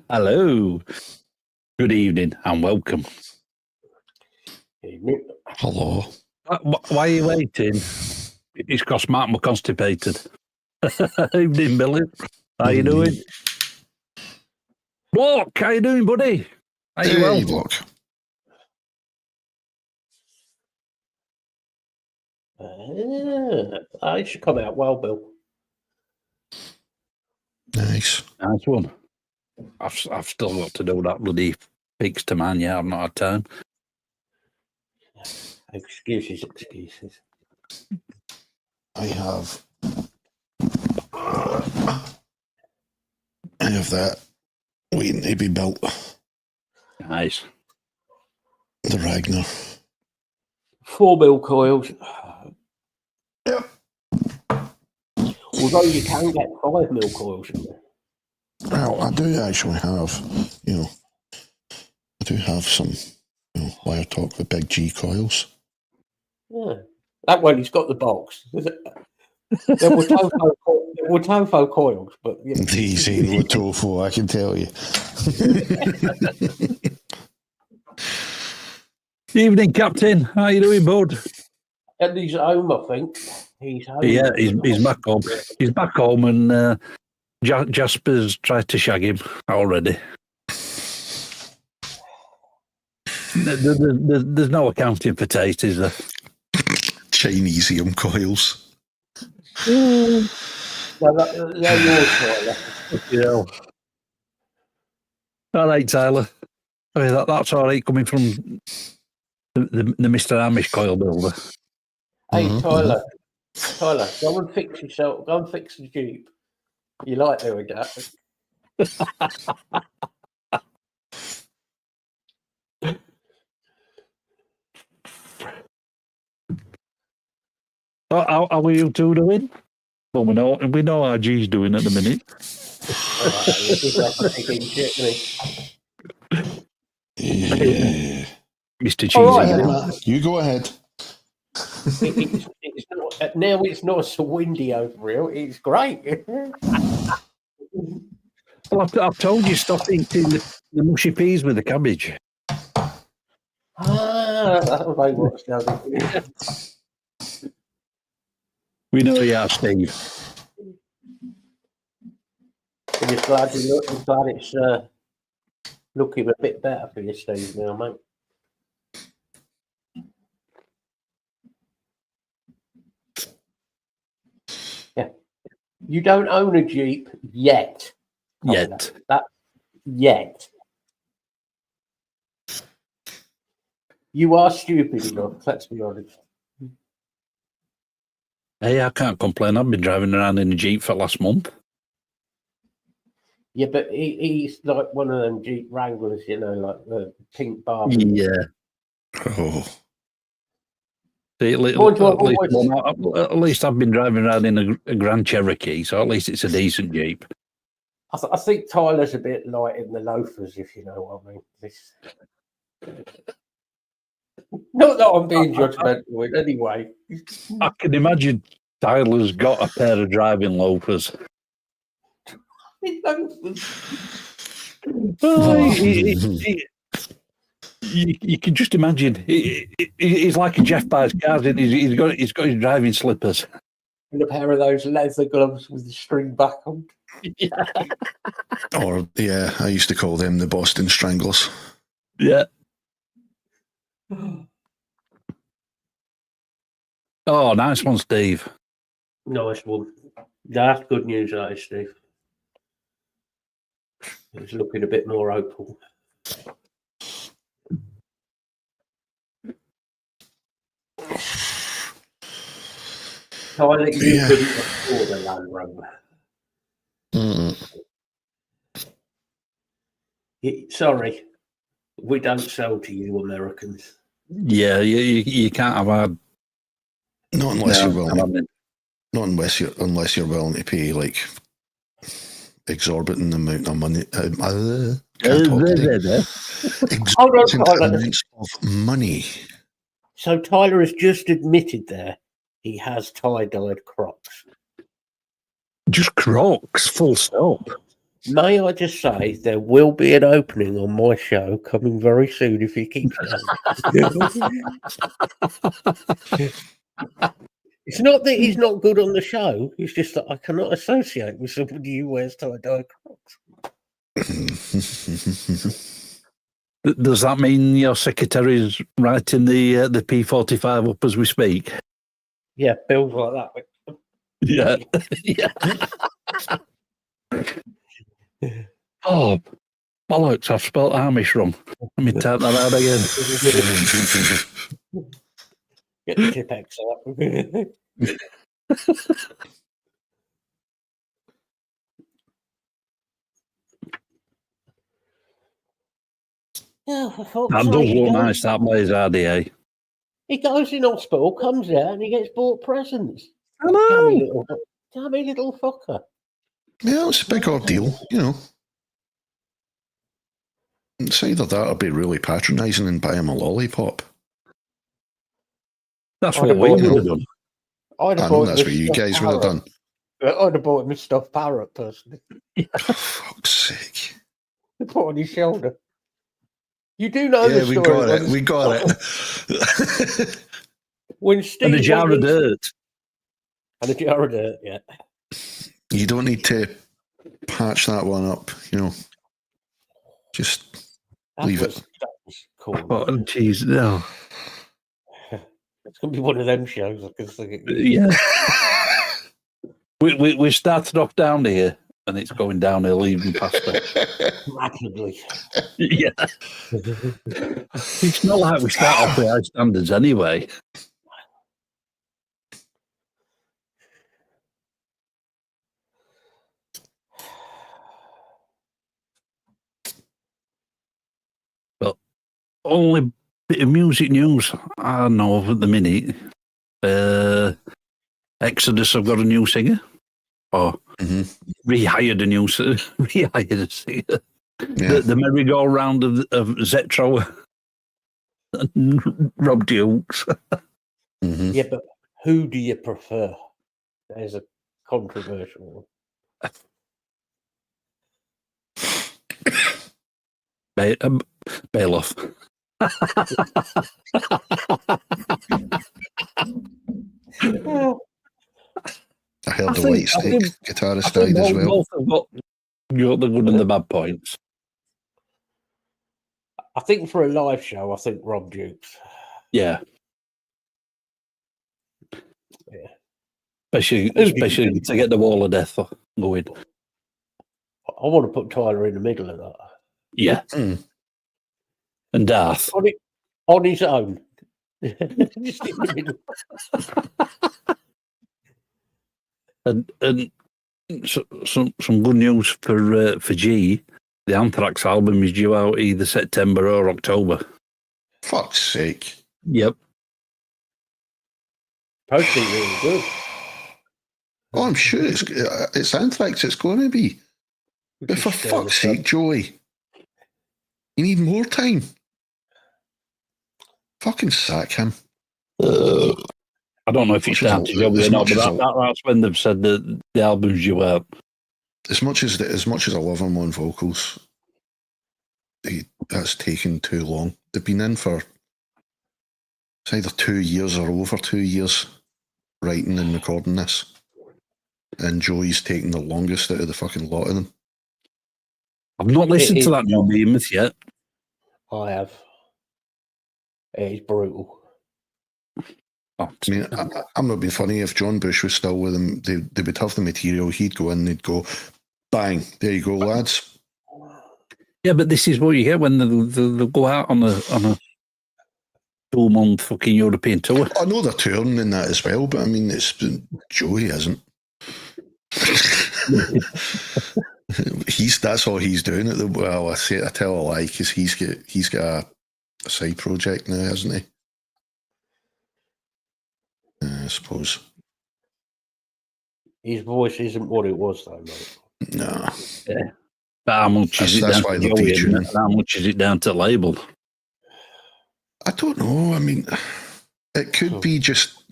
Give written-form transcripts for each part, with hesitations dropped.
Hello. Good evening and welcome. Evening. Hello. Why are you waiting? It's because Mark were constipated. Evening, Billy. How you doing? Block, how you doing, buddy? Are you well? Block. I should come out well, Bill. Nice. Nice one. I've still got to do that bloody fix to man. Yeah, I've not had time. Excuses. I have that waiting to be built. Nice. The Ragnar. 4 mil coils. Yep. Although you can get 5 mil coils in there. Well, I do actually have, I do have some, wire talk with big G coils. Yeah. That one, he's got the box. There were Tofo coils, but... Yeah. These ain't no tofu, I can tell you. Evening, Captain. How you doing, bud? And he's home, I think. He's home. Yeah, he's back home. He's back home, and Jasper's tried to shag him already. There's no accounting for taste, is there? Chinesium coils. No, they're yours, Tyler. All right, Tyler. I mean, that's all right coming from the Mr. Amish coil builder. Hey, Tyler, go and fix yourself. Go and fix the Jeep. You like doing that? How are you two doing? Well, we know how G's doing at the minute. Yeah. Mr. Cheesy. Right, you go ahead. Now it's not so windy over here. It's great. Well, I've told you, stop eating the mushy peas with the cabbage. That'll make what's down there. We know you are, Steve. I'm just glad it's looking a bit better for you, Steve, now, mate. Yeah. You don't own a Jeep yet. Yet. You are stupid enough, let's be honest. Hey, I can't complain. I've been driving around in a Jeep for last month. Yeah, but he's like one of them Jeep Wranglers, like the pink bar. Yeah. Oh. See, at least I've been driving around in a Grand Cherokee, so at least it's a decent Jeep. I think Tyler's a bit light in the loafers, if you know what I mean. Not that I'm being judgmental in any way. I can imagine Tyler's got a pair of driving loafers. You can just imagine. He's like a Jeff buys cars, and he's got his driving slippers and a pair of those leather gloves with the string back on. Yeah. Or I used to call them the Boston Stranglers. Yeah. Oh, nice one, Steve. Nice one. That's good news, that is, Steve. It's looking a bit more hopeful. Tyler, you couldn't afford a Land Rover. Sorry, we don't sell to you Americans. Yeah, you can't have a. Not unless you're willing. Not unless you're willing to pay like exorbitant amount of money. Exorbitant amounts of money. So Tyler has just admitted there he has tie-dyed Crocs. Just Crocs, full stop. May I just say, there will be an opening on my show coming very soon if you keep saying. It's not that he's not good on the show. It's just that I cannot associate with somebody who wears tie-dye Crocs. Does that mean your secretary's writing the P45 up as we speak? Yeah, bills like that. Yeah. Yeah. Oh, bollocks, I've spelt Amish wrong. Let me type that out again. Get the tip X out. Yeah, for fuck's That sake, does he look goes- nice, that plays RDA. He goes in hospital, comes out, and he gets bought presents. I know. Dammy little fucker. Yeah, it's a big ordeal, you know. It's either that or be really patronising and buy him a lollipop. That's I'd what have we bought would him- have done. I'd I have know bought that's him what a you stuffed guys would have parrot. done. I'd have bought him a stuffed parrot, personally. For fuck's sake. To put on his shoulder. You do know Yeah, the we story. got when- it. We got it. When Steve And a jar of went in- dirt. And a jar of dirt, yeah. You don't need to patch that one up, you know. Just That Leave was, it. That was cool. Oh, jeez, no. It's going to be one of them shows. I can see it. Yeah. we started off down here, and it's going downhill even faster. Rapidly. Yeah. It's not like we start off with high standards anyway. But only bit of music news I know of at the minute. Exodus have got a new singer. Or rehired a new rehired a singer. yeah. The merry-go-round of Zetro and Rob Dukes. Mhm. Yeah, but who do you prefer? There's a controversial one. Bailoff. I heard I the think- White I Snake think- guitarist I think died as well. both have got the good and the bad points. I think for a live show, I think Rob Dukes. Yeah. Yeah. Especially to get the wall of death going. I want to put Tyler in the middle of that. Yeah. Mm. And Darth. On his own. Just in the middle. And some good news for G. The Anthrax album is due out either September or October. Fuck's sake. Yep. Supposed to be really good. Oh, I'm sure it's Anthrax. It's going to be. But for Just, fuck's sake, Joey, you need more time. Fucking sack him. I don't know if it's down to Joey or not, but that's when they've said that the album's due out. As much as I love him on vocals, that's taken too long. They've been in for it's either 2 years or over 2 years writing and recording this, and Joey's taking the longest out of the fucking lot of them. I've not listened to that new Behemoth yet. I have. It is brutal. Oh, I mean, I'm not being funny. If John Bush was still with him, they would have the material. He'd go in, they'd go, bang, there you go, lads. yeah, but this is what you get when they go out on a 2-month fucking European tour. I know they're touring in that as well, but I mean, Joey isn't. That's all he's doing at the. Well, I tell a lie because he's got a side project now, hasn't he? I suppose. His voice isn't what it was, though, mate. No. Yeah. But how much is it That's down why to they're Joey featuring and him. how much is it down to label? I don't know. I mean, it could be just,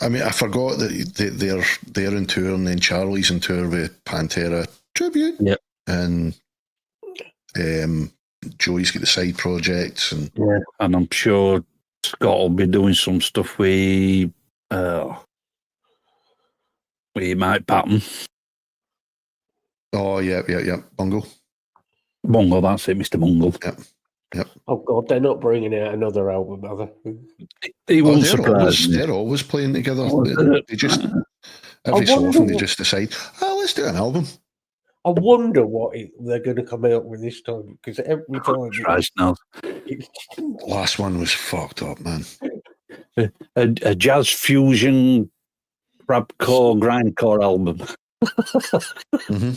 I mean, I forgot that they're in tour, and then Charlie's in tour with Pantera Tribute. Yep. And Joey's got the side projects, and I'm sure Scott will be doing some stuff with Mike Patton. oh yeah, Bungle. Bungle, that's it, Mr. Bungle. Yep. Oh God, they're not bringing out another album, are they? He won't surprise me. They're always playing together. They just I every so wonder often they what- just decide, let's do an album. I wonder what they're going to come out with this time, because every time Christ knows. Last one was fucked up, man. A jazz fusion rapcore grindcore album. Mm-hmm.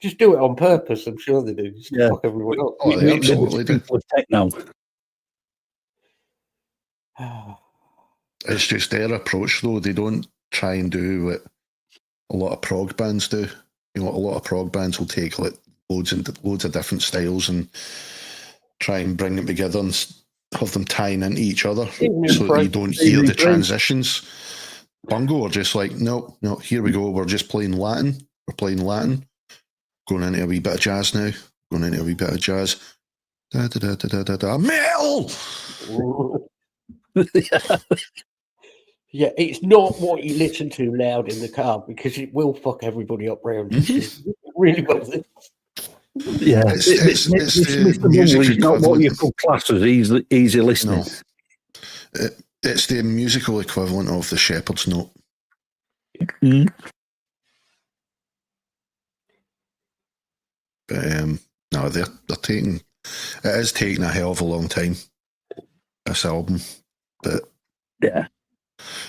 just do it on purpose. I'm sure they do. Just to Yeah. fuck everyone up. Oh, they absolutely do. With techno. It's just their approach, though. They don't try and do what a lot of prog bands do. You know, a lot of prog bands will take like loads of different styles and try and bring them together and have them tying into each other, so that you don't hear the transitions. Bungle are just like, no, here we go. We're just playing Latin. We're playing Latin. Going into a wee bit of jazz now. Going into a wee bit of jazz. Da da da da da da. Metal. Yeah, it's not what you listen to loud in the car, because it will fuck everybody up round you. Really well. Yeah, It's the Mr. music Bungle is not what you equivalent. could class as easy listening. No. It's the musical equivalent of the shepherd's note. Mm. But no, they're taking. It is taking a hell of a long time. This album, but Yeah.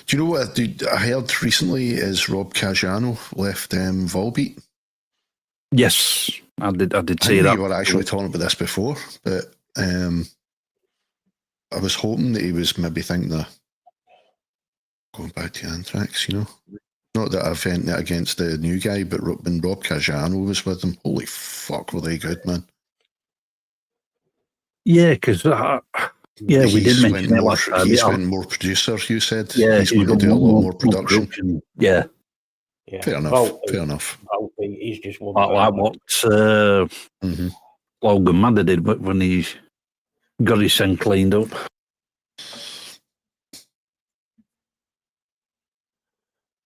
do you know what I heard recently? Is Rob Caggiano left Volbeat? Yes, I did I see knew that. you were actually talking about this before, but I was hoping that he was maybe thinking of going back to Anthrax, you know. Not that I've anything against the new guy, but when Rob Caggiano was with them, holy fuck, were they good, man. Yeah, because we did mention it last time. He's went more producer, you said. Yeah, he's going to do a lot more production. Yeah, Yeah. Fair enough. Volbeat- Fair enough. Volbeat is just one. like what Logan Madder did when he got his son cleaned up.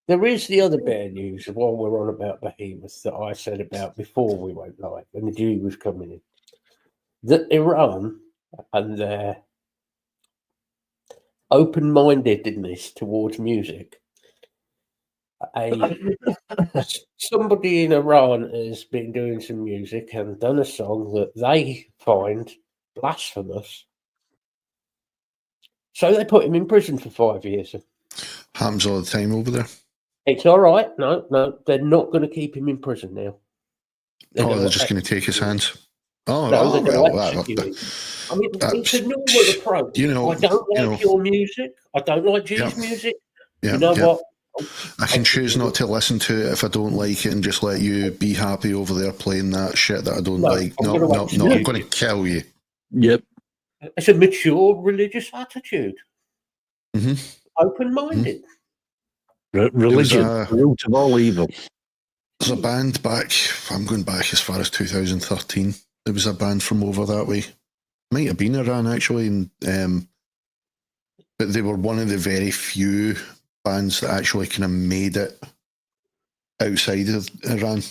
There is the other bad news while we're on about Behemoth that I said about before we went live when the Jew was coming in. That Iran and their open-mindedness towards music. Somebody in Iran has been doing some music and done a song that they find blasphemous. So they put him in prison for 5 years. Happens all the time over there. It's all right. No, they're not going to keep him in prison now. They're just going to take his hands. No, they're going to execute him. I mean, it's a normal approach. You know, I don't like your music. I don't like G's music. Yeah, you know what? I can choose not to listen to it if I don't like it and just let you be happy over there playing that shit that I don't like. No, I'm going to kill you. Yep. It's a mature religious attitude. Mm-hmm. Open-minded. Religion, the root of all evil. There's a band back, I'm going back as far as 2013. There was a band from over that way. Might have been Iran, actually. And, but they were one of the very few bands that actually kind of made it outside of Iran.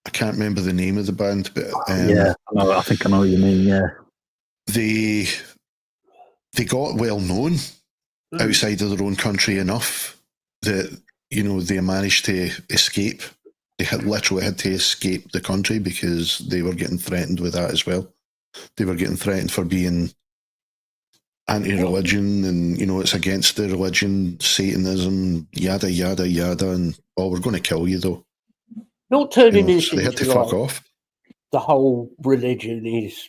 I can't remember the name of the band, but I think I know what you mean. Yeah, they got well known outside of their own country enough that they managed to escape. They literally had to escape the country because they were getting threatened with that as well. They were getting threatened for being anti-religion and, it's against the religion, Satanism, yada, yada, yada, and, we're going to kill you, though. Not turning into... So they had to fuck off. The whole religion is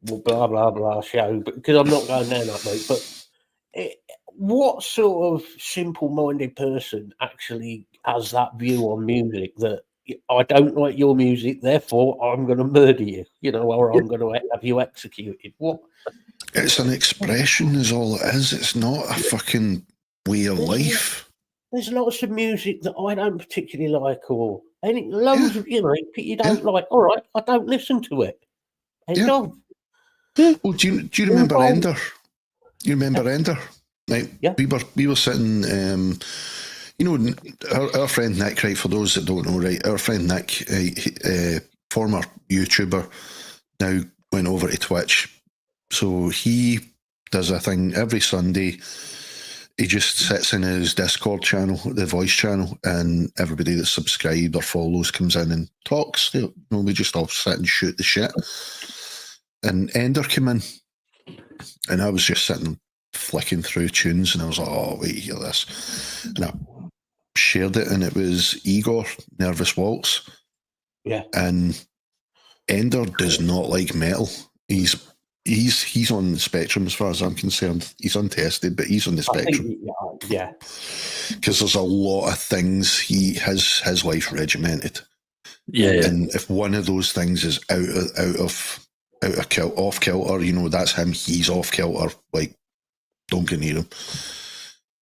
blah, blah, blah show, because I'm not going down that, mate, but what sort of simple-minded person actually has that view on music that I don't like your music, therefore I'm going to murder you, or I'm going to have you executed? What? It's an expression is all it is. It's not a fucking way of life. there's lots of music that I don't particularly like, or loads of you don't like. All right, I don't listen to it. End of. Well, do you remember Ender? You remember Ender? Right. Yeah. We were sitting. Our friend Nick. Right. For those that don't know, right, our friend Nick, former YouTuber, now went over to Twitch. So he does a thing every Sunday. He just sits in his Discord channel, the voice channel, and everybody that's subscribed or follows comes in and talks. We just all sit and shoot the shit. And Ender came in, and I was just sitting flicking through tunes, and I was like, oh, wait, hear this. And I shared it, and it was Igor, Nervous Waltz. Yeah. And Ender does not like metal. He's on the spectrum as far as I'm concerned. He's untested, but he's on the spectrum. Yeah. Because there's a lot of things his life regimented. Yeah. And if one of those things is off kilter, that's him. He's off kilter. Like, don't get near him.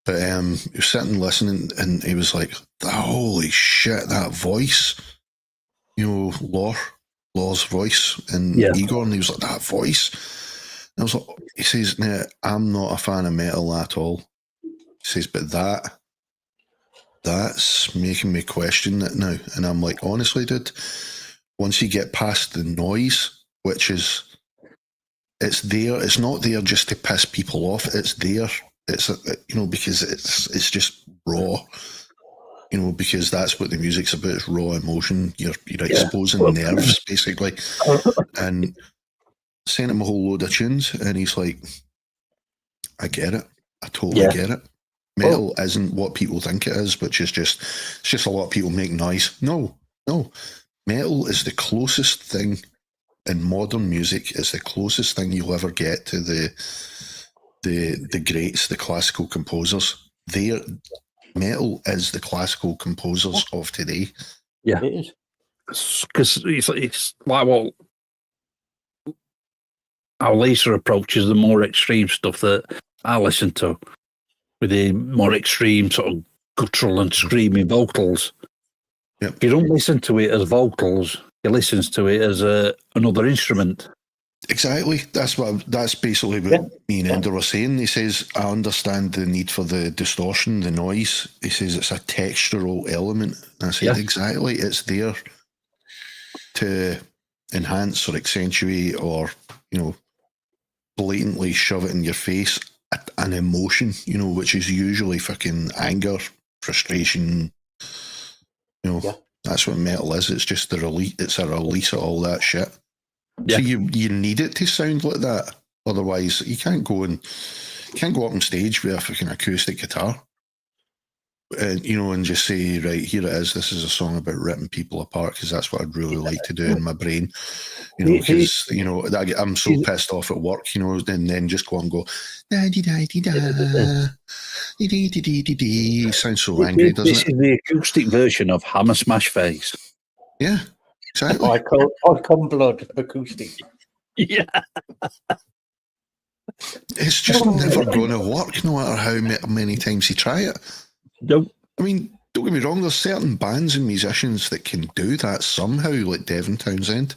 But he was sitting listening, and he was like, "Holy shit, that voice!" Law's voice and Igor, and he was like, "That voice." And I was like, he says, "Nah, I'm not a fan of metal at all." He says, "But that's making me question it now." And I'm like, honestly, dude, once you get past the noise, which is, it's there, it's not there just to piss people off. It's there, because it's just raw. Because that's what the music's about. It's raw emotion. You're exposing nerves, basically. And sent him a whole load of tunes, and he's like, I get it. I totally get it. Metal isn't what people think it is, which is it's just a lot of people make noise. No. Metal is the closest thing in modern music. It's the closest thing you'll ever get to the greats, the classical composers. Metal is the classical composers of today. Yeah, it is. Because it's like what our later approaches, the more extreme stuff that I listen to, with the more extreme sort of guttural and screaming vocals. Yep. You don't listen to it as vocals; you listen to it as another instrument. Exactly. That's basically what me and Ender were saying. He says, I understand the need for the distortion, the noise. He says it's a textural element. And I said, exactly. It's there to enhance or accentuate or, blatantly shove it in your face an emotion, which is usually fucking anger, frustration. That's what metal is. It's just it's a release of all that shit. So you need it to sound like that. Otherwise, you can't go up on stage with a fucking acoustic guitar, and just say, right, here it is. This is a song about ripping people apart, because that's what I'd really like to do in my brain. Because I'm so pissed off at work, and then just go and go, sounds so angry, doesn't it? This is the acoustic version of Hammer Smash Face. Yeah. Exactly. Icon Blood acoustic. Yeah. It's just never going to work, no matter how many times you try it. Nope. I mean, don't get me wrong, there's certain bands and musicians that can do that somehow, like Devin Townsend.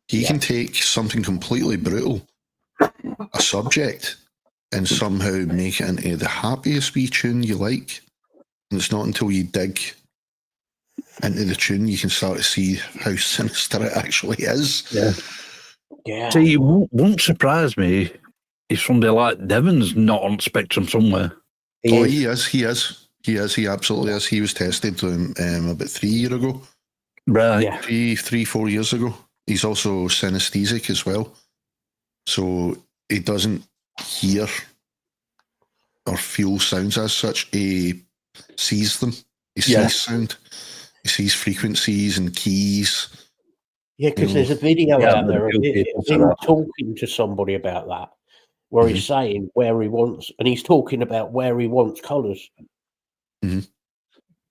He can take something completely brutal, a subject, and somehow make it into the happiest wee tune you like. And it's not until you dig into the tune you can start to see how sinister it actually is. Yeah. See, it won't surprise me if somebody like Devon's not on spectrum somewhere. He is. He absolutely is. He was tested about 3 years ago. Right. Yeah. 4 years ago. He's also synesthesic as well. So he doesn't hear or feel sounds as such. He sees them. He sees sound. He sees frequencies and keys. Yeah, because there's a video out there of him talking to somebody about that, where he's saying where he wants, and he's talking about where he wants colours. Mm-hmm.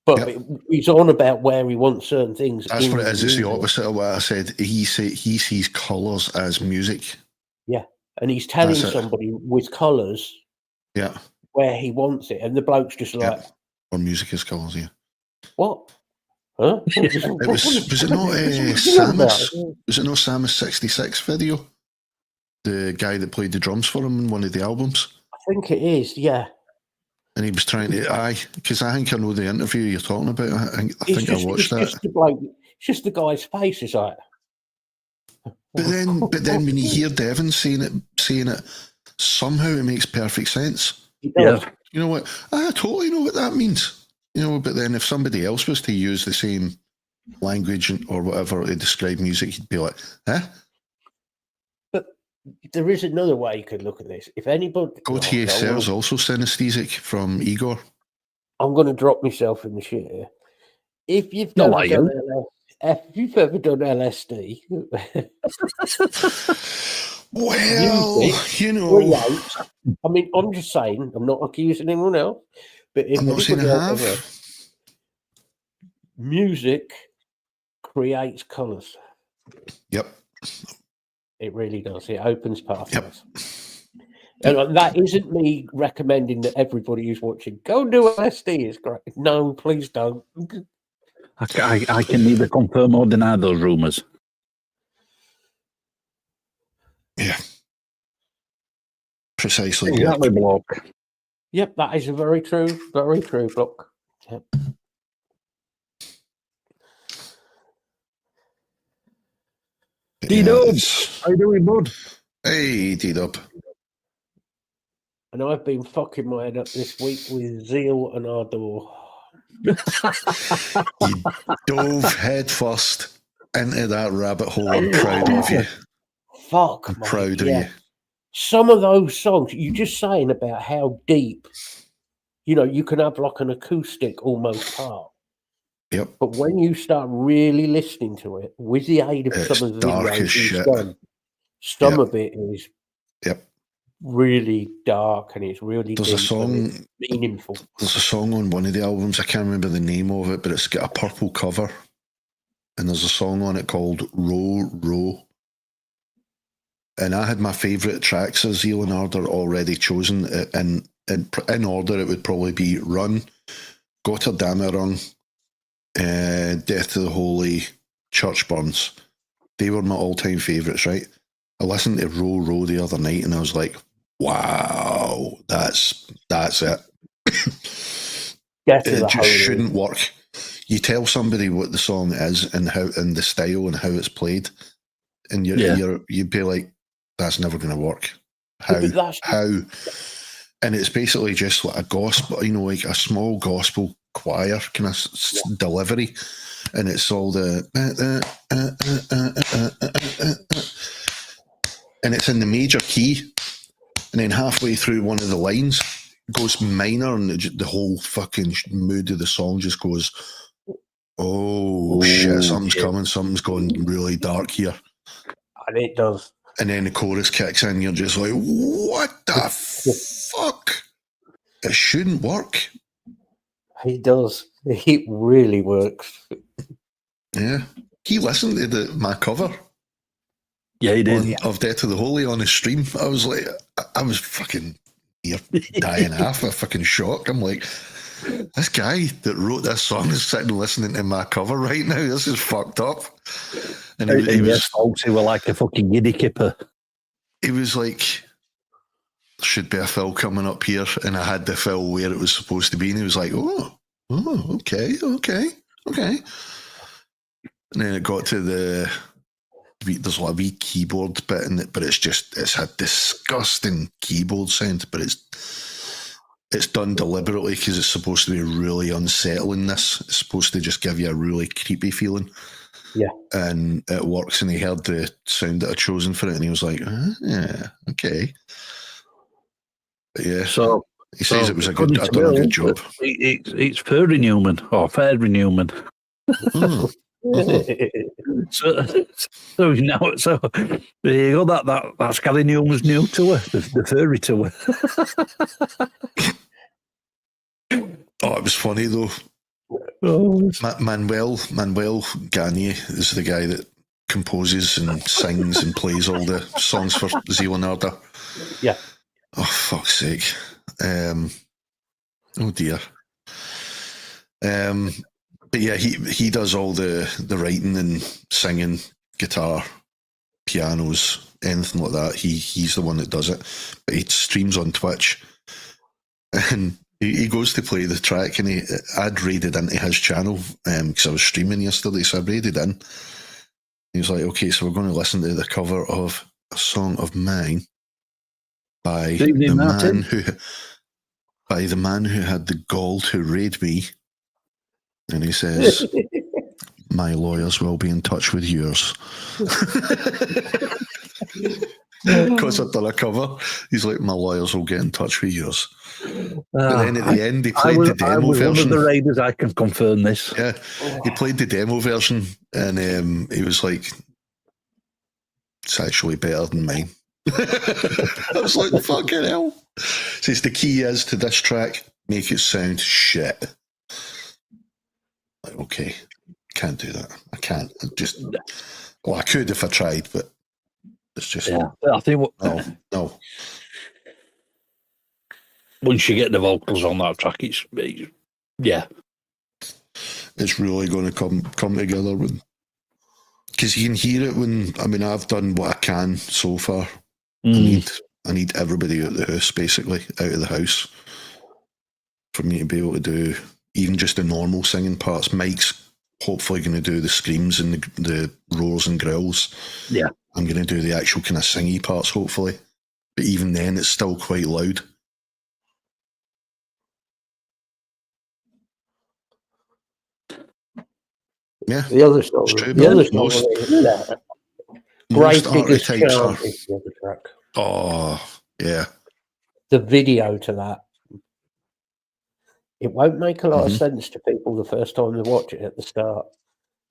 But he's on about where he wants certain things. That's what it is. It's the opposite of what I said. He sees colours as music. Yeah, and he's telling somebody with colours where he wants it, and the bloke's just like, Or music is colours, yeah. What? Huh? Was it not Samus? Was it not Samus 66 video? The guy that played the drums for him in one of the albums? I think it is, yeah. And he was trying to, because I think I know the interview you're talking about. I think I watched that. It's just the guy's face, is like. But then when you hear Devon saying it, somehow it makes perfect sense. Yeah. You know what? I totally know what that means. You know, but then if somebody else was to use the same language or whatever to describe music, you'd be like, huh? But there is another way you could look at this. If anybody... Gautier Serre's also synesthetic from Igor. I'm going to drop myself in the shit here. If you've ever done LSD... Well, music, you know... I mean, I'm just saying, I'm not accusing anyone else, but if I'm not saying I have. Music creates colours. Yep. It really does. It opens pathways. Yep. And that isn't me recommending that everybody who's watching go and do LSD. It's great. No, please don't. I can neither confirm or deny those rumours. Yeah. Precisely. Exactly, block. Yep, that is a very true block. Yep. D-Dub, how you doing, bud? Hey, D-Dub. And I've been fucking my head up this week with zeal and ardour. You dove head first into that rabbit hole. I'm proud of you. Fuck, I'm mate, proud of you. Some of those songs, you're just saying about how deep, you know, you can have like an acoustic almost part. Yep. But when you start really listening to it, with the aid of It's some of the dark videos as he's shit. done, some of it is really dark and it's really There's deep a song, meaningful. There's a song on one of the albums, I can't remember the name of it, but it's got a purple cover. And there's a song on it called Row, Row. And I had my favourite tracks of Zeal and Ardor already chosen. And in order, it would probably be Run, Gotterdammerung, Death to the Holy, Church Burns. They were my all-time favourites, right? I listened to Row, Row the other night and I was like, wow, that's it. It just shouldn't work. You tell somebody what the song is and how, and the style and how it's played, and you'd be like, that's never going to work. How? And it's basically just like a gospel, you know, like a small gospel choir kind of delivery, and it's all the and it's in the major key, and then halfway through one of the lines goes minor, and the whole fucking mood of the song just goes, oh shit, something's coming, something's going really dark here. And it does. And then the chorus kicks in, you're just like, what the fuck? It shouldn't work. It does. It really works. Yeah. He listened to my cover. Yeah, he did. Of Death to the Holy on his stream. I was like, I was fucking dying half a fucking shock. I'm like, this guy that wrote this song is sitting listening to my cover right now. This is fucked up. And he was folks who were like a fucking giddy kipper. He was like, there should be a fill coming up here, and I had the fill where it was supposed to be, and he was like, oh, okay. And then it got to there's like a wee keyboard bit in it, but it's a disgusting keyboard sound, but it's done deliberately because it's supposed to be really unsettling. It's supposed to just give you a really creepy feeling. Yeah. And it works, and he heard the sound that I'd chosen for it, and he was like, yeah, okay. But yeah. So he says it was I'd done a good job. It's Fairy Newman, or Fairy Newman. Oh. So there you go. That's Gary Newman's new tour, the Fairy tour. Oh, it was funny though. Manuel Gagne is the guy that composes and sings and plays all the songs for Zeal and Ardor. Yeah. Oh, fuck's sake. Oh dear. But yeah, he does all the writing and singing, guitar, pianos, anything like that. He's the one that does it. But he streams on Twitch, and he goes to play the track, and I'd raided into his channel because I was streaming yesterday, so I raided in. He was like, "Okay, so we're going to listen to the cover of a song of mine by the man who had the gall to raid me." And he says, "My lawyers will be in touch with yours." Because I've done a cover. He's like, "My lawyers will get in touch with yours." But then at the end, he played the demo version. One of the raiders, I can confirm this. Yeah, he played the demo version, and he was like, "It's actually better than mine." I was like, "Fucking hell." Says the key is to this track, make it sound shit. Like, okay, can't do that. I can't. I could if I tried, but it's just I think no. Once you get the vocals on that track, it's really going to come together because you can hear it when. I mean, I've done what I can so far. I need everybody out of the house, basically out of the house, for me to be able to do even just the normal singing parts. Mike's hopefully going to do the screams and the roars and growls. Yeah. I'm going to do the actual kind of singy parts, hopefully. But even then, it's still quite loud. Yeah. The other song, Great Biggest Charm is the other track. Oh, yeah. The video to that. It won't make a lot of sense to people the first time they watch it at the start,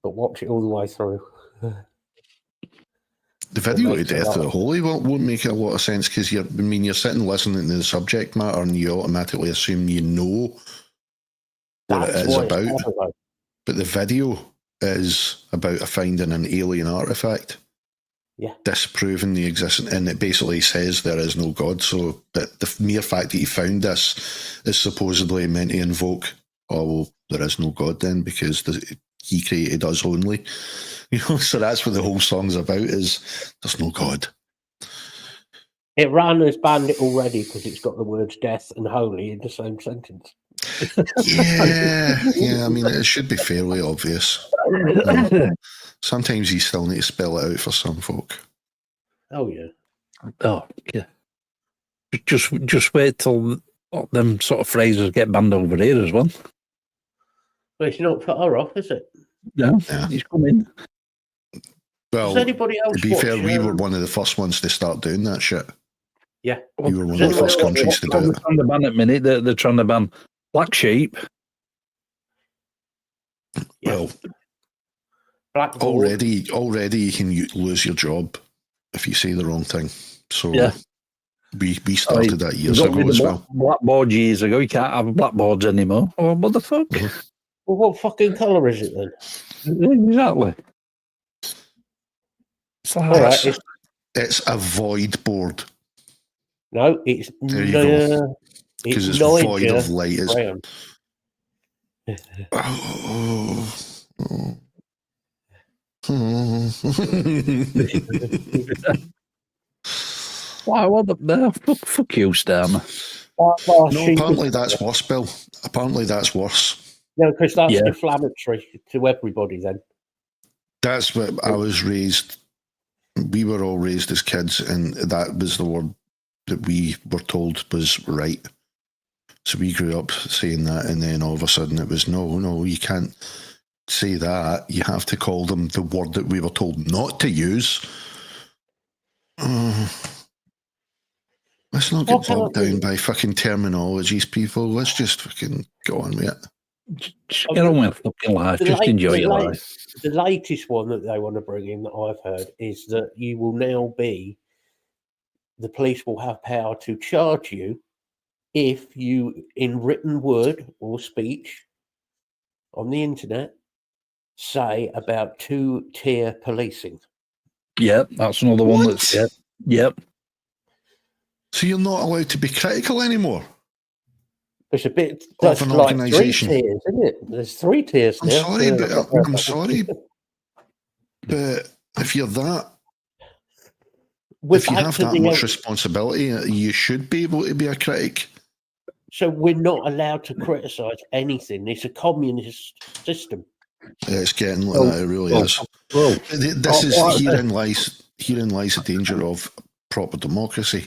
but watch it all the way through. The video to Death of the Holy won't make a lot of sense because you're sitting listening to the subject matter and you automatically assume you know what it is about. But the video is about finding an alien artifact, disproving the existence, and it basically says there is no God. So, but the mere fact that he found this is supposedly meant to invoke, there is no God then because he created us only. So that's what the whole song's about, is there's no God. It ran as Bandit already because it's got the words death and holy in the same sentence. Yeah, I mean, it should be fairly obvious. Sometimes you still need to spell it out for some folk. Oh, yeah. Oh, yeah. Just wait till them sort of phrases get banned over here as well. Well, it's not far off, is it? No, he's coming. Well, does anybody else to be fair, we were one of the first ones to start doing that shit. Yeah. We were one of the first countries to do it. They're trying to ban at minute. They're trying to ban Black Sheep. Well, already you can lose your job if you say the wrong thing. So we started that years ago as well. Blackboard years ago. You can't have blackboards anymore. Oh, what the fuck? Well, what fucking colour is it then? Exactly. It's a void board. No, it's there you go. Because it's void of light. Why? What the fuck you, Stan? No, apparently that's worse, Bill. Apparently that's worse. No, because that's deflammatory to everybody then. That's what I was raised. We were all raised as kids, and that was the word that we were told was right. So we grew up saying that, and then all of a sudden it was, no, you can't say that. You have to call them the word that we were told not to use. Let's not get bogged down by fucking terminologies, people. Let's just fucking go on with it. Just get on with fucking life. Just enjoy your life. The latest one that they want to bring in that I've heard is that you will now the police will have power to charge you if you, in written word or speech on the internet, say about 2-tier policing. Yep, that's another one that's... Yep. So you're not allowed to be critical anymore? It's a bit Of that's an like 3 organisation. tiers, isn't it? There's 3 tiers I'm now. sorry, but if you're that, if you have that much responsibility, you should be able to be a critic. So we're not allowed to criticise anything. It's a communist system. It's getting like that. It really is. Well, Herein lies the danger of proper democracy,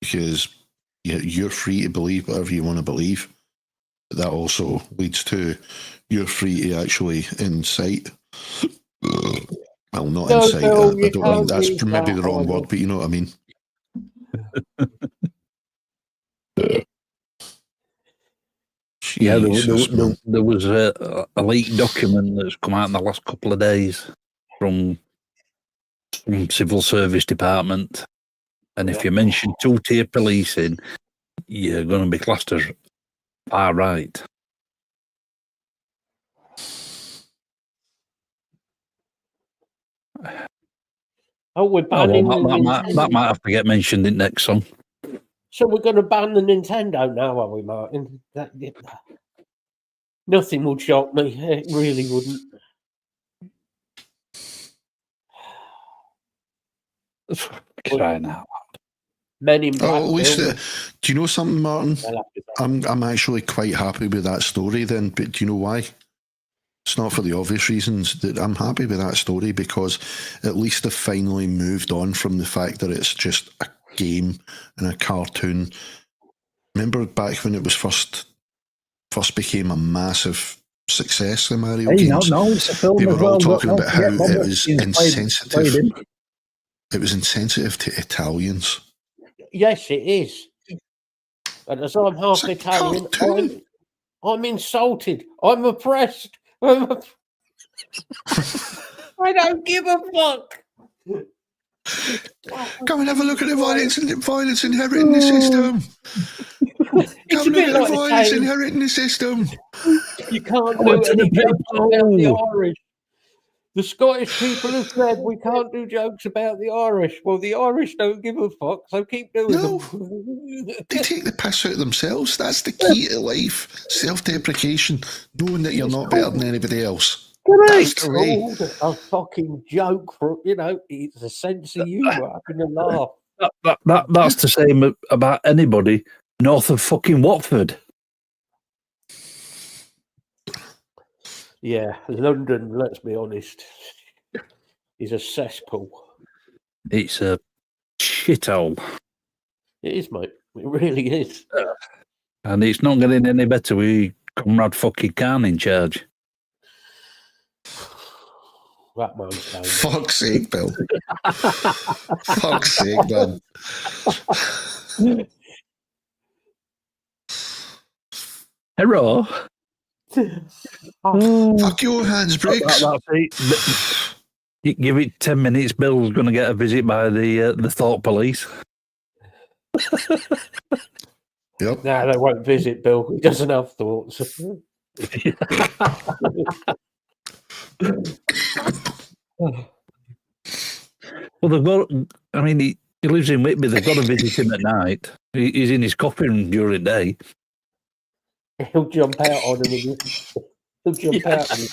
because you're free to believe whatever you want to believe. But that also leads to you're free to actually incite. Well, not incite. I don't mean that's maybe the wrong word, but you know what I mean. Yeah, there was a leaked document that's come out in the last couple of days from civil service department, and if you mention 2-tier policing, you're going to be classed as far right. Oh, we're banning that might have to get mentioned in next song. So we're going to ban the Nintendo now, are we, Martin? Nothing would shock me. It really wouldn't. Crying out. Men in black. At least, do you know something, Martin? I'm actually quite happy with that story then, but do you know why? It's not for the obvious reasons. That I'm happy with that story because at least they've finally moved on from the fact that it's just a game and a cartoon. Remember back when it was first became a massive success, the Mario games? No, it's a film. They were all talking about how it was insensitive. It was insensitive to Italians. Yes, it is. And as I'm half Italian, I'm insulted. I'm oppressed. I don't give a fuck. Come and have a look at the violence inherent in the system. It's a bit like violence inherent in the system. You can't do any jokes about the Irish. The Scottish people have said we can't do jokes about the Irish. Well, the Irish don't give a fuck, so keep doing them. They take the piss out of themselves. That's the key to life. Self-deprecation, knowing that you're not better than anybody else. That's the way. A fucking joke for, it's a sense of humour, having a laugh. That's the same about anybody north of fucking Watford. Yeah, London, let's be honest, is a cesspool. It's a shithole. It is, mate. It really is. And it's not getting any better with Comrade fucking Khan in charge. That man's down. Fuck's sake, Bill. Fuck's sake, man. Hello. Fuck your hands, Briggs. You give it 10 minutes, Bill's going to get a visit by the thought police. Yep. Nah, they won't visit Bill. He doesn't have thoughts. Well, they've got. I mean, he lives in Whitby. They've got to visit him at night. He's in his coffin during the day. He'll jump out on him. He'll jump out on him.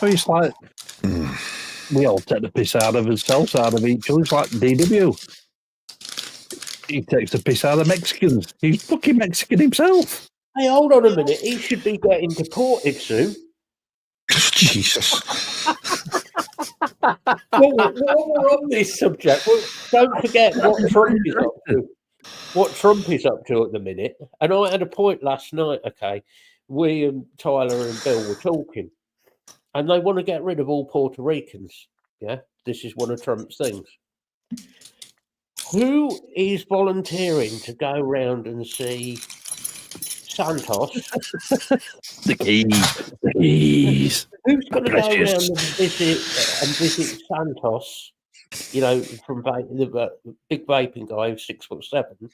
It's like we all take the piss out of ourselves, out of each other. It's like DW. He takes the piss out of Mexicans. He's fucking Mexican himself. Hey, hold on a minute. He should be getting deported soon. Jesus. Well, while we're on this subject, don't forget what Trump is up to. What Trump is up to at the minute. And I had a point last night, okay? We and Tyler and Bill were talking. And they want to get rid of all Puerto Ricans. Yeah? This is one of Trump's things. Who is volunteering to go around and see Santos? The keys. Who's going to go around and visit Santos? From the big vaping guy who's 6'7",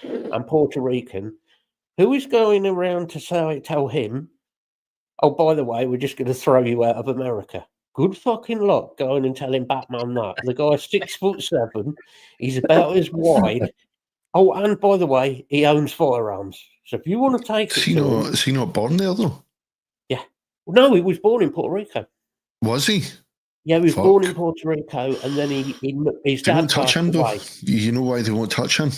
and Puerto Rican. Who is going around to tell him oh, by the way, we're just going to throw you out of America. Good fucking luck going and telling Batman that. The guy's 6'7". He's about as wide. Oh, and by the way, he owns firearms. So if you want to take it to him... Is he not born there, though? Yeah. No, he was born in Puerto Rico. Was he? Yeah, he was born in Puerto Rico, and then his dad won't touch him, away. Though. You know why they won't touch him?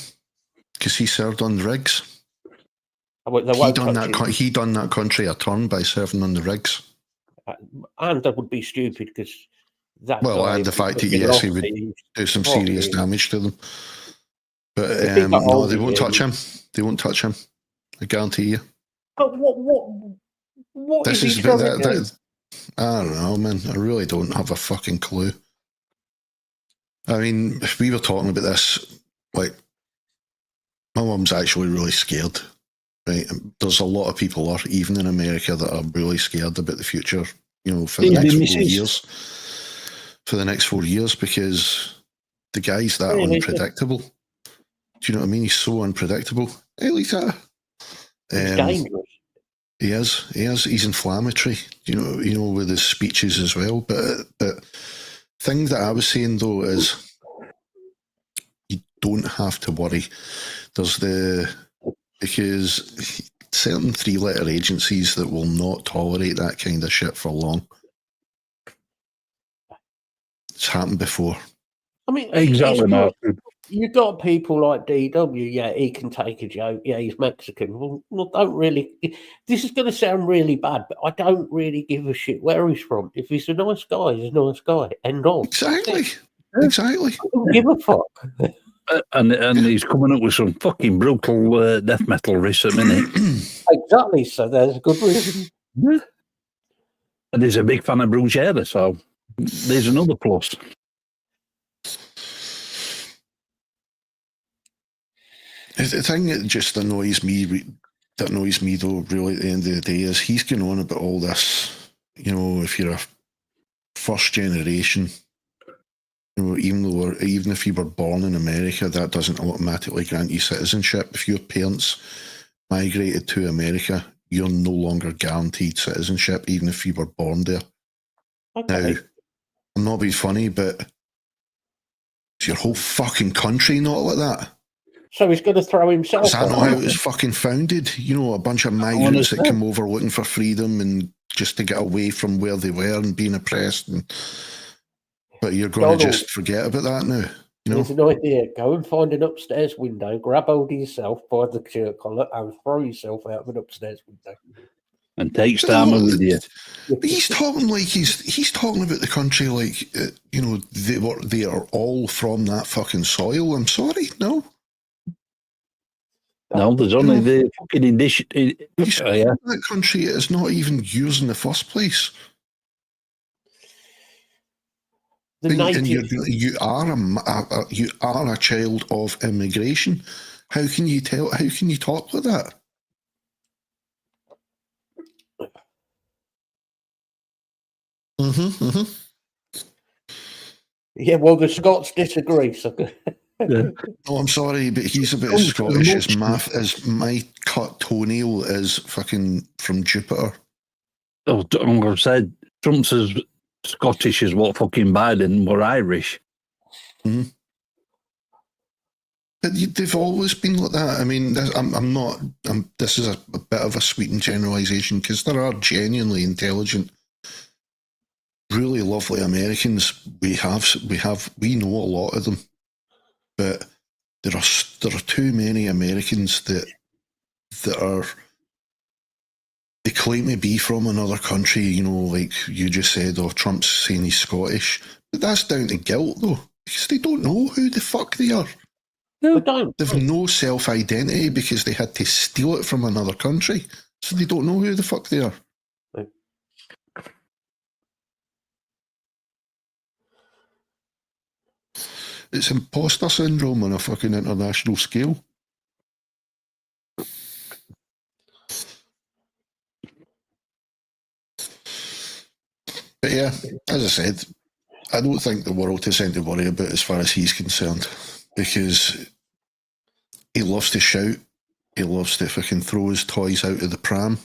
Because he served on the rigs. He done that country a turn by serving on the rigs. And that would be stupid because that. Well, and the fact that yes, he would do some serious damage to them. But no, they won't touch him. They won't touch him. I guarantee you. But what this is he trying to do? I don't know, man. I really don't have a fucking clue. I mean, if we were talking about this, like, my mum's actually really scared. Right, there's a lot of people, even in America, that are really scared about the future. You know, for the next 4 years. For the next 4 years, because the guy's that unpredictable. Do you know what I mean? He's so unpredictable. Hey, Lisa. He's dangerous. He is. He's inflammatory. You know, with his speeches as well. But thing that I was saying though is, you don't have to worry. Because certain 3-letter agencies that will not tolerate that kind of shit for long. It's happened before. I mean, exactly. You've got people like DW, yeah, he can take a joke, yeah, he's Mexican. Well, don't really. This is going to sound really bad, but I don't really give a shit where he's from. If he's a nice guy, he's a nice guy. End of. Exactly. I don't give a fuck. And he's coming up with some fucking brutal death metal riffs at minute. Exactly, so there's a good reason. Yeah. And he's a big fan of Bruschetta, so there's another plus. The thing that just annoys me though, really, at the end of the day, is he's going on about all this. You know, if you're a first generation, you know, even if you were born in America, that doesn't automatically grant you citizenship. If your parents migrated to America, you're no longer guaranteed citizenship, even if you were born there. Okay. Now, I'm not being funny, but is your whole fucking country not like that? So he's going to throw himself. Is that not how it was fucking founded? You know, a bunch of migrants that come over looking for freedom and just to get away from where they were and being oppressed. But you're going to just forget about that now. You know? There's an idea. Go and find an upstairs window, grab hold of yourself by the shirt collar and throw yourself out of an upstairs window. And take Starmer with you. But he's talking like he's talking about the country like, you know, they are all from that fucking soil. I'm sorry, no. No, there's only the fucking indigenous. That country is not even used in the first place. And you are a child of immigration. How can you talk like that? Yeah, well, the Scots disagree. So. No, I'm sorry, but he's about as Scottish as my cut toenail is fucking from Jupiter. Oh, I said Trump's as Scottish as what fucking Biden were Irish. Mm-hmm. But they've always been like that. I mean, this is a bit of a sweetened generalisation because there are genuinely intelligent, really lovely Americans. We know a lot of them. But there are too many Americans that they claim to be from another country, you know, like you just said, or Trump's saying he's Scottish. But that's down to guilt, though, because they don't know who the fuck they are. No, don't. They've no self-identity because they had to steal it from another country, so they don't know who the fuck they are. It's imposter syndrome on a fucking international scale. But yeah, as I said, I don't think the world has anything to worry about as far as he's concerned, because he loves to shout, he loves to fucking throw his toys out of the pram.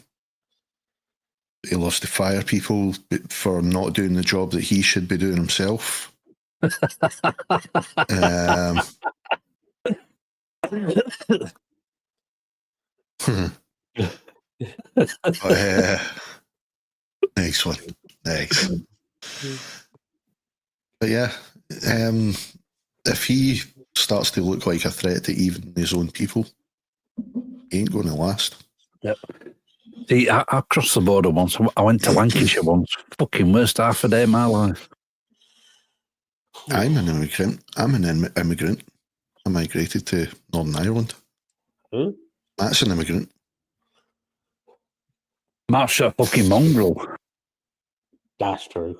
he loves to fire people for not doing the job that he should be doing himself. Nice one. Nice. But yeah, if he starts to look like a threat to even his own people, he ain't going to last. Yep. See, I crossed the border once. I went to Lancashire once. Fucking worst half a day of my life. I'm an immigrant. I migrated to Northern Ireland. That's an immigrant. Mark's a fucking mongrel. That's true.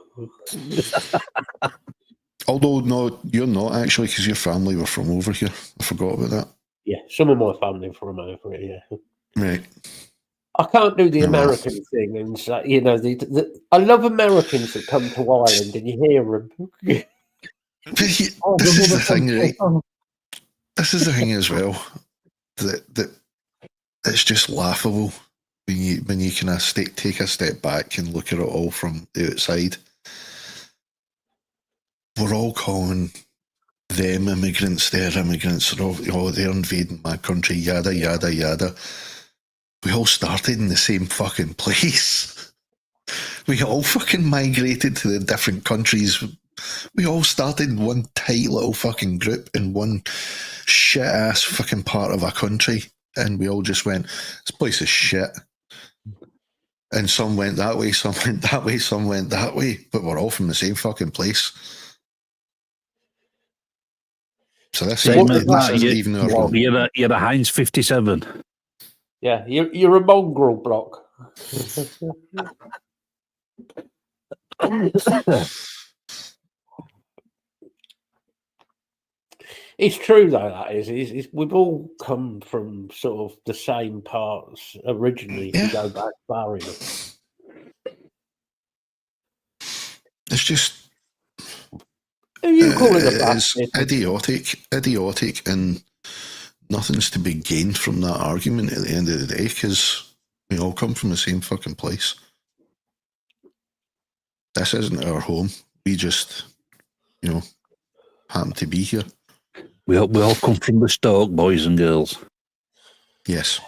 Although, no, you're not actually, because your family were from over here. I forgot about that. Yeah, some of my family are from over here, yeah. Right. I can't do the American thing, and you know, I love Americans that come to Ireland, and you hear them. This is the thing, right? This is the thing as well, that it's just laughable when you kind of take a step back and look at it all from the outside. We're all calling them immigrants, they're immigrants, they're invading my country, yada, yada, yada. We all started in the same fucking place. We all fucking migrated to the different countries. We all started in one tight little fucking group in one shit ass fucking part of a country, and we all just went, this place is shit. And some went that way, some went that way, some went that way, but we're all from the same fucking place. So this isn't even our home. You're the Heinz 57. Yeah, you're a mongrel block. It's true though, that is. We've all come from sort of the same parts originally. If you go back far enough. It's just. Who are you calling a It's idiotic, and nothing's to be gained from that argument at the end of the day, because we all come from the same fucking place. This isn't our home. We just, happen to be here. We all come from the Stoke, boys and girls. Yes.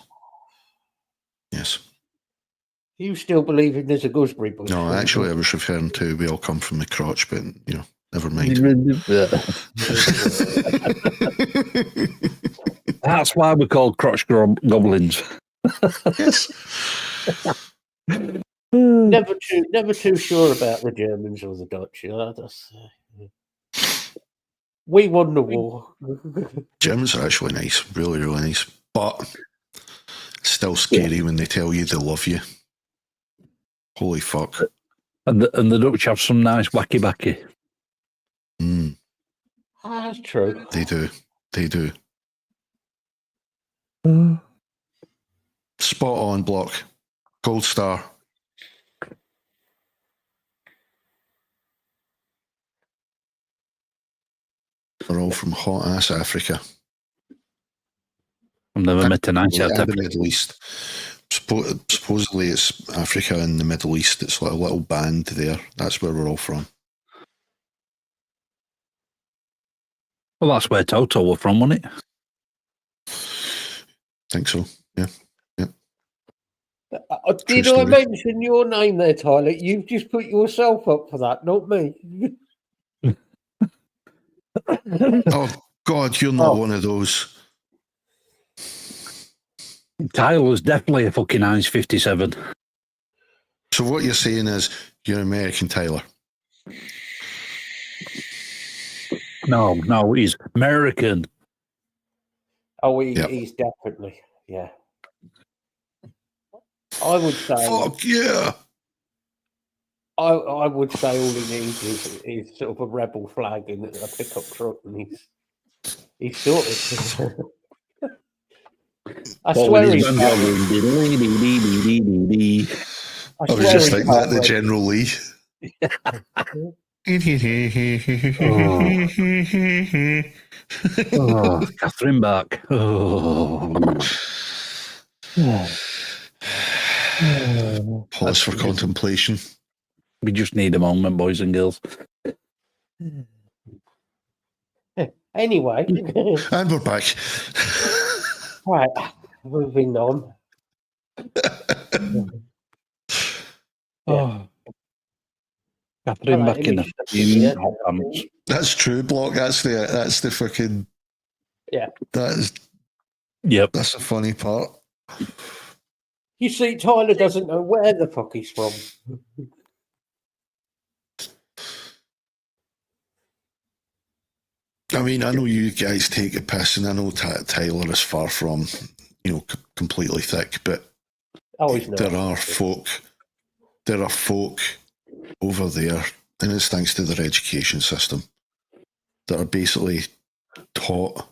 You still believing there's a gooseberry bush? No, actually, I was referring to we all come from the crotch, but never mind. That's why we're called crotch goblins. Yes. Never too sure about the Germans or the Dutch. We won the war. Germans are actually nice, really, really nice, but still scary when they tell you they love you. Holy fuck! And the Dutch have some nice wacky backy. That's true. They do. Spot on, block. Gold star. We're all from hot ass Africa. I've never met a nice South Africa. The Middle East. Supposedly it's Africa and the Middle East. It's like a little band there. That's where we're all from. Well, that's where Toto were from, wasn't it? Think so, yeah. Did I mention your name there, Tyler? You've just put yourself up for that, not me. Oh, God, you're not one of those. Tyler's definitely a fucking Heinz 57. So what you're saying is you're American, Tyler? No, he's American. Oh, he's definitely, yeah. I would say. Fuck yeah! I would say all he needs is sort of a rebel flag and a pickup truck, and he's sorted. I swear he's. I was just like that, the General Lee. Catherine Bach. Pause for contemplation. We just need a moment, boys and girls. Anyway. And we're back. Right, moving on. Oh. Catherine back in the hot pants. That's true, Block. That's the fucking... Yeah. That's the funny part. You see, Tyler doesn't know where the fuck he's from. I mean, I know you guys take a piss, and I know Tyler is far from, completely thick, but there are folk over there, and it's thanks to their education system, that are basically taught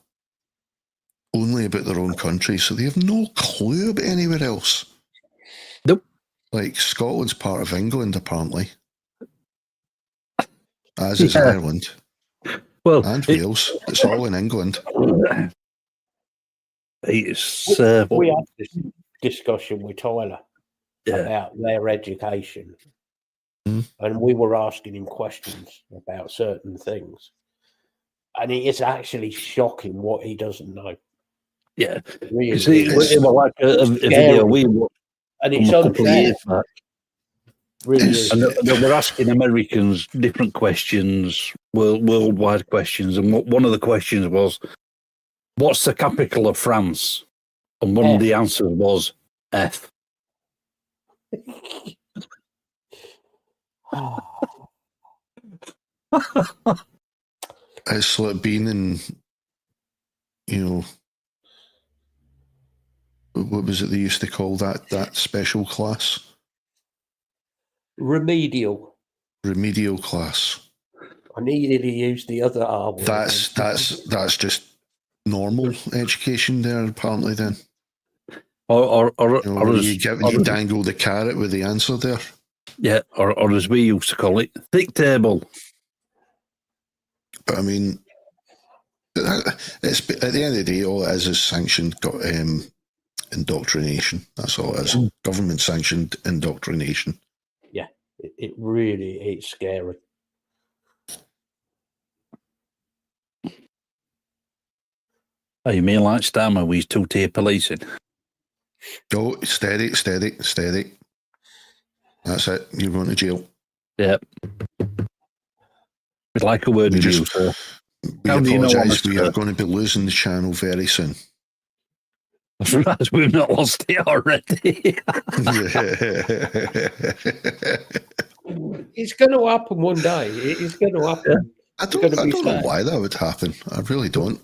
only about their own country, so they have no clue about anywhere else. Nope. Like, Scotland's part of England, apparently. As is Ireland. Well, and Wales. It's all in England. We had this discussion with Tyler about their education. And we were asking him questions about certain things. And it is actually shocking what he doesn't know. Yeah. Really, it was like a video we watched. And it's unfair. Really is. And they were asking Americans different questions, worldwide questions. And one of the questions was, what's the capital of France? And one of the answers was F. It's like being in, what was it they used to call that special class? Remedial class. I needed to use the other R word. That's just normal education there, apparently. Then, or you dangle the carrot with the answer there. Yeah, or as we used to call it, thick table. But I mean, it's at the end of the day, all it is sanctioned indoctrination. That's all it is. Government sanctioned indoctrination. Yeah, it really is scary. Oh, you mean like Stammer with two-tier policing? Oh, steady. That's it. You're going to jail. Yep. We'd like a word with you, sir. We apologise. We are going to be losing the channel very soon. I realise we've not lost it already. It's going to happen one day. It's going to happen. I don't know why that would happen. I really don't.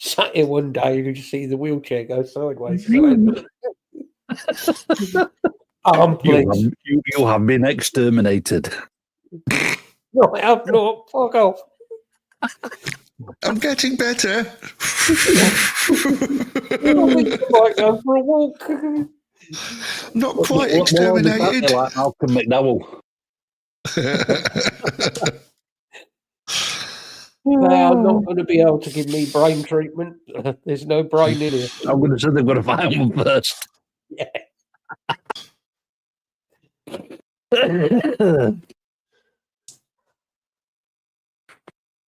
Sat here one day, you just see the wheelchair go sideways. Please. You have been exterminated. No, I have not. Fuck off. I'm getting better. I might go for a walk. Not quite exterminated. Like Malcolm McDowell. I'm not going to be able to give me brain treatment. There's no brain in here. I'm going to say they've got to find one first. Yeah.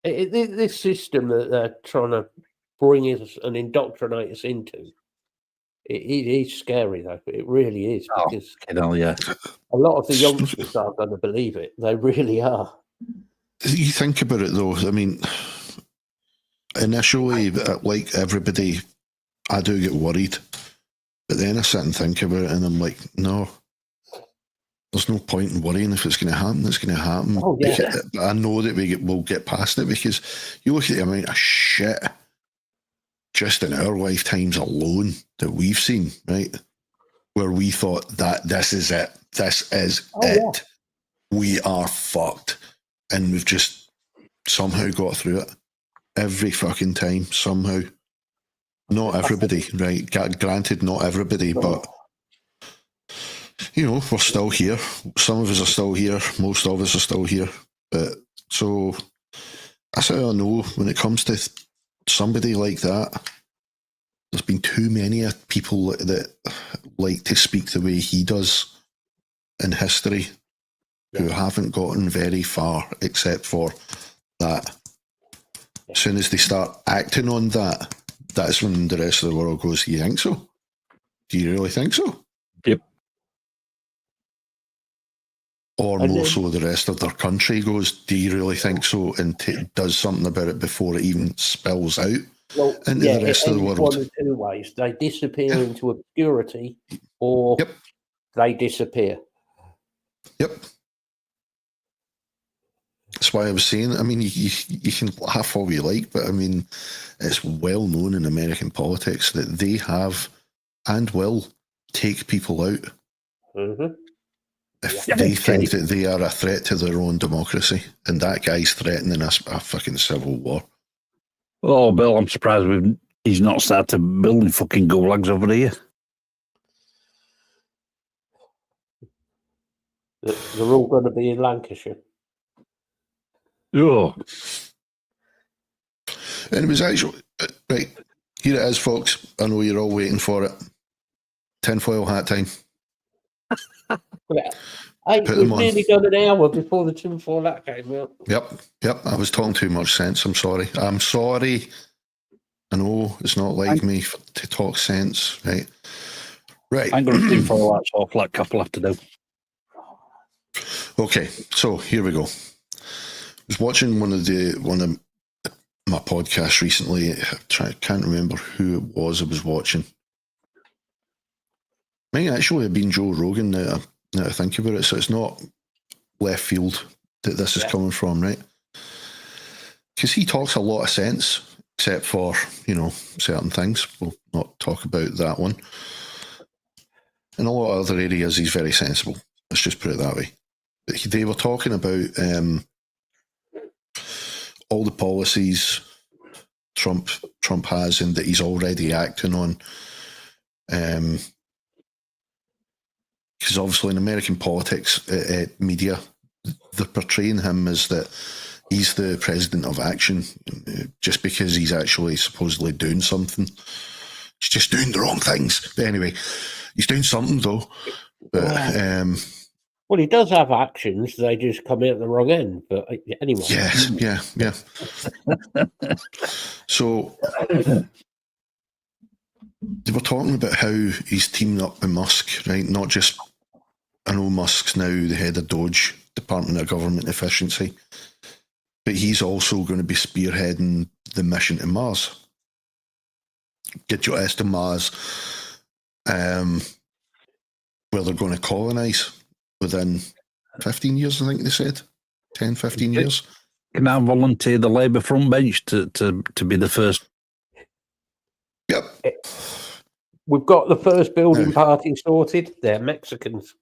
This system that they're trying to bring us and indoctrinate us into, it is scary, though. It really is, because a lot of the youngsters aren't going to believe it. They really are. You think about it, though. I mean, initially, like everybody, I do get worried. But then I sit and think about it, and I'm like, no, there's no point in worrying. If it's going to happen, it's going to happen. Oh, yeah. But I know that we'll get past it, because you look at the amount of shit just in our lifetimes alone that we've seen, right? Where we thought that this is it. This is it. Yeah. We are fucked. And we've just somehow got through it. Every fucking time, somehow. Not everybody, right? Granted, not everybody, but we're still here. Some of us are still here. Most of us are still here. But so that's how I know when it comes to somebody like that, there's been too many people that like to speak the way he does in history who haven't gotten very far except for that. As soon as they start acting on that, that's when the rest of the world goes, you think so? Do you really think so? Yep. Or And more then- so the rest of their country goes, do you really think so? And does something about it before it even spills out into the rest of the world. One of two ways. They disappear into obscurity or they disappear. Yep. That's why I was saying, I mean, you can laugh all you like, but I mean, it's well known in American politics that they have and will take people out if they think that they are a threat to their own democracy. And that guy's threatening us a fucking civil war. Oh, Bill, I'm surprised he's not started building fucking gulags over here. They're all going to be in Lancashire. Oh. And it was actually, right, here it is, folks. I know you're all waiting for it. Tinfoil hat time. We've nearly done an hour before the tinfoil hat came out. Yep. I was talking too much sense. I'm sorry. I know it's not like me to talk sense, right? Right. I'm going to tinfoil hats off like a couple have to do. Okay, so here we go. I was watching one of my podcasts recently. I can't remember who it was I was watching. Might actually have been Joe Rogan now I think about it, so it's not left field that this is coming from, right? Because he talks a lot of sense, except for, certain things. We'll not talk about that one. In a lot of other areas, he's very sensible. Let's just put it that way. But they were talking about all the policies Trump has and that he's already acting on. Because obviously in American politics, media, they're portraying him as that he's the president of action just because he's actually supposedly doing something. He's just doing the wrong things. But anyway, he's doing something though. But, well, he does have actions. They just come out the wrong end. But anyway. Yeah. So they were talking about how he's teaming up with Musk, right? Not just, I know Musk's now the head of DOGE, Department of Government Efficiency, but he's also going to be spearheading the mission to Mars. Get your ass to Mars, where they're going to colonise within 15 years, I think they said. 10, 15 years. Can I volunteer the Labour front bench to be the first? Yep. We've got the first building party sorted. They're Mexicans.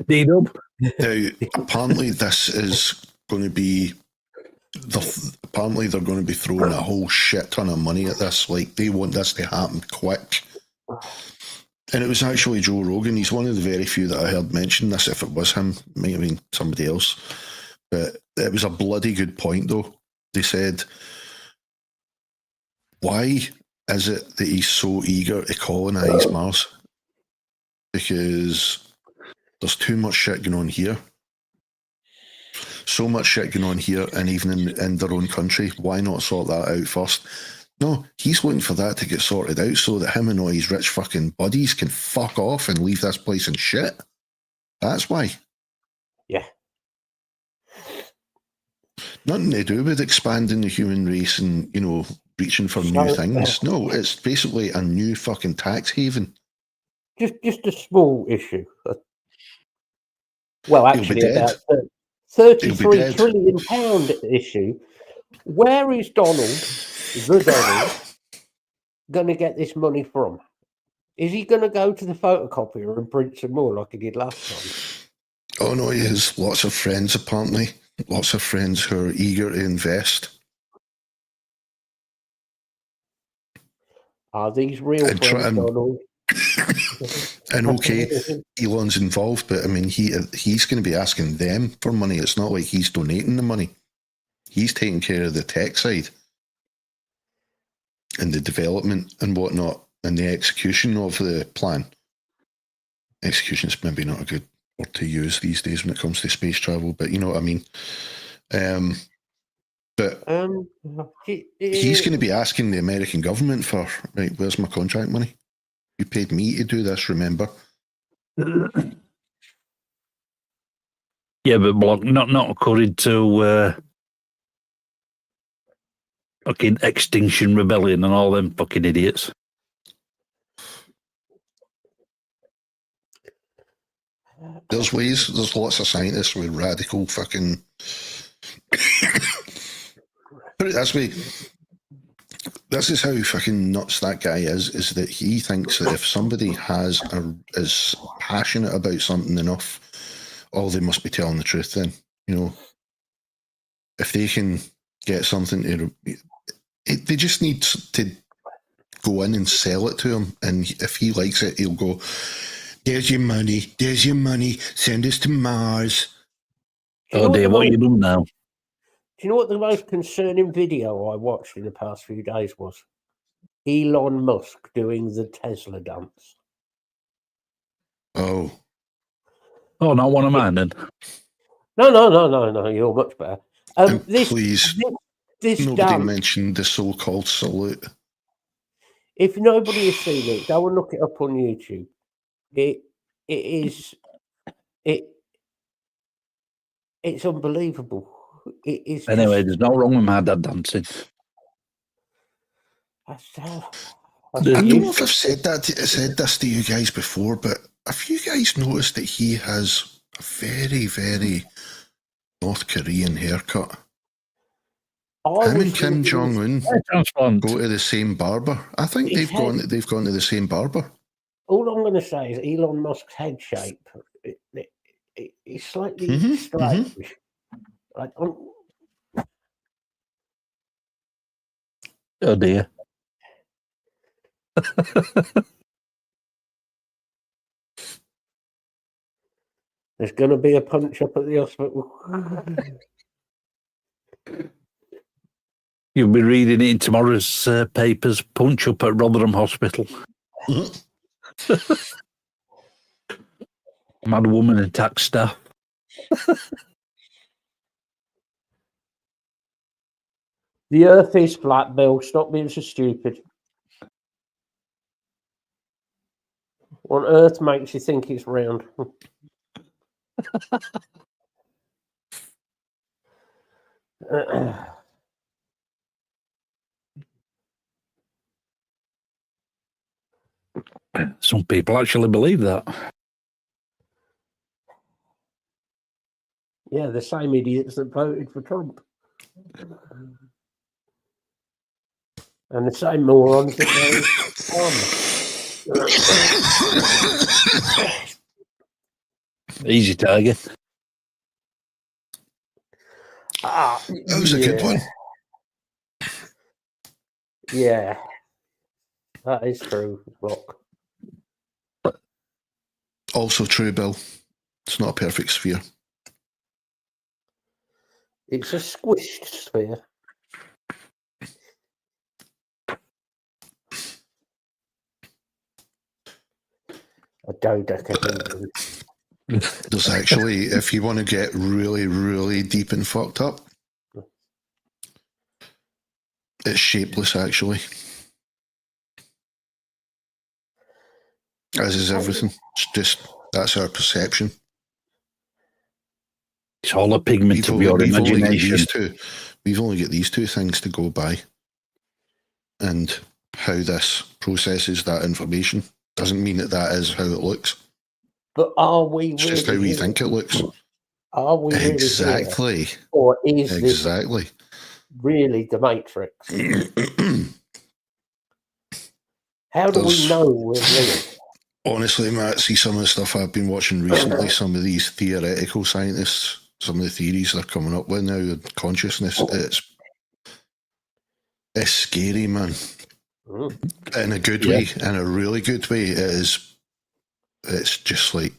D-dub. Now, apparently this is going to be... apparently they're going to be throwing a whole shit ton of money at this. Like, they want this to happen quick. And it was actually Joe Rogan. He's one of the very few that I heard mention this. If it was him, it might have been somebody else. But it was a bloody good point, though. They said, why is it that he's so eager to colonise Mars? Because there's too much shit going on here. So much shit going on here, and even in their own country. Why not sort that out first? No, he's waiting for that to get sorted out so that him and all his rich fucking buddies can fuck off and leave this place in shit. That's why. Yeah. Nothing to do with expanding the human race and, reaching for new things. No, it's basically a new fucking tax haven. Just a small issue. Well, actually, about £33 trillion issue. Where is Donald, going to get this money from? Is he going to go to the photocopier and print some more like he did last time? Oh no, he has lots of friends apparently. Lots of friends who are eager to invest. Are these real friends, Donald? And okay, Elon's involved, but I mean, he's going to be asking them for money. It's not like he's donating the money. He's taking care of the tech side. and the development and whatnot and the execution of the plan. Execution's maybe not a good word to use these days when it comes to space travel, but you know what I mean. But he's going to be asking the American government for, right, where's my contract money? You paid me to do this, remember? Yeah, but Block, not according to fucking Extinction Rebellion and all them fucking idiots. There's lots of scientists with radical fucking... Put it this way, this is how fucking nuts that guy is that he thinks that if somebody is passionate about something enough, they must be telling the truth then. You know, if they can get something they just need to go in and sell it to him, and if he likes it, he'll go, there's your money, send us to Mars. Oh dear, what are you doing now? Do you know what the most concerning video I watched in the past few days was? Elon Musk doing the Tesla dance. Oh, not one of mine then. No, you're much better. Please, nobody dance, mentioned the so-called salute. If nobody has seen it, go and look it up on YouTube. It's unbelievable. It is. Anyway, there's no wrong with my dad dancing. I don't know if I've said this to you guys before, but have you guys noticed that he has a very, very North Korean haircut? Him and Kim Jong-un go to the same barber. I think they've gone to the same barber. All I'm going to say is Elon Musk's head shape is slightly strange. Oh dear. There's going to be a punch up at the hospital. You'll be reading it in tomorrow's papers. Punch up at Rotherham Hospital. Mad woman attacks staff. The earth is flat, Bill. Stop being so stupid. What on earth makes you think it's round? Some people actually believe that. Yeah, the same idiots that voted for Trump. And the same morons that voted for Trump. Easy target. That was a good one. Yeah, that is true, Rock. Also true, Bill. It's not a perfect sphere. It's a squished sphere. A dodecahedron. There's actually, if you want to get really, really deep and fucked up, it's shapeless, actually. As is everything. It's just, that's our perception. It's all a pigment of your imagination. We've only got these two things to go by. And how this processes that information doesn't mean that is how it looks. But are we It's just how we think it looks. Are we really exactly here? Or is exactly this really the Matrix? How do we know we're real? Honestly, Matt, see some of the stuff I've been watching recently, some of these theoretical scientists, some of the theories they're coming up with now, the consciousness, it's scary, man. In a good way, in a really good way. It's just like,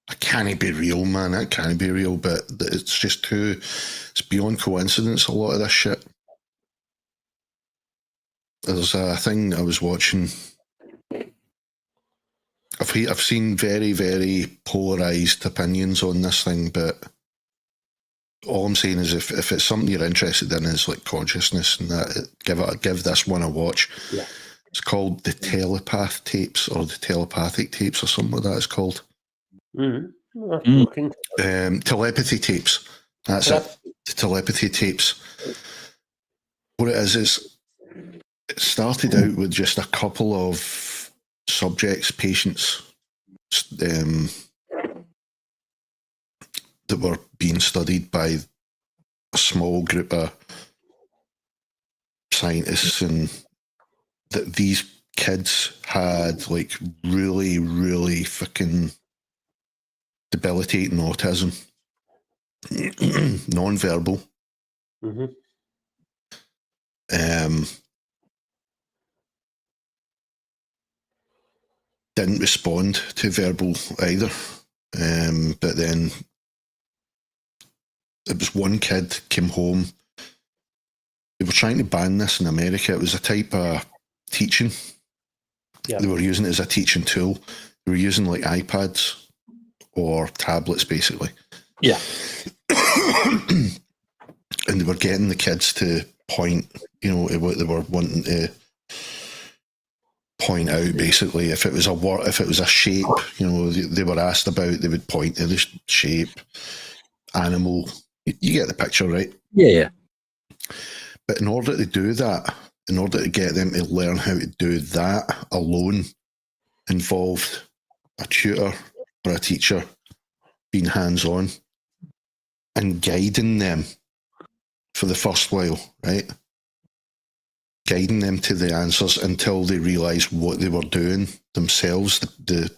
it can't be real, man. It can't be real, but it's just it's beyond coincidence, a lot of this shit. There's a thing I was watching. I've seen very, very polarised opinions on this thing, but all I'm saying is if it's something you're interested in, is like consciousness and that, give this one a watch. Yeah. It's called the telepath tapes or the telepathic tapes or something like that it's called. Telepathy tapes. That's it. The telepathy tapes. What it is it started out with just a couple of subjects, patients, that were being studied by a small group of scientists, and that these kids had like really, really fucking debilitating autism, non-verbal. Didn't respond to verbal either. But then it was one kid came home. They were trying to ban this in America. It was a type of teaching. Yeah. They were using it as a teaching tool. They were using like iPads or tablets, basically. Yeah. And they were getting the kids to point, what they were wanting to point out, basically. If it was a word, if it was a shape, they were asked about, they would point to the shape, animal. You get the picture, right? Yeah. But in order to do that, in order to get them to learn how to do that alone, involved a tutor or a teacher being hands-on and guiding them for the first while, right? Guiding them to the answers until they realised what they were doing themselves, the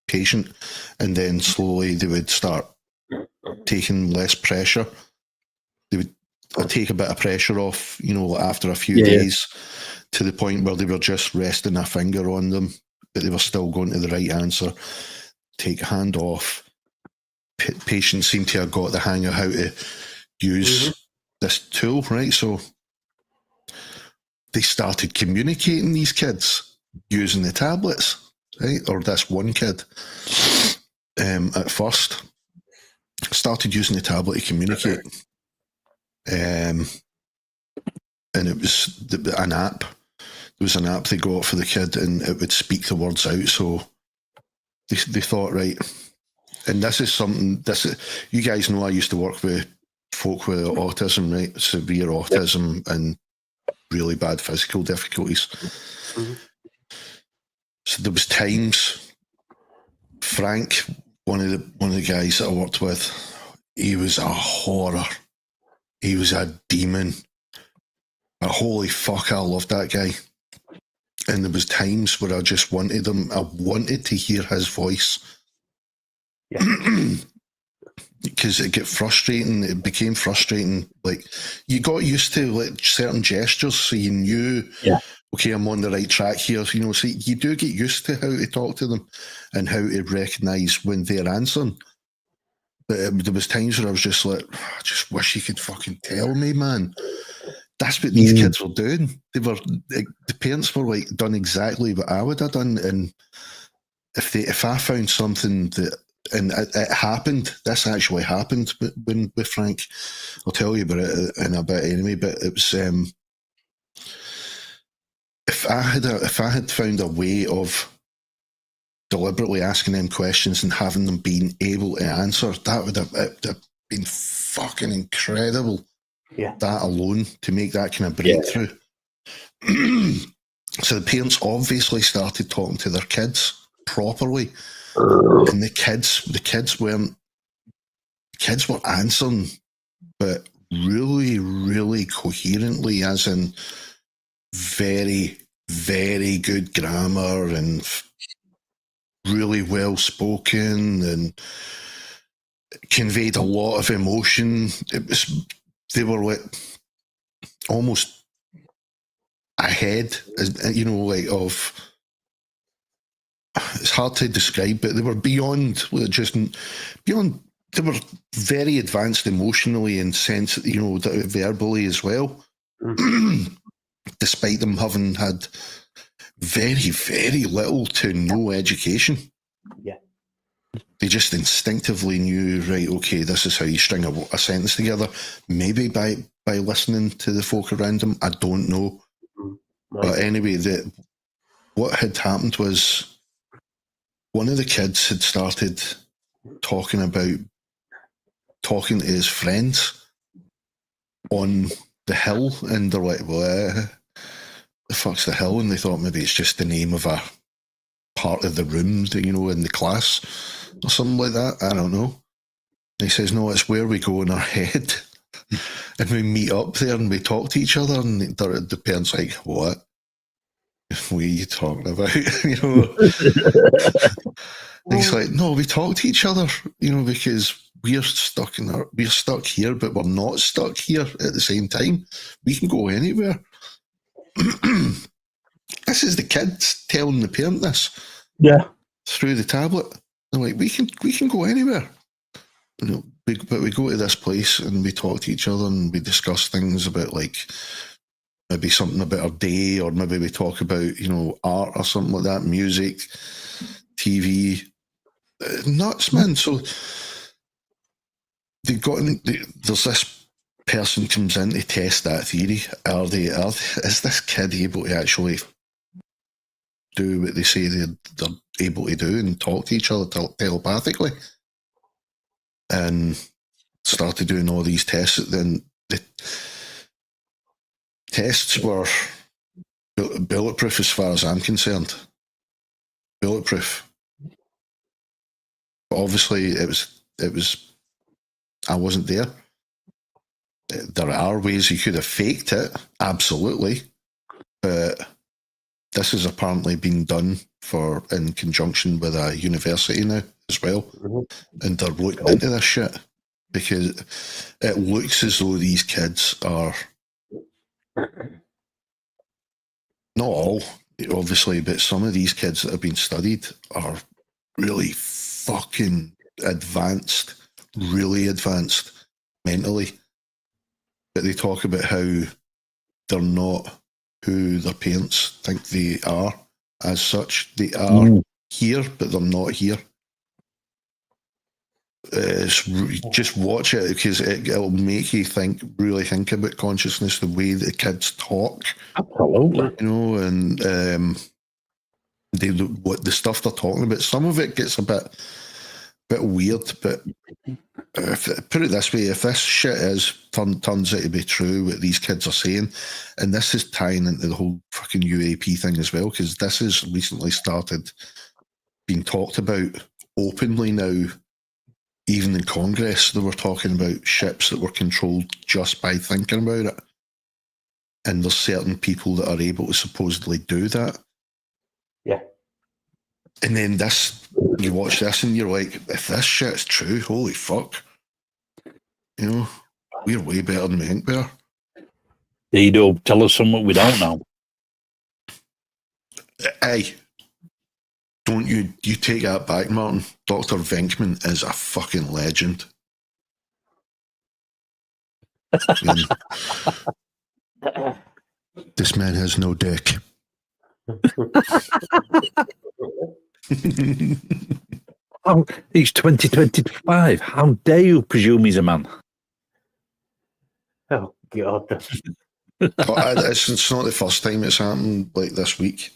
patient, and then slowly they would start taking less pressure. They would take a bit of pressure off, after a few days, to the point where they were just resting a finger on them, but they were still going to the right answer. Take a hand off. Patients seem to have got the hang of how to use this tool, right? So they started communicating, these kids, using the tablets, right? Or this one kid, at first, started using the tablet to communicate. And it was an app. There was an app they got for the kid, and it would speak the words out. So they thought, right, and this is something, you guys know I used to work with folk with autism, right? Severe autism and really bad physical difficulties. So there was times, Frank, one of the guys that I worked with, he was a horror. He was a demon. But holy fuck, I loved that guy. And there was times where I just wanted him. I wanted to hear his voice. Yeah. Because it got frustrating. It became frustrating. Like, you got used to like certain gestures, so you knew, okay, I'm on the right track here. So you do get used to how to talk to them and how to recognise when they're answering. But there was times where I was just like, I just wish you could fucking tell me, man. That's what these kids were doing. The parents were like done exactly what I would have done. And if I found something that, and it happened, this actually happened with Frank. I'll tell you about it in a bit anyway. But it was if I had found a way of deliberately asking them questions and having them being able to answer, that would have been fucking incredible. Yeah. That alone, to make that kind of breakthrough. So the parents obviously started talking to their kids properly, and the kids were answering, but really, really coherently, as in very, very good grammar and really well spoken, and conveyed a lot of emotion. They were like almost ahead, of. It's hard to describe, but they were beyond. They were very advanced emotionally and verbally as well. despite them having had very, very little to no education. Yeah. They just instinctively knew, right, okay, this is how you string a sentence together. Maybe by listening to the folk around them, I don't know. But anyway, what had happened was one of the kids had started talking to his friends on the hill, and they're like, well, the fuck's the hill? And they thought maybe it's just the name of a part of the room, in the class or something like that. I don't know. And he says, no, it's where we go in our head. And we meet up there and we talk to each other, and the parent's like, what? What are you talking about? He's like, no, we talk to each other, because we're stuck here, but we're not stuck here at the same time. We can go anywhere. This is the kids telling the parent this. Yeah. Through the tablet. They're like, we can go anywhere. But we go to this place and we talk to each other and we discuss things about, like, maybe something about our day, or maybe we talk about, art or something like that, music, TV. Nuts, man. So there's this person comes in to test that theory. Is this kid able to actually do what they say they're able to do and talk to each other telepathically? And started doing all these tests. Then the tests were bulletproof as far as I'm concerned. Bulletproof. But obviously it was I wasn't there. There are ways you could have faked it, absolutely. But this has apparently been done in conjunction with a university now as well. Mm-hmm. And they're looking into this shit because it looks as though these kids are, not all, obviously, but some of these kids that have been studied are really fucking advanced, really advanced mentally. But they talk about how they're not who their parents think they are as such. They are here, but they're not here. Just watch it because it'll make you really think about consciousness, the way the kids talk. Absolutely. And they look what the stuff they're talking about. Some of it gets a bit weird, but put it this way: if this shit turns out to be true, what these kids are saying, and this is tying into the whole fucking UAP thing as well, because this has recently started being talked about openly now. Even in Congress, they were talking about ships that were controlled just by thinking about it. And there's certain people that are able to supposedly do that. Yeah. And then you watch this and you're like, if this shit's true, holy fuck. We're way better than we think we are. You do tell us something we don't know. Hey. Don't you take that back, Martin. Dr. Venkman is a fucking legend. This man has no dick. Oh, he's 2025. How dare you presume he's a man? Oh, God. It's not the first time it's happened like this week.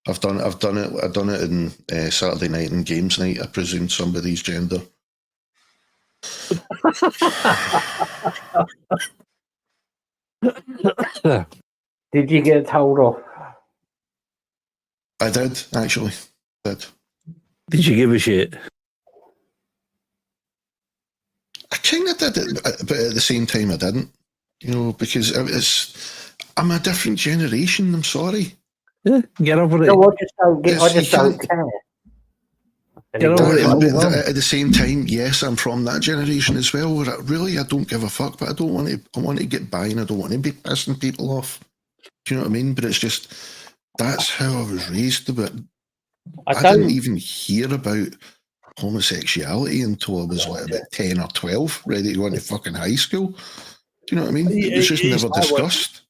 I've done it in Saturday night and games night. I presume somebody's gender. Did you get told off? I did, actually. Did you give a shit? I kind of did it, but at the same time I didn't. Because I'm a different generation. I'm sorry. Yeah, get over it. No, I just don't care. Get over it. At the same time, yes, I'm from that generation as well, where I don't give a fuck, but I want to get by and I don't want to be pissing people off. Do you know what I mean? But it's just, that's how I was raised. But I didn't even hear about homosexuality until I was like about 10 or 12, ready to go into fucking high school. Do you know what I mean? It was just never discussed.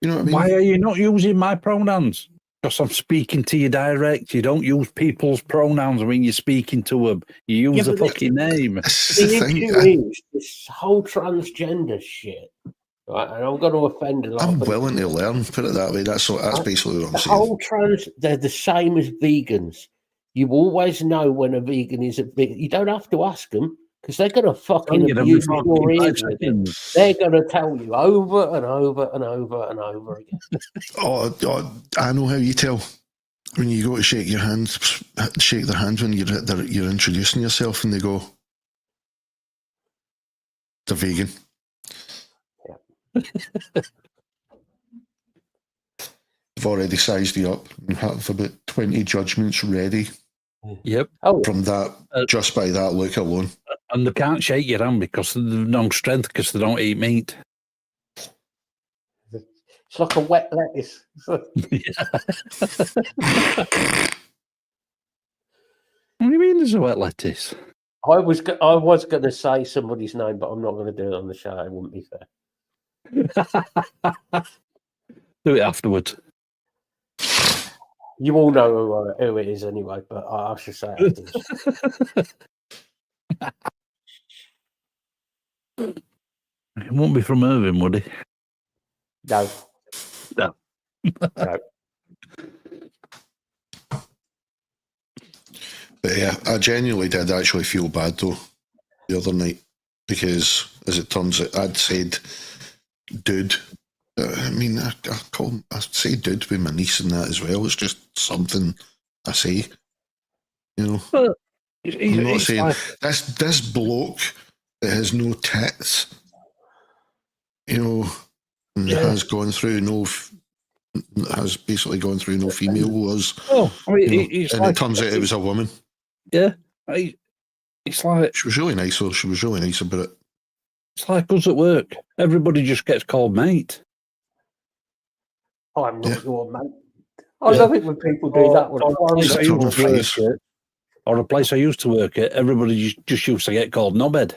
You know what I mean? Why are you not using my pronouns? Because I'm speaking to you direct. You don't use people's pronouns when you're speaking to them. You use the fucking name. The issue is this whole transgender shit. Right, and I'm going to offend a lot. I'm willing to learn. Put it that way. That's basically what I'm saying. Whole they're the same as vegans. You always know when a vegan is a vegan. You don't have to ask them because they're going to fucking abuse your ears with it. They're going to tell you over and over and over and over again. Oh, I know how you tell. When you go to shake their hand when you're introducing yourself, and they go, "They're vegan." I've already sized you up and have about 20 judgments ready. Yep. From that, just by that look alone. And they can't shake your hand because they've no strength because they don't eat meat. It's like a wet lettuce. What do you mean there's a wet lettuce? I was going to say somebody's name, but I'm not going to do it on the show. It wouldn't be fair. Do it afterwards. You all know who it is anyway, but I should say it afterwards. It won't be from Irving, would it? No. No. No. But yeah, I genuinely did actually feel bad though the other night because, as it turns out, I'd said dude. I mean, I say dude with my niece and that as well. It's just something I say, you know. Well, I'm not saying like, this bloke that has no tits, you know, and has basically gone through no female wars. Oh, I mean, and it turns out it was a woman. Yeah, it's like she was really nice though. She was really nice about it. It's like us at work. Everybody just gets called mate. I'm not your mate. I love it when people do that. Or a place I used to work at, everybody just used to get called knobhead.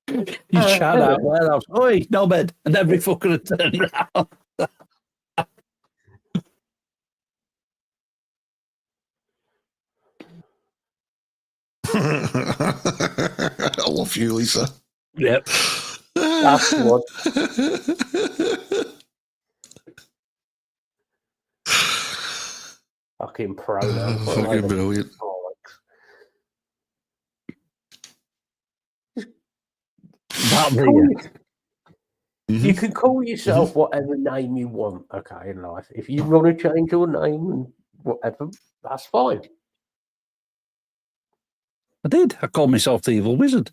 You shout out warehouse, oi, knobhead, and every fucker would turn around. I love you, Lisa. Yep. That's what. Fucking pro now. Fucking brilliant. You can call yourself whatever name you want, okay, in life. If you want to change your name and whatever, that's fine. I did. I called myself the Evil Wizard.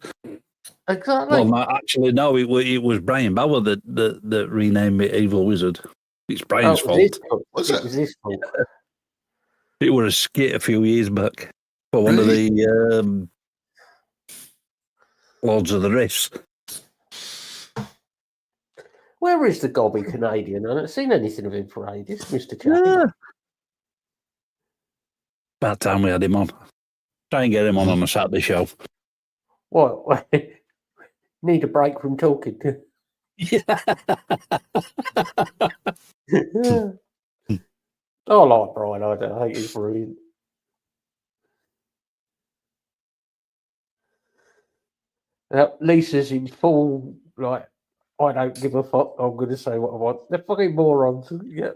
Exactly. Well, actually, no. It was Brian Bauer that renamed me Evil Wizard. It's Brian's fault. It was his fault. It was a skit a few years back for one of the Lords of the Rifts. Where is the gobby Canadian? I haven't seen anything of him for ages, Mr. Chappie. Yeah. About time we had him on. Try and get him on a Saturday show. What? Need a break from talking. Yeah. I like Brian. I think he's brilliant. Lisa's in full, like, I don't give a fuck. I'm going to say what I want. They're fucking morons. Yeah.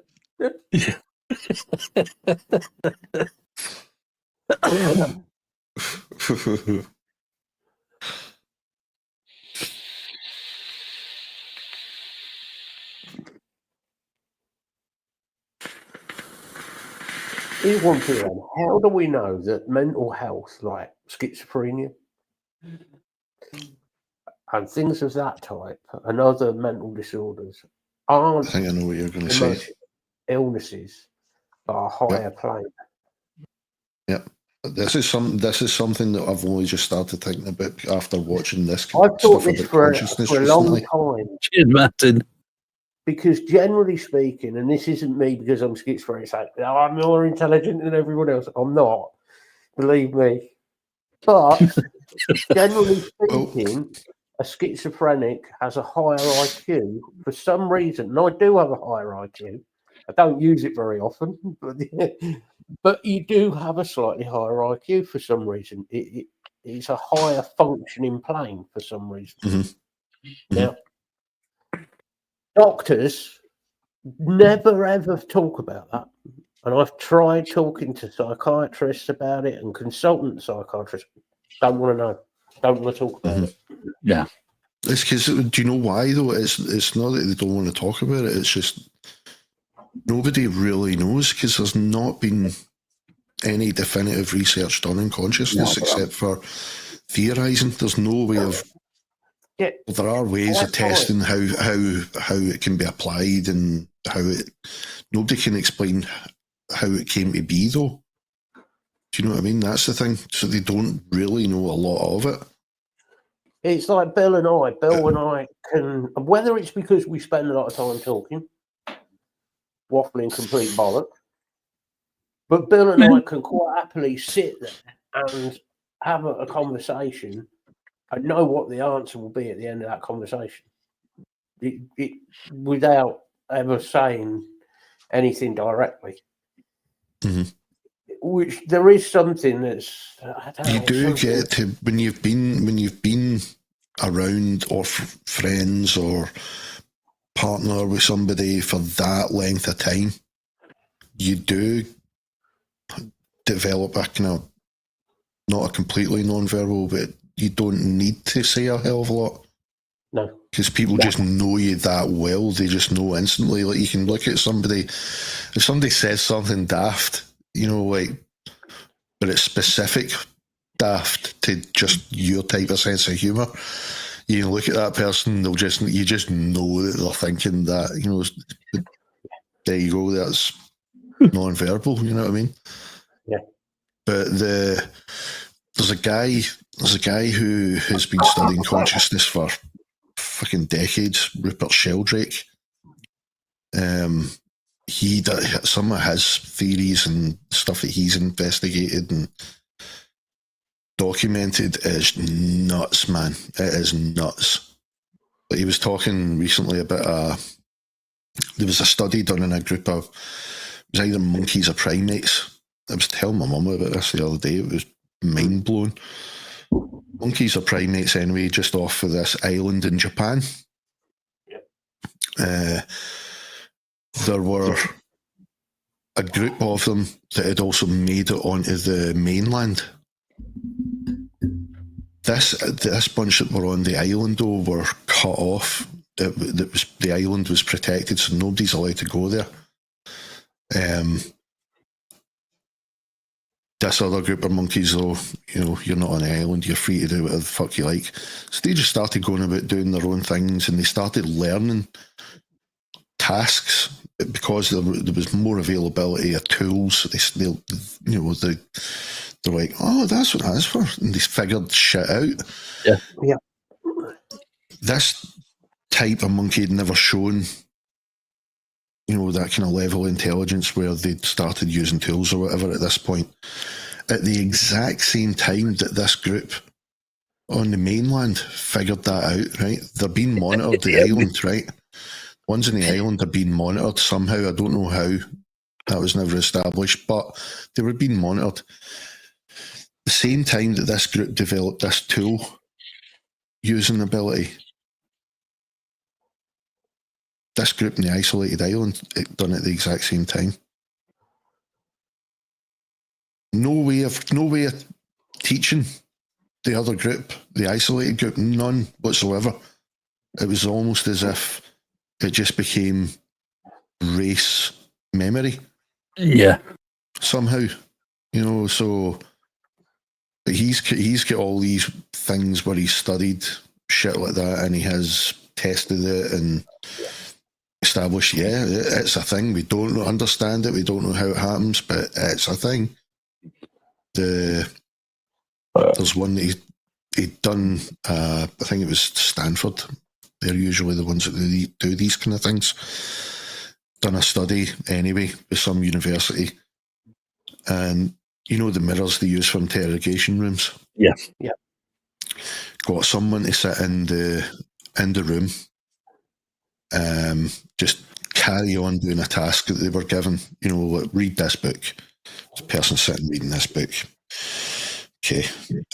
Here's one thing, then. How do we know that mental health, like schizophrenia and things of that type, and other mental disorders, aren't I think I know what you're going to say. Illnesses are a higher plane? Yep. This is something that I've only just started thinking about after watching this. I've thought this for a long time. Cheers, Martin. Because generally speaking, and this isn't me because I'm schizophrenic, it's like, oh, I'm more intelligent than everyone else. I'm not, believe me. But generally speaking, a schizophrenic has a higher IQ for some reason, and I do have a higher IQ. I don't use it very often, but you do have a slightly higher IQ for some reason. It's a higher functioning plane for some reason. Mm-hmm. Now, doctors never ever talk about that. And I've tried talking to psychiatrists about it and consultant psychiatrists. Don't want to know. Don't want to talk about it. Yeah. It's because, do you know why though? It's not that they don't want to talk about it. It's just nobody really knows because there's not been any definitive research done in consciousness except for theorising. There's no way of. Yeah. There are ways of testing how it can be applied and how it. Nobody can explain how it came to be though. Do you know what I mean? That's the thing. So they don't really know a lot of it. It's like Bill and I. Bill and I can, whether it's because we spend a lot of time talking, waffling complete bollocks, but Bill and I can quite happily sit there and have a conversation and know what the answer will be at the end of that conversation. Without ever saying anything directly. Mm-hmm. Which there is something that's you do get to when you've been around or friends or partner with somebody for that length of time, you do develop a kind of not a completely non-verbal, but you don't need to say a hell of a lot. No, because people just know you that well. They just know instantly. Like you can look at somebody, if somebody says something daft, you know, like, but it's specific daft to just your type of sense of humour. You can look at that person, you just know that they're thinking that, you know, there you go, that's non-verbal, you know what I mean? Yeah. But there's a guy who has been studying consciousness for fucking decades, Rupert Sheldrake. He some of his theories and stuff that he's investigated and documented is nuts, man. It is nuts. But he was talking recently about there was a study done in a group of, it was either monkeys or primates. I was telling my mum about this the other day. It was mind blowing. Monkeys or primates anyway, just off of this island in Japan. There were a group of them that had also made it onto the mainland. This bunch that were on the island though were cut off. The island was protected, so nobody's allowed to go there. This other group of monkeys though, you know, you're not on the island, you're free to do whatever the fuck you like. So they just started going about doing their own things and they started learning tasks because there was more availability of tools. They're like, oh, that's what that's for, and they figured shit out. Yeah. This type of monkey had never shown, you know, that kind of level of intelligence where they'd started using tools or whatever at this point. At the exact same time that this group on the mainland figured that out, right? They're being monitored, the island, right? Ones in the island are being monitored somehow. I don't know how. That was never established, but they were being monitored. The same time that this group developed this tool using ability, this group in the isolated island done it at the exact same time. No way of teaching the other group, the isolated group, none whatsoever. It was almost as if it just became race memory. Yeah. Somehow, you know, so he's got all these things where he's studied shit like that and he has tested it and established, yeah, it's a thing. We don't understand it. We don't know how it happens, but it's a thing. There's one that he'd done, I think it was Stanford. They're usually the ones that do these kind of things. Done a study anyway with some university. And you know the mirrors they use for interrogation rooms? Yeah. Yeah. got someone to sit in the room, just carry on doing a task that they were given. You know, like, read this book. The person sitting reading this book. Okay.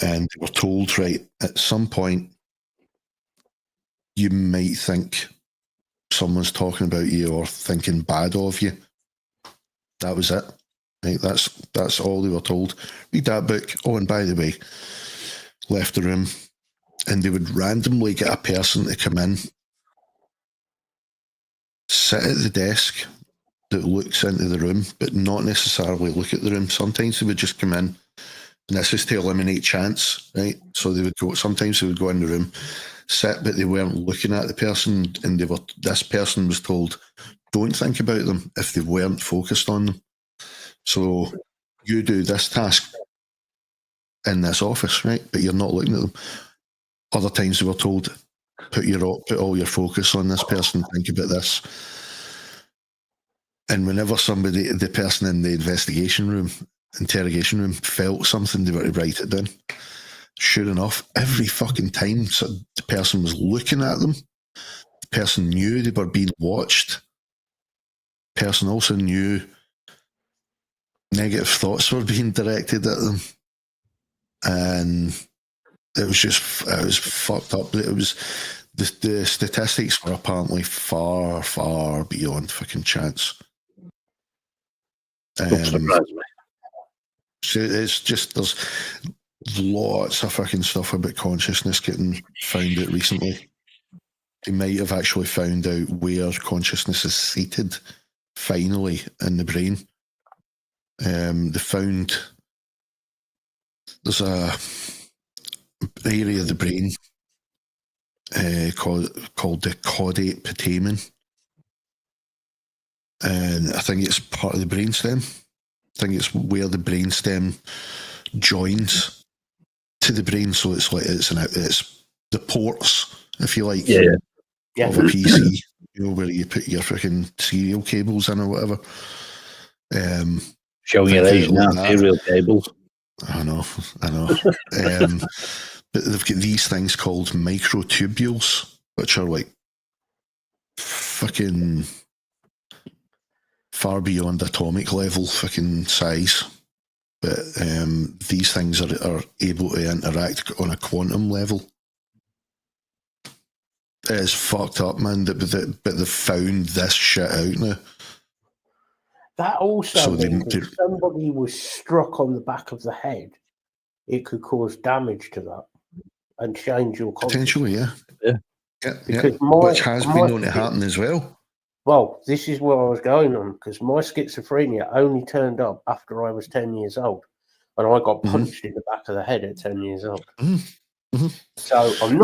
And they were told, right, at some point, you might think someone's talking about you or thinking bad of you. That was it. Right? That's all they were told. Read that book. Oh, and by the way, left the room, and they would randomly get a person to come in, sit at the desk that looks into the room, but not necessarily look at the room. Sometimes they would just come in, and this is to eliminate chance, right? So they would go. Sometimes they would go in the room, sit, but they weren't looking at the person, and this person was told, don't think about them if they weren't focused on them. So you do this task in this office, right? But you're not looking at them. Other times they were told, put all your focus on this person, think about this. And whenever the person in the interrogation room, felt something, they were to write it down. Sure enough, every fucking time the person was looking at them, the person knew they were being watched. The person also knew negative thoughts were being directed at them. And it was fucked up. It was the statistics were apparently far, far beyond fucking chance. Don't surprise me. So it's just, there's lots of fucking stuff about consciousness getting found out recently. They might have actually found out where consciousness is seated finally in the brain. They found there's a area of the brain called the caudate putamen, and I think it's part of the brainstem. I think it's where the brainstem joins to the brain, so it's like it's the ports, if you like, of a PC. You know, where you put your freaking serial cables in or whatever. Showing your age now, serial cables. I know. But they've got these things called microtubules, which are like fucking far beyond atomic level fucking size. But these things are able to interact on a quantum level. It is fucked up, man, but they've found this shit out now. That also means if somebody was struck on the back of the head, it could cause damage to that and change your consciousness. Potentially, yeah. Which has been known to happen as well. Well, this is where I was going on, because my schizophrenia only turned up after I was 10 years old, and I got punched in the back of the head at 10 years old. Mm-hmm. So I'm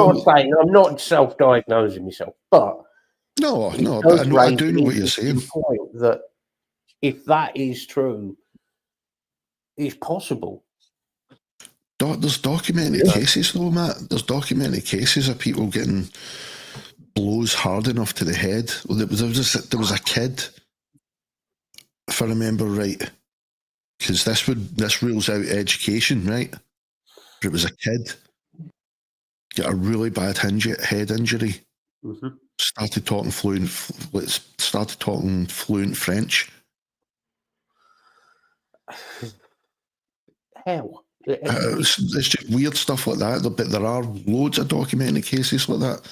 not self-diagnosing myself, but but I do know what you're saying. Point that if that is true, it's possible. There's documented cases, though, Matt. There's documented cases of people getting blows hard enough to the head. There was a kid, if I remember right, because this rules out education, right? But it was a kid got a really bad head injury. Mm-hmm. Started talking fluent French. Hell. It's just weird stuff like that, but there are loads of documented cases like that.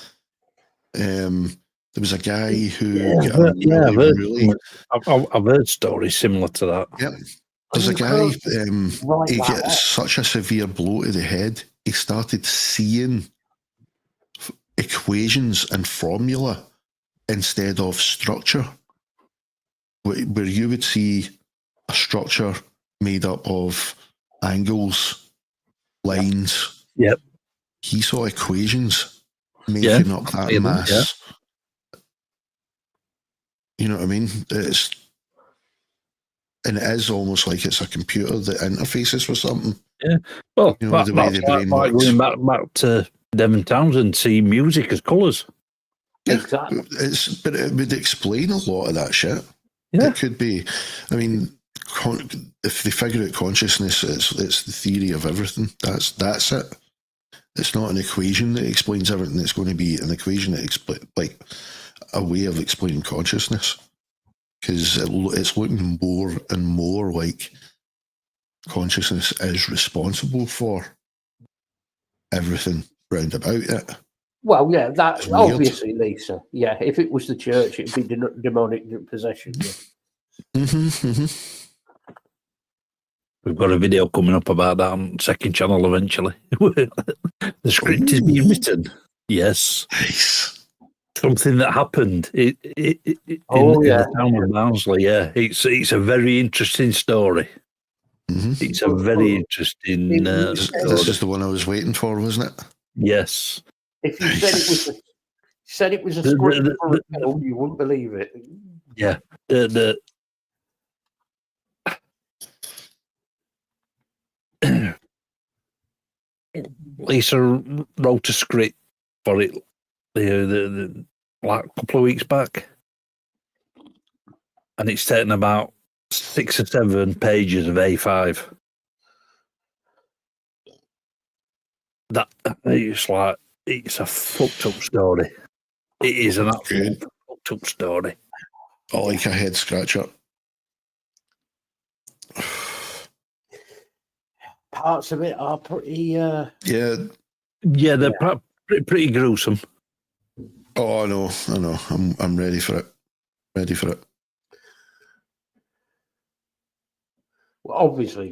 There was a guy who I've heard stories similar to that. Yep. There's a guy, he gets such a severe blow to the head, he started seeing equations and formula instead of structure, where you would see a structure made up of angles, lines. Yep. He saw equations making up that mass. Yeah. You know what I mean? And it is almost like it's a computer that interfaces with something. Yeah. Well, you know, the way the brain works. Going back to Devon Townsend, see music as colours. Yeah, exactly. But it would explain a lot of that shit. Yeah. It could be. I mean, if they figure out consciousness, it's the theory of everything. That's it. It's not an equation that explains everything. It's going to be an equation that like a way of explaining consciousness, because it's looking more and more like consciousness is responsible for everything round about it. Well, yeah, that obviously, Lisa. Yeah, if it was the church, it'd be demonic possession. Yeah. We've got a video coming up about that on Second Channel eventually. The script is being written. Yes. Nice. Something that happened in the town of Barnsley. Yeah, it's a very interesting story. It's a very interesting. This is the one I was waiting for, wasn't it? Yes. If you said it was a script for a film, you wouldn't believe it. Yeah. Lisa wrote a script for it like a couple of weeks back, and it's taken about 6 or 7 pages of A5. That it's a fucked up story. It is an absolute fucked up story. I like a head scratcher. Parts of it are pretty. Yeah, they're pretty gruesome. Oh, I know. I'm ready for it. Well, obviously.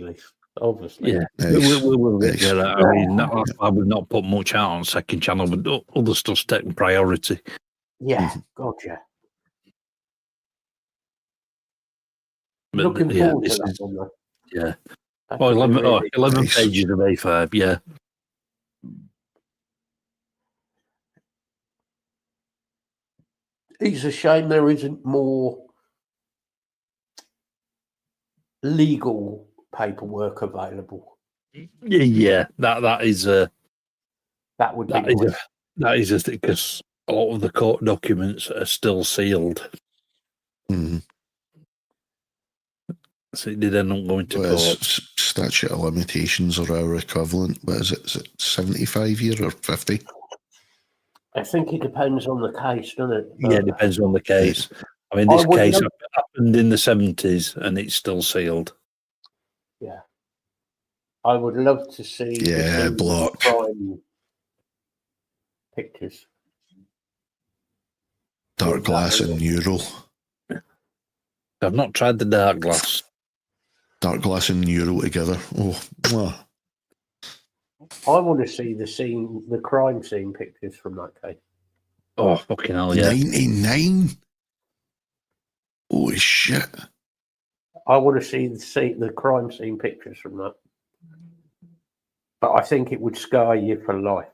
Yeah, nice. we'll get there. I mean, I would not put much out on Second Channel, but other stuff's taking priority. Yeah, gotcha. But looking forward to that one, though. Yeah. 11 pages of A5, yeah. It's a shame there isn't more legal paperwork available. Yeah, that is a that would be nice. That is a thing, because a lot of the court documents are still sealed. So it did end up going to court. Statute of limitations or our equivalent. What is it? Is it 75 years or 50? I think it depends on the case, doesn't it? Yeah, it depends on the case. I mean, this case happened in the 70s and it's still sealed. Yeah. I would love to see block crime pictures. Dark glass and neural. I've not tried the dark glass. Dark glass and neural together. Oh, wow. I want to see the crime scene pictures from that case. Oh, fucking hell, yeah. 99? Holy shit. I want to see the crime scene pictures from that. But I think it would scar you for life.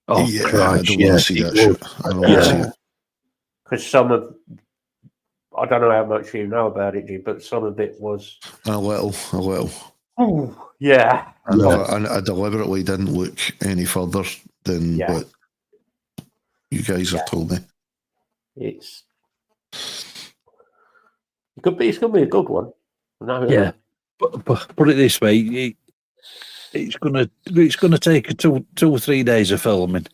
Oh, yeah, Christ, I don't want to see that shit. I don't want to see it. Because I don't know how much you know about it, G, but some of it was... A little. Ooh, yeah. I deliberately didn't look any further than what you guys have told me. It's going to be a good one. Yeah, but put it this way, it's gonna take 2 or 3 days of filming.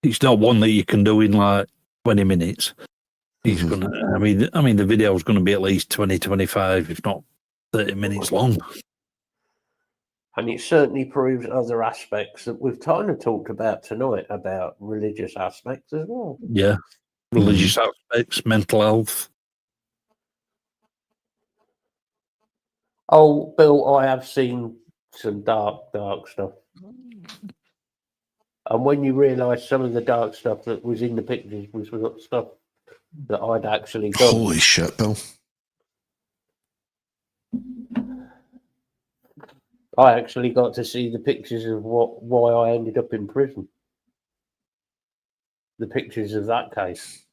It's not one that you can do in like 20 minutes. It's gonna. I mean, the video is going to be at least 20, 25, if not 30 minutes long. And it certainly proves other aspects that we've kind of talked about tonight, about religious aspects as well. Yeah, religious aspects, mental health. Oh, Bill, I have seen some dark stuff. And when you realise some of the dark stuff that was in the pictures was stuff that I'd actually done. Holy shit, Bill. I actually got to see the pictures of why I ended up in prison. The pictures of that case.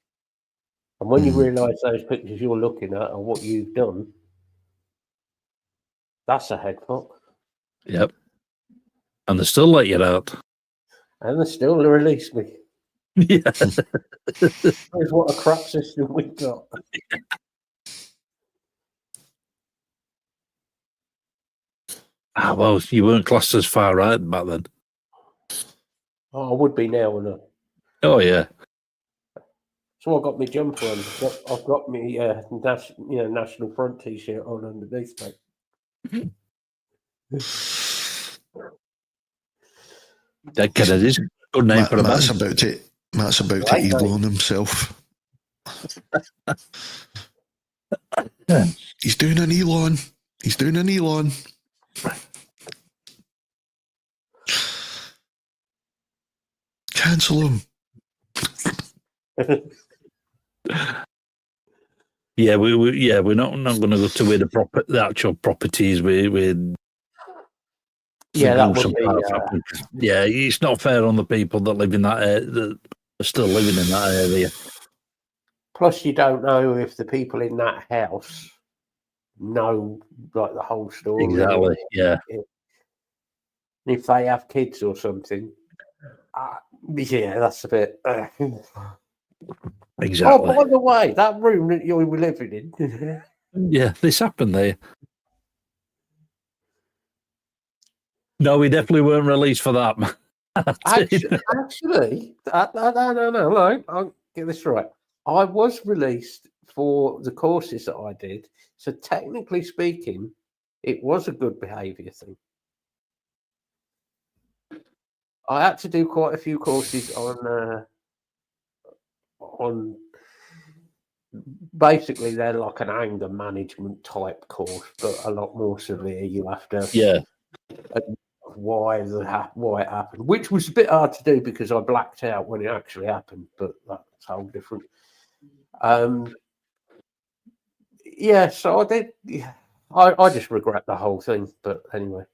And when you realise those pictures you're looking at and what you've done, that's a head fuck. Yep. And they still let you out. And they still release me. Yeah. Here's what a crap system we've got. Well, you weren't classed as far right back then. Oh, I would be now, wouldn't I? Oh yeah. So I got my jumper on. I've got my National Front T-shirt on underneath, mate. Dead Kennedys. Good name for a band. Matt's about to Elon himself. He's doing an Elon. He's doing an Elon. Cancel him. Yeah, we're not going to go to where the actual properties with. Yeah, that would be. Yeah, it's not fair on the people that live in that area, that are still living in that area. Plus, you don't know if the people in that house know like the whole story. Exactly. Yeah. If they have kids or something, yeah, that's a bit. Exactly. Oh, by the way, that room that you were living in. Yeah, this happened there. No, we definitely weren't released for that. Actually, no. I'll get this right. I was released for the courses that I did. So technically speaking, it was a good behaviour thing. I had to do quite a few courses on basically they're like an anger management type course, but a lot more severe. You have to why it happened, which was a bit hard to do because I blacked out when it actually happened, but that's whole different. Yeah, so I did. Yeah, I just regret the whole thing, but anyway,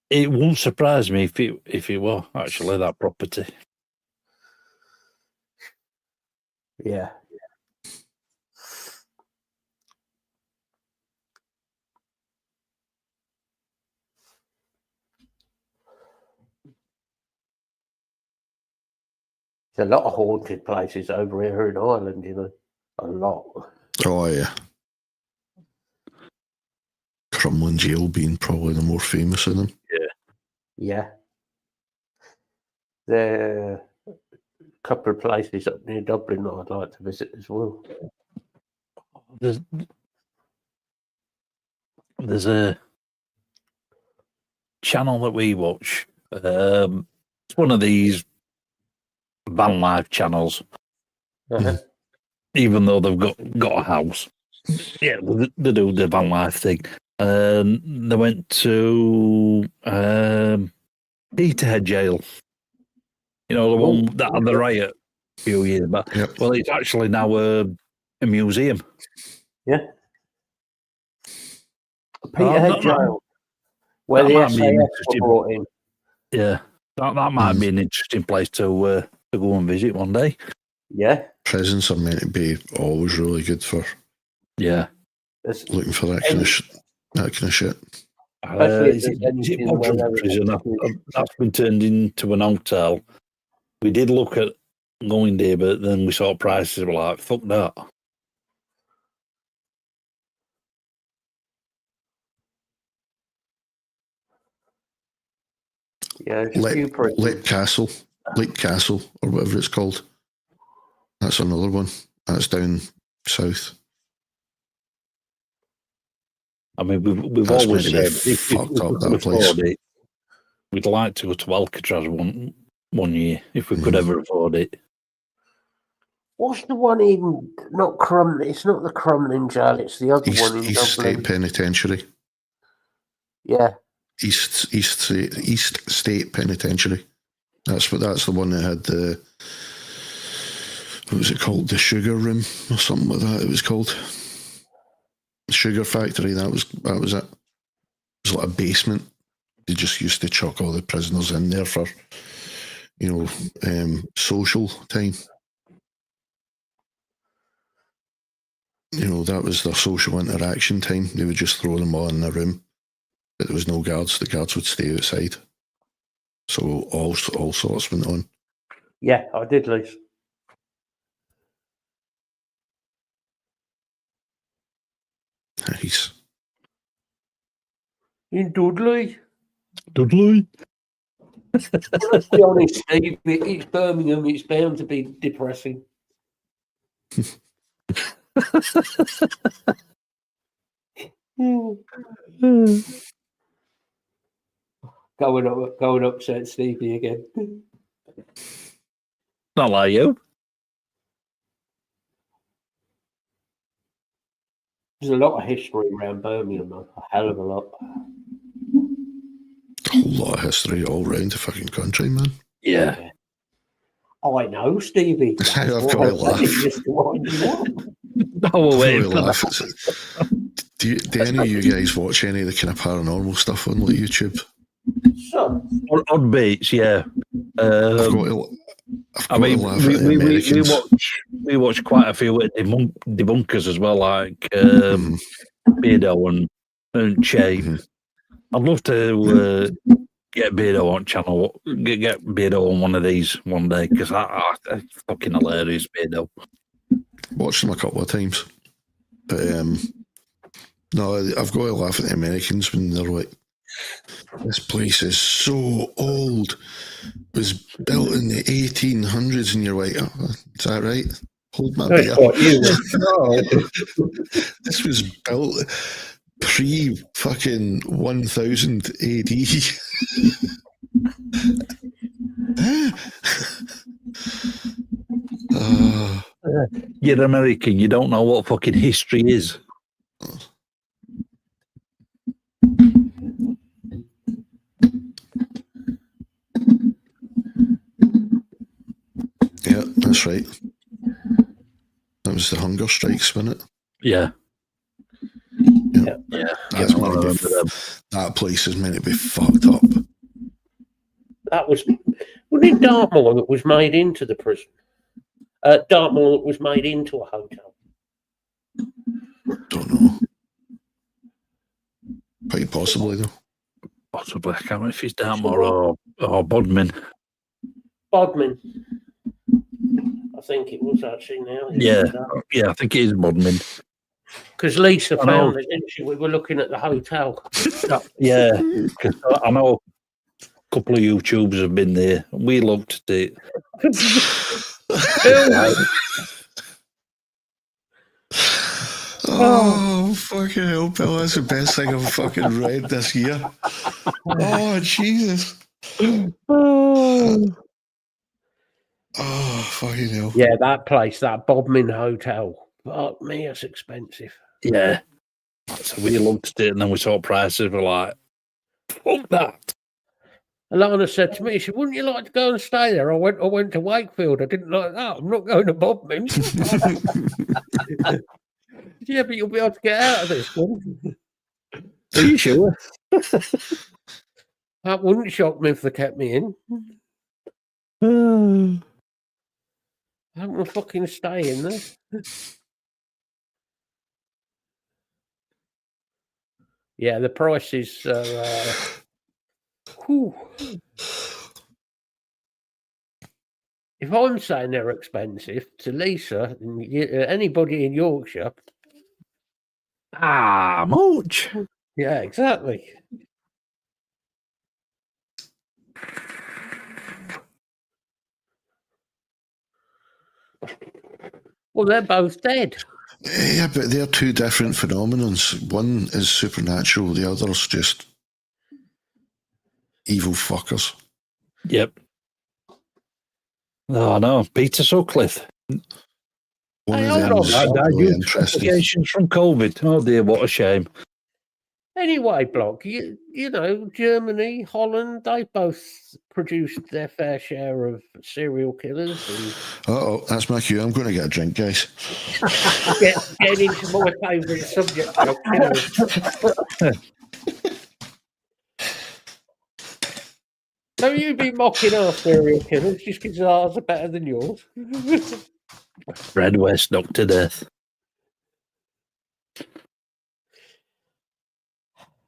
it won't surprise me if it were actually that property. Yeah. There's a lot of haunted places over here in Ireland, you know. A lot. Oh, yeah. Crumlin Jail being probably the more famous of them. Yeah. Yeah. There are a couple of places up near Dublin that I'd like to visit as well. There's a channel that we watch. It's one of these van life channels. Uh-huh. Even though they've got a house, yeah, they do the van life thing. They went to Peterhead Jail. You know, the one that had the riot a few years back. Yep. Well, it's actually now a museum. Yeah. Peterhead Jail, where that the SAS were brought in. Yeah, that might be an interesting place to go and visit one day. Yeah. Prisons are meant to be always really good for looking for that kind of shit. Is it Bodrum prison? That's been turned into an hotel. We did look at going there, but then we saw prices. We're like, fuck that. Yeah, Lake Castle, or whatever it's called. That's another one. That's down south. I mean, we've always said if we could afford it, we'd like to go to Alcatraz one year if we could ever afford it. What's the one in not Crumlin? It's not the Crumlin jail. It's the other one in East Dublin. State Penitentiary. Yeah. East State Penitentiary. That's the one that had the, what was it called? The Sugar Room or something like that. It was called the Sugar Factory. That was it. It was like a basement. They just used to chuck all the prisoners in there for, social time. That was their social interaction time. They would just throw them all in a room, but there was no guards. The guards would stay outside. So all sorts went on. Yeah, I did, Liz. Nice. In Dudley. Let's be honest, Steve. It's Birmingham. It's bound to be depressing. Going upset Stevie again. Not like you. There's a lot of history around Birmingham, a hell of a lot. A whole lot of history all around the fucking country, man. Yeah. I know, Stevie. I've got to laugh. Just to wind you up. Oh, wait. Do any of you guys watch any of the kind of paranormal stuff on like YouTube? Some. On beats, yeah. I've got to laugh at the Americans. We watch quite a few debunkers as well, like Beardo and Che. Mm-hmm. I'd love to get Beardo on channel, get Beardo on one of these one day, because I fucking hilarious, Beardo. Watched them a couple of times. But no, I've got to laugh at the Americans when they're like, this place is so old. It was built in the 1800s, and you're like, oh, is that right? Hold my beer. This was built pre-fucking 1000 AD. You're American, you don't know what fucking history is. Yeah, that's right. That was the hunger strikes, wasn't it? Yeah. Yeah. That's that place is meant to be fucked up. That was, wasn't it Dartmoor that was made into the prison? Dartmoor that was made into a hotel. Don't know. Quite possibly, though. Possibly. I can't remember if it's Dartmoor or Bodmin. Bodmin. I think it was actually now. Yeah, I think it is Bodmin. Because Lisa found it, didn't she? We were looking at the hotel. Yeah, because I know a couple of YouTubers have been there. We looked at it. Oh, fucking hell, Bill. That's the best thing I've fucking read this year. Oh, Jesus. Oh, fucking hell. Yeah, that place, that Bodmin Hotel. Fuck me, it's expensive. Yeah. So we looked at it and then we saw prices. We're like, fuck that. Alana said to me, she said, wouldn't you like to go and stay there? I went to Wakefield. I didn't like that. I'm not going to Bodmin. Yeah, but you'll be able to get out of this one. Are you sure? That wouldn't shock me if they kept me in. I'm going to fucking stay in there. Yeah, the prices are... If I'm saying they're expensive, to Lisa, anybody in Yorkshire... much. Yeah, exactly. Well, they're both dead. Yeah, but they're two different phenomenons. One is supernatural, the other's just evil fuckers. Yep. Oh, no. Peter Sutcliffe. One of them is really interesting. Complications from COVID. Oh, dear, what a shame. Anyway, Block, you know, Germany, Holland, they both produced their fair share of serial killers. And... Uh-oh, that's my cue. I'm going to get a drink, guys. Getting into my favourite subject, Block, killers. So you be mocking our serial killers just because ours are better than yours? Red West knocked to death.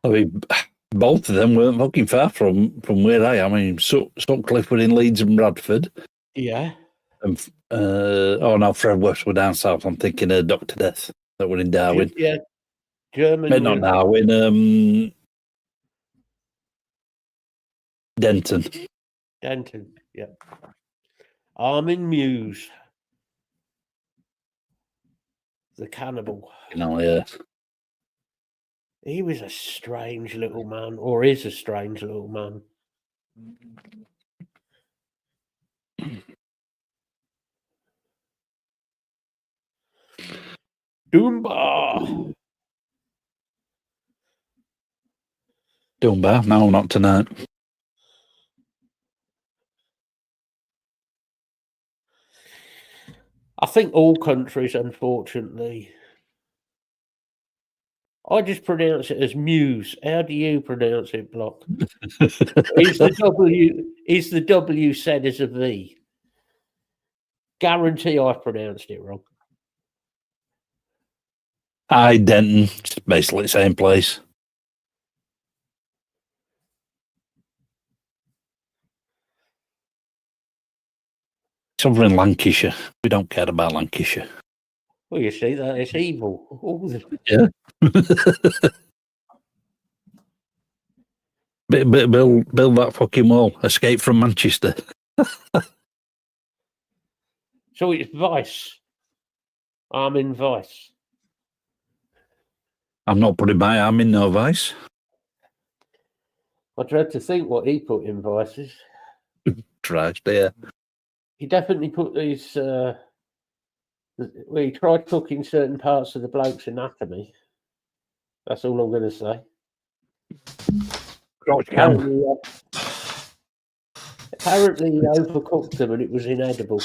I mean, both of them weren't fucking far from where I am. I mean, Sutcliffe were in Leeds and Bradford. Yeah. And no, Fred West were down south. I'm thinking of Dr. Death that were in Darwin. Yeah, German. Not Darwin. Denton. Denton, yeah. Armin Muse, the cannibal. Yeah. He was a strange little man, or is a strange little man. Doomba. Doomba? No, not tonight. I think all countries, unfortunately. I just pronounce it as Muse. How do you pronounce it, Block? Is the W said as a V? Guarantee I've pronounced it wrong. Aye, Denton. It's basically the same place. It's over in Lancashire. We don't care about Lancashire. Well, you see, that it's evil. Yeah. Build that fucking wall. Escape from Manchester. So it's Vice. I'm in Vice. I'm not putting my arm in no vice. I dread to think what he put in Vices. Christ, yeah. He definitely put these. He tried cooking certain parts of the bloke's anatomy. That's all I'm going to say. Apparently, he overcooked them and it was inedible.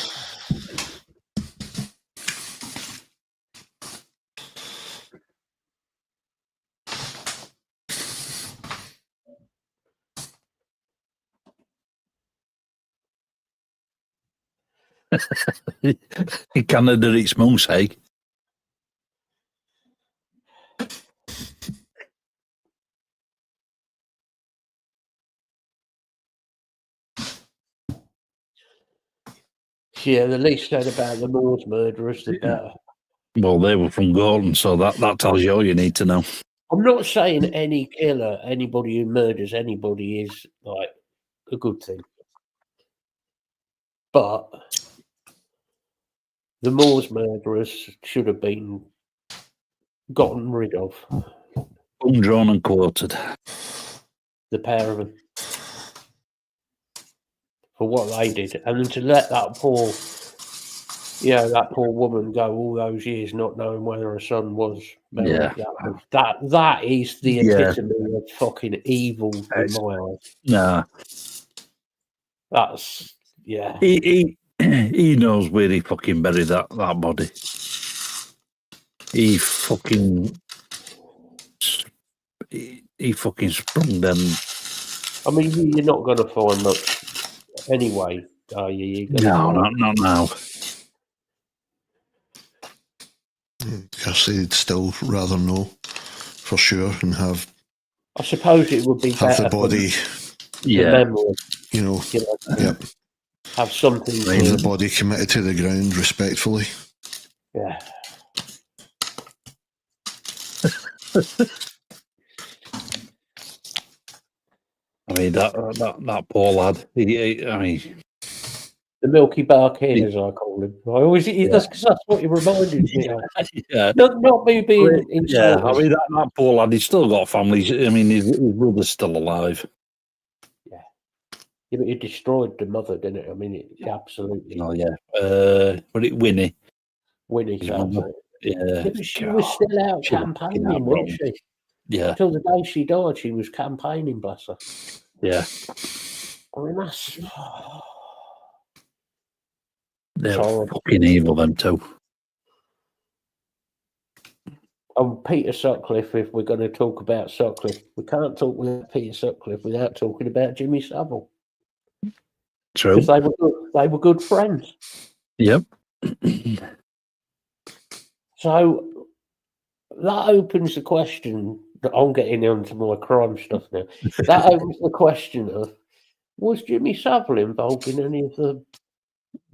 In Canada, it's moose egg. Yeah, the least said about the Moors murderers, the better. Well, they were from Gordon, so that tells you all you need to know. I'm not saying any killer, anybody who murders anybody is like a good thing. But the Moors murderers should have been gotten rid of. Undrawn and quartered. The pair of them. For what they did. And then to let that poor woman go all those years not knowing whether her son was buried. Yeah. That is the epitome of fucking evil in my eyes. Nah. That's yeah. He knows where he fucking buried that body. He fucking sprung them. I mean, you're not going to find much anyway, are you? No, not now. I guess they'd still rather know for sure and have. I suppose it would be have the body. The memory, Yep. Have something. Leave the body committed to the ground respectfully. Yeah. I mean that poor lad. The Milky Bar Kid, as I call him. That's what he reminded me of. Yeah. Not me being insulted. Yeah, I mean that poor lad. He's still got families. I mean, his brother's still alive. Yeah, but he destroyed the mother, didn't it? I mean, absolutely. Oh yeah. But it Winnie. Winnie, Yeah. But she was still out campaigning, wasn't she? Yeah. Until the day she died, she was campaigning, bless her. Yeah. I mean, that's. They're fucking evil, them too. Peter Sutcliffe, if we're going to talk about Sutcliffe, we can't talk with Peter Sutcliffe without talking about Jimmy Savile. True. Because they were good friends. Yep. So that opens the question that I'm getting into my crime stuff now. That opens the question of, was Jimmy Savile involved in any of the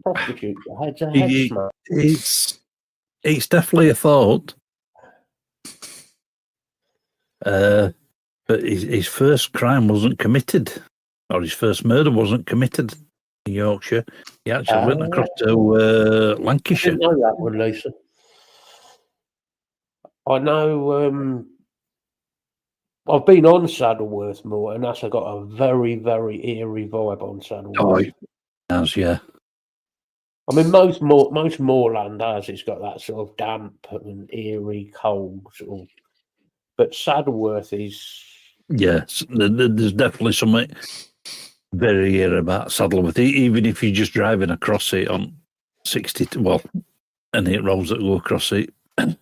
prostitutes that had their head smashed? It's definitely a thought. But his first crime wasn't committed or his first murder wasn't committed in Yorkshire. He actually went across to I Lancashire. didn't know that one, Lisa. I know. I've been on Saddleworth Moor, and that's got a very, very eerie vibe on Saddleworth. Oh, yeah. I mean, most moorland has. It's got that sort of damp and eerie, cold sort of. But Saddleworth is. Yes, there's definitely something very eerie about Saddleworth. Even if you're just driving across it on 60, any roads that go across it,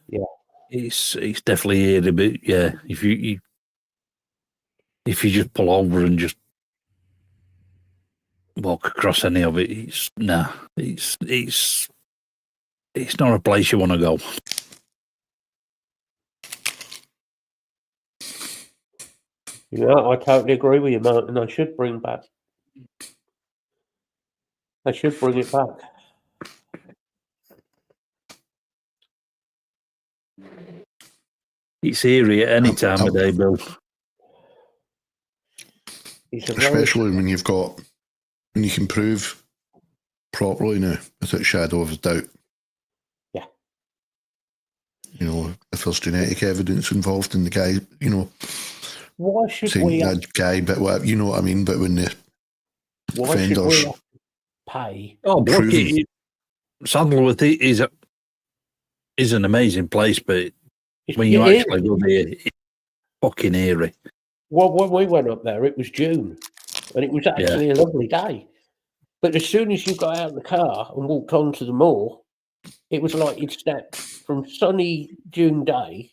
Yeah, it's definitely eerie. But yeah, if you just pull over and just walk across any of it, it's not a place you want to go. yeah, I totally agree with you, Martin. They should bring it back. It's eerie at any time of day, Bill. Especially when you can prove properly now, without shadow of a doubt. Yeah. You know, if there's genetic evidence involved in the guy, you know. Why should we? That guy, but what you know what I mean. But when the offenders should we pay? Oh, look, Saddleworth is an amazing place, but when you actually go there, it's fucking eerie. Well, when we went up there, it was June, and it was actually a lovely day. But as soon as you got out of the car and walked onto the moor, it was like you'd stepped from sunny June day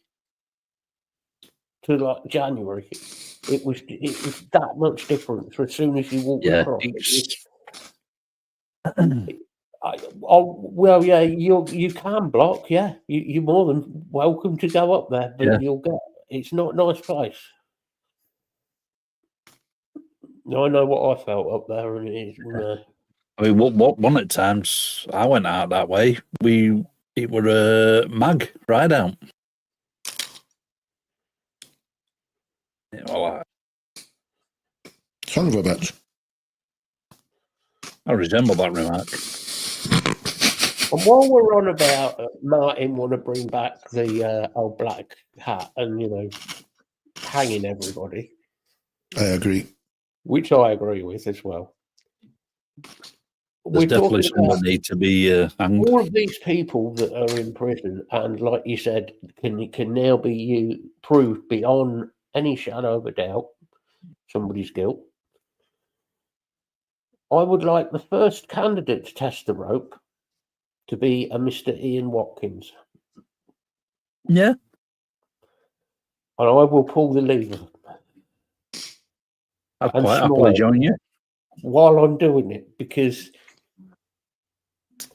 to like January. It was that much difference as soon as you walked across. You can block. Yeah, you're more than welcome to go up there, but you'll get. It's not a nice place. I know what I felt up there, and it is. I mean, one at times I went out that way. It were a mag ride out. Son of a bitch. I resemble that remark. And while we're on about Martin want to bring back the old black hat and hanging everybody, I agree. Which I agree with as well. There's definitely some that need to be hanged. All of these people that are in prison, and like you said, can now be proved beyond any shadow of a doubt somebody's guilt. I would like the first candidate to test the rope to be a Mr. Ian Watkins. Yeah. And I will pull the lever. I'd quite happily join you. While I'm doing it, because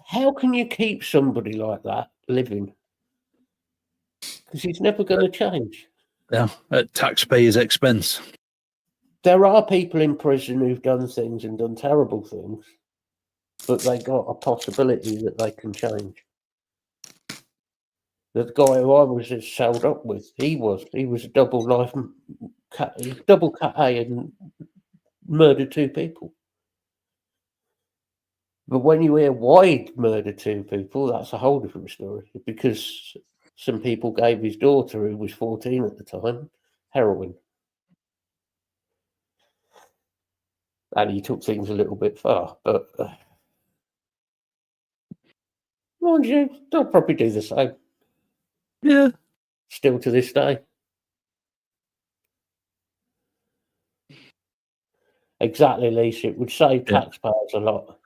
how can you keep somebody like that living? Because he's never going to change. Yeah, at taxpayers' expense. There are people in prison who've done things and done terrible things, but they got a possibility that they can change. The guy who I was celled up with, he was a double cut A and murdered 2 people. But when you hear why he murdered 2 people, that's a whole different story. Because some people gave his daughter, who was 14 at the time, heroin. And he took things a little bit far. But mind you, they'll probably do the same. Yeah. Still to this day. Exactly, Lisa. It would save taxpayers a lot.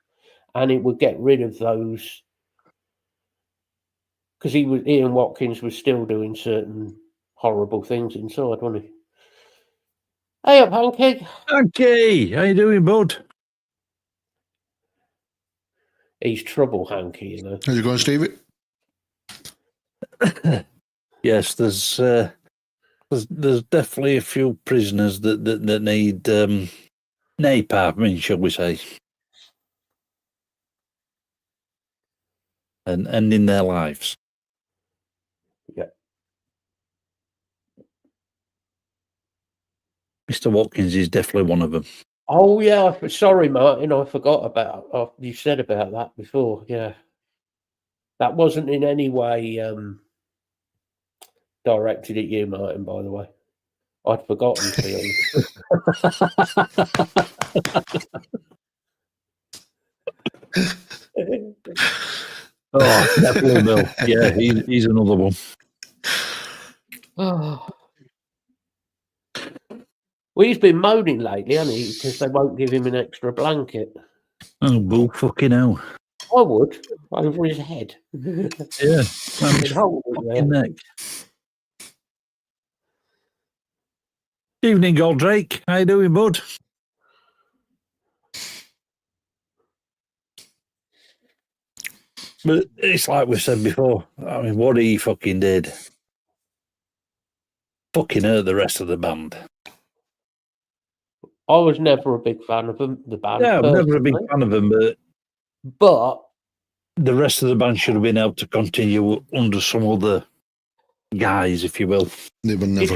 And it would get rid of those, because Ian Watkins was still doing certain horrible things inside, wasn't he? Hey up, Hanky. Hanky, how you doing, bud? He's trouble, Hanky, How's it going, Stevie? Yes, there's definitely a few prisoners that need napalm, shall we say, and ending their lives. Yeah. Mr. Watkins is definitely one of them. Oh yeah, sorry, Martin. I forgot about. You said about that before. Yeah, that wasn't in any way directed at you, Martin. By the way, I'd forgotten. To be honest. Oh, definitely Bill. Yeah, he's another one. Oh. Well, he's been moaning lately, hasn't he? Because they won't give him an extra blanket. Oh, bull fucking hell. I would, over his head. Yeah, I'm his fucking neck. Evening, Goldrake. How you doing, bud? But it's like we said before. I mean, what he fucking did fucking hurt the rest of the band. I was never a big fan of them, the band. Yeah, I'm never a big fan of them, but the rest of the band should have been able to continue under some other guys, if you will. They were never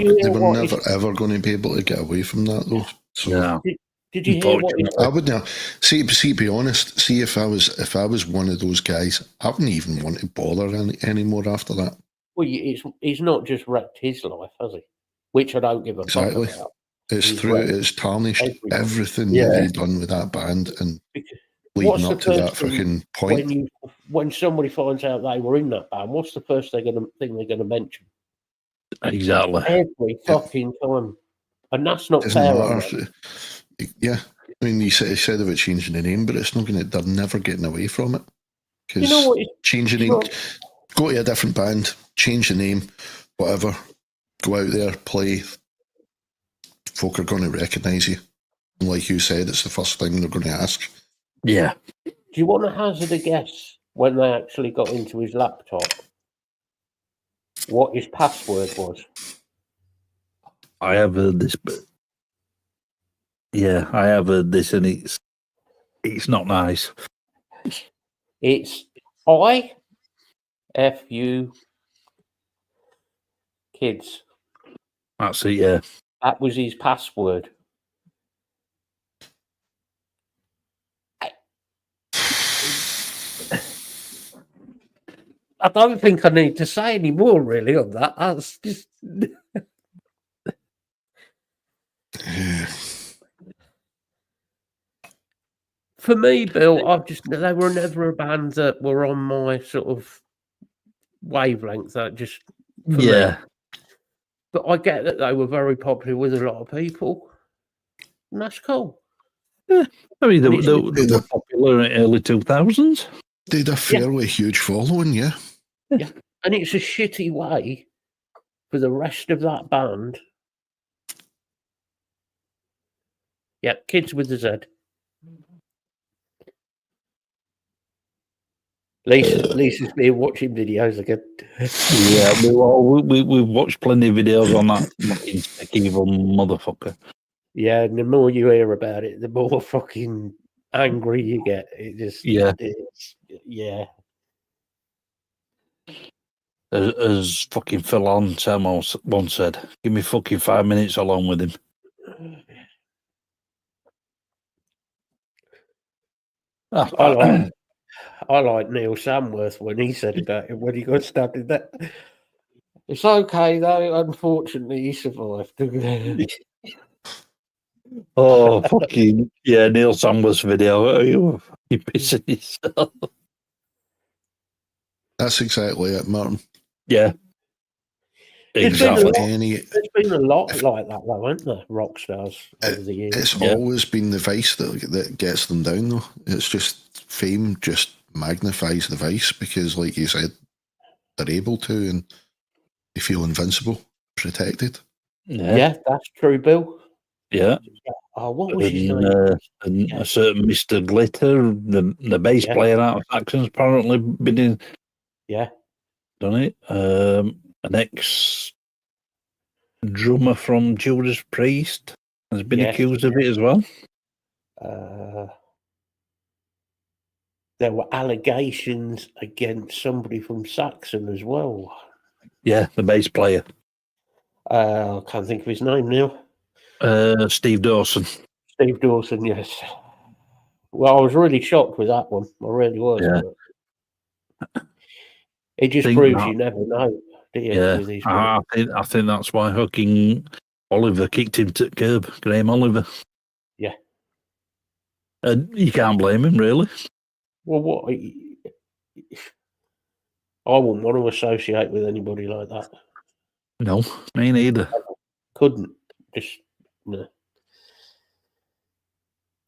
ever going to be able to get away from that, though. So no. Did you hear what I would now see. Be honest. See, if I was one of those guys, I wouldn't even want to bother anymore after that. Well, he's not just wrecked his life, has he? Which I don't give a fuck about. It's tarnished everything that he'd done with that band and leading up to that fucking point. When somebody finds out they were in that band, what's the first thing they're going to mention? Exactly. Every fucking time, and that's not fair. Yeah, I mean, he said about changing the name, but it's not going to. They're never getting away from it because changing name, go to a different band, change the name, whatever, go out there, play. Folk are going to recognise you, and like you said, it's the first thing they're going to ask. Yeah. Do you want to hazard a guess when they actually got into his laptop? What his password was? I have heard this, but yeah, I have heard this, and it's not nice. It's IFU kids. That's it. Yeah, that was his password. I don't think I need to say any more, really, on that. That's just. For me, Bill, they were never a band that were on my sort of wavelength. That just for me. But I get that they were very popular with a lot of people, and that's cool. Yeah, I mean they were popular in the early 2000s. They had a fairly huge following, yeah. Yeah, and it's a shitty way for the rest of that band. Yeah, Kids with the Z. Lisa's been watching videos again. Yeah, we've watched plenty of videos on that fucking evil motherfucker. Yeah, and the more you hear about it, the more fucking angry you get. It just As fucking Phil Anselmo once said, give me fucking 5 minutes alone with him. I like Neil Samworth when he said about it when he got stabbed in that. It's okay though. Unfortunately, he survived. Oh fucking yeah, Neil Samworth's video. You pissing yourself. That's exactly it, Martin. Yeah. Exactly. There's been a lot like that, though, hasn't there? Rock stars over the years. It's always been the vice that gets them down, though. It's just fame just magnifies the vice because, like you said, they're able to and they feel invincible, protected. Yeah, that's true, Bill. Yeah. Oh, what was his name? A certain Mr. Glitter, the bass player out of Saxon's apparently been in. Yeah. Done it. An ex-drummer from Judas Priest has been accused of it as well. There were allegations against somebody from Saxon as well. Yeah, the bass player. I can't think of his name now. Steve Dawson. Steve Dawson, yes. Well, I was really shocked with that one. I really was. Yeah. But it just proves you never know, do you? Yeah, With these I think that's why fucking Oliver kicked him to the curb, Graham Oliver. Yeah. And you can't blame him, really. Well, what? I wouldn't want to associate with anybody like that. No, me neither. Couldn't. Just, no.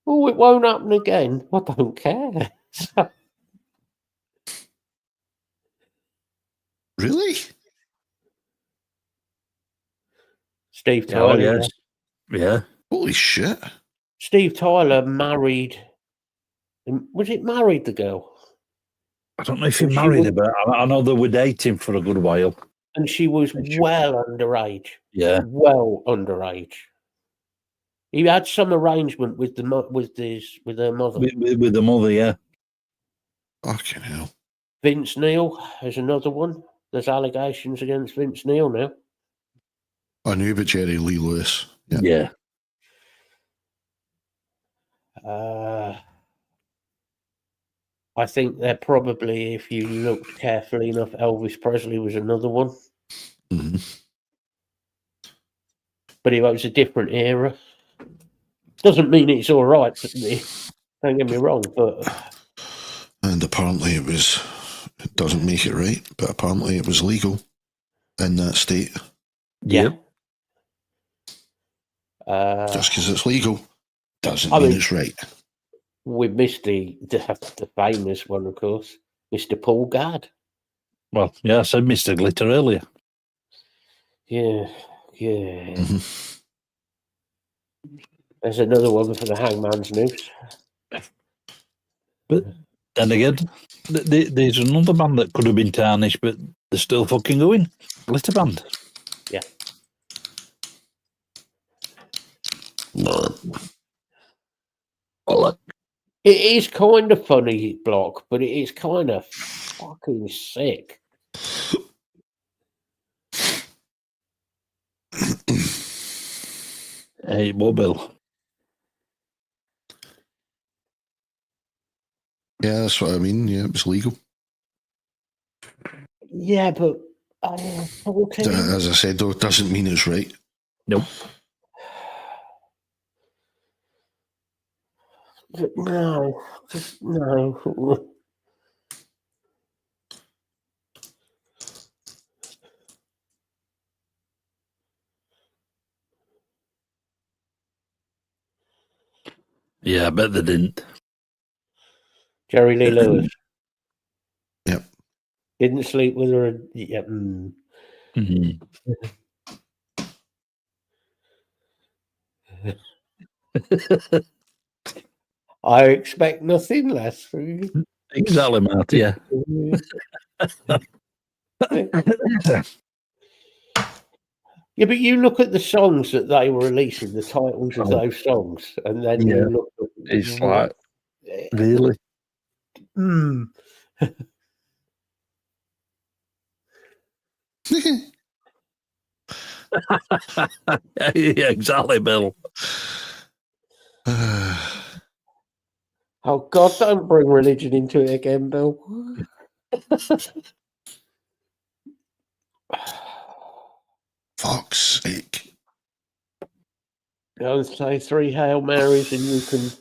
Oh, it won't happen again. I don't care. Really? Steve Tyler. Oh, yes. Yeah. Holy shit. Steve Tyler married. Was it married, the girl? I don't know if he married her, but I know they were dating for a good while. And she was well underage. Yeah. Well underage. He had some arrangement with her mother. With the mother, yeah. Fucking hell. Vince Neil is another one. There's allegations against Vince Neil now. I knew about Jerry Lee Lewis. Yeah. I think they're probably, if you looked carefully enough, Elvis Presley was another one. Mm-hmm. But it was a different era. Doesn't mean it's all right. Don't get me wrong, but... And apparently it doesn't make it right, but apparently it was legal in that state. Yeah. Just because it's legal doesn't mean it's right. We missed the famous one, of course, Mr. Paul Gadd. Well, yeah, I said Mr. Glitter earlier. Yeah. Mm-hmm. There's another one for the Hangman's Noose. But then again, there's another band that could have been tarnished, but they're still fucking going. Glitter Band. Yeah. Well, it is kind of funny, Block, but it is kind of fucking sick. Hey, what, Bill? Yeah, that's what I mean. Yeah, it was legal. Yeah, but 14. As I said, though, it doesn't mean it's right. Nope. No. Yeah, I bet they didn't. Jerry Lee Lewis. Yep. Didn't sleep with her. Yep. Mm-hmm. I expect nothing less. Exactly, Matt, yeah. Yeah, but you look at the songs that they were releasing, the titles of those songs, and then you look at it's like, really? Yeah, exactly, Bill. Oh, God, don't bring religion into it again, Bill. Fuck's sake. I'll say 3 Hail Marys and you can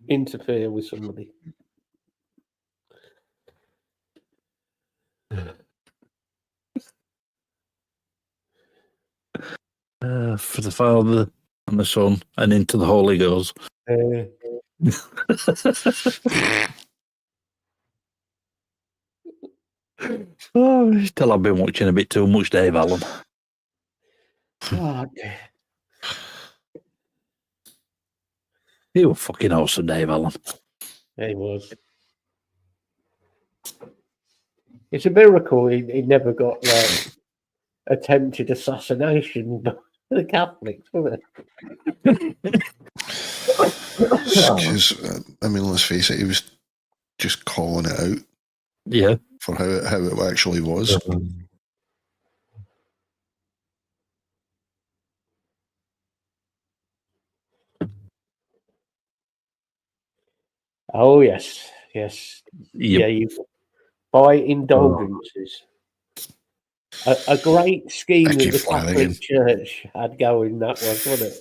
interfere with somebody. For the Father and the Son and into the Holy Ghost. Still, I've been watching a bit too much Dave Allen. God. He was fucking awesome, Dave Allen. He was. It's a miracle he never got attempted assassination by the Catholics, wasn't it? Because, I mean, let's face it, he was just calling it out. Yeah. For how it actually was. Oh yes, yes, You, yeah. You buy indulgences. A great scheme Mickey that the Flanagan. Catholic Church had going. That was, wasn't it?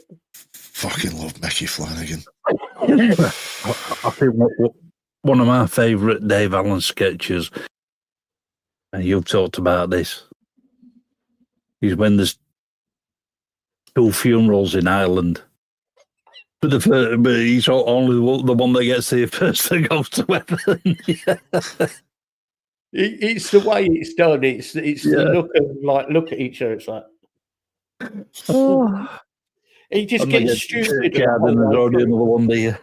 Fucking love Mickey Flanagan. I think one of my favourite Dave Allen sketches, and you've talked about this, is when there's 2 funerals in Ireland. But he's only the one that gets here first that goes to heaven. It's the way it's done. It's the look of like look at each other. It's like he just gets stupid. Yeah, then there's already another one there.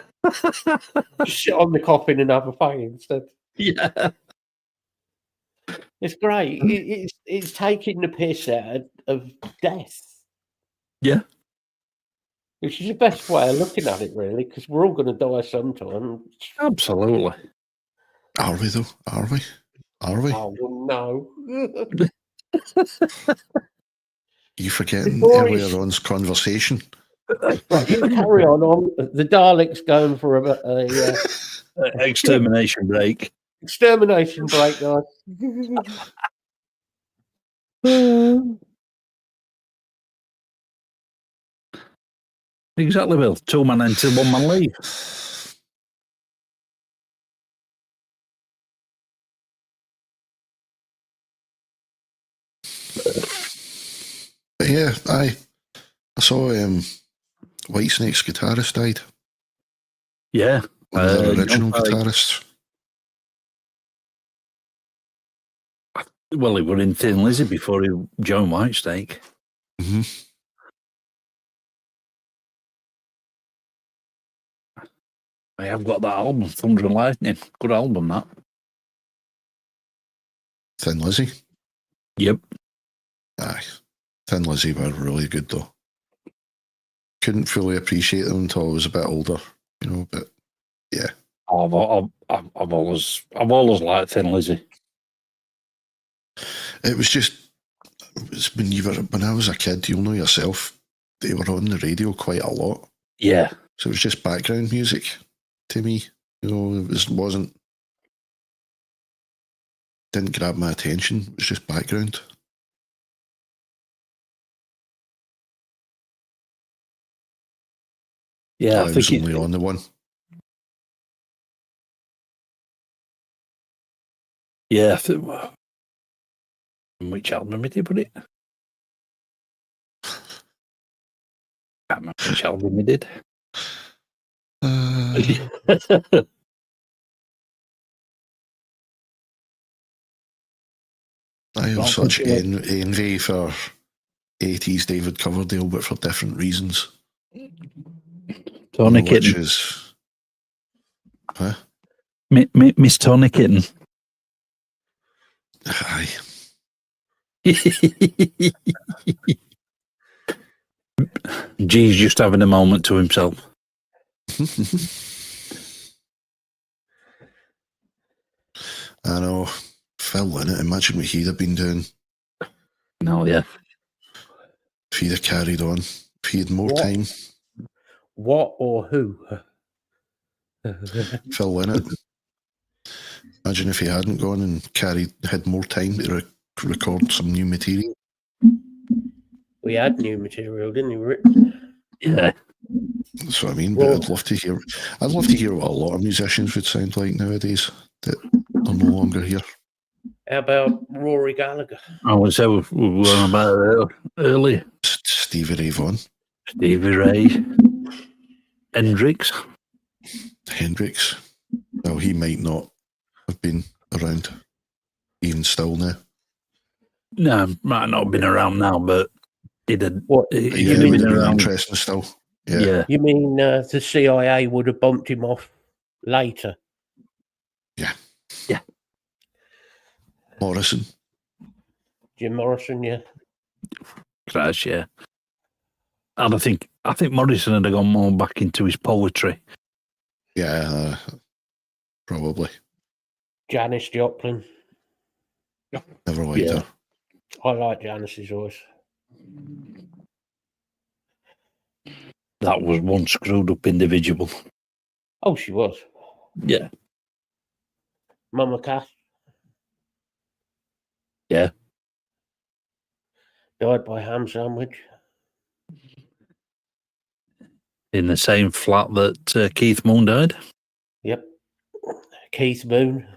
Just sit on the coffin and have a fang instead. Yeah. It's great. It's taking the piss out of death. Yeah. Which is the best way of looking at it, really, because we're all going to die sometime. Absolutely. Are we, though? Are we? Are we? Oh, well, no. You forgetting earlier on's conversation? Right, you carry on. The Daleks going for a extermination break. Extermination break, guys. Exactly, Bill. 2-man enter, 1-man leave. But yeah, I saw Whitesnake's guitarist died. Yeah. One of their original guitarists. Well, he was in Thin Lizzy before he joined Whitesnake. Mm-hmm. I have got that album, Thunder and Lightning. Good album, that. Thin Lizzy? Yep. Aye. Thin Lizzy were really good, though. Couldn't fully appreciate them until I was a bit older, but yeah. I've always liked Thin Lizzy. It was when I was a kid, you'll know yourself, they were on the radio quite a lot. Yeah. So it was just background music to me. It didn't grab my attention. It was just background. Yeah, I was only on the one. Yeah, which album did he put it? I can't remember which album he did. I have such envy for 80s David Coverdale, but for different reasons. Tony Kitten. Which is... Huh? Miss Tony Kitten. Aye. G's just having a moment to himself. I know. Phil Lynott, imagine what he'd have been doing. No, yeah. If he'd have carried on. If he had more time. What or who? Phil Lynott. Imagine if he hadn't gone and had more time to record some new material. We had new material, didn't we? Yeah. That's what I mean. But I'd love to hear what a lot of musicians would sound like nowadays that are no longer here. How about Rory Gallagher? I was we were on about it earlier. Stevie Ray Vaughan. Stevie Ray. Hendrix. Well, he might not have been around even still now. No, might not have been around now, but he did. He'd have been interesting still. Yeah. You mean the CIA would have bumped him off later? Yeah. Jim Morrison, yeah. Crash, yeah. And I think Morrison had gone more back into his poetry. Yeah, probably. Janis Joplin. Never liked her. I like Janis's voice. That was one screwed up individual. Oh, she was. Yeah. Mama Cass. Yeah. Died by ham sandwich. In the same flat that Keith Moon died. Yep. Keith Moon.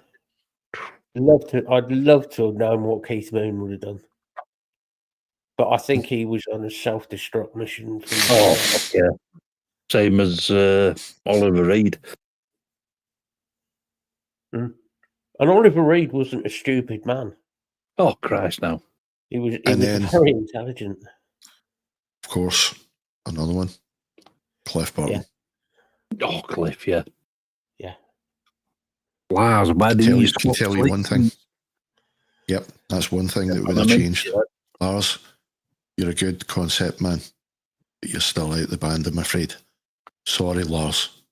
I'd love to have known what Keith Moon would have done. But I think he was on a self-destruct mission. Yeah. Same as Oliver Reed. And Oliver Reed wasn't a stupid man. Oh, Christ, no. He was very intelligent. Of course, another one. Cliff Burton. Yeah. Oh, Cliff, yeah. Yeah. Lars, why did Can you tell you one thing? Yep, that's one thing that would have changed. Lars, you're a good concept man, but you're still out the band, I'm afraid. Sorry, Lars.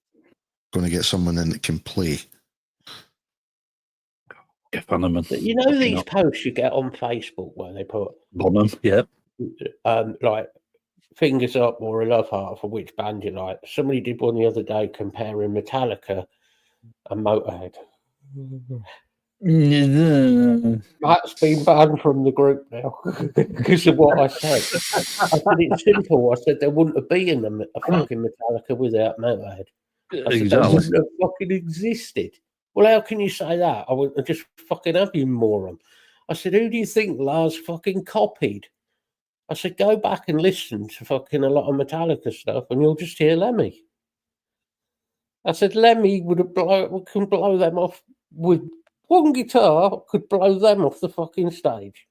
Going to get someone in that can play. You know these posts you get on Facebook where they put Bonham, yeah. Like fingers up or a love heart for which band you like. Somebody did one the other day comparing Metallica and Motorhead. That's been banned from the group now because of what I said. I said it's simple. I said there wouldn't have been a fucking Metallica without Motorhead. I said they wouldn't have fucking existed. Well, how can you say that? I wouldn't just fucking have you, moron. I said, who do you think Lars fucking copied? I said, go back and listen to fucking a lot of Metallica stuff and you'll just hear Lemmy. I said, Lemmy can blow them off with one guitar, could blow them off the fucking stage.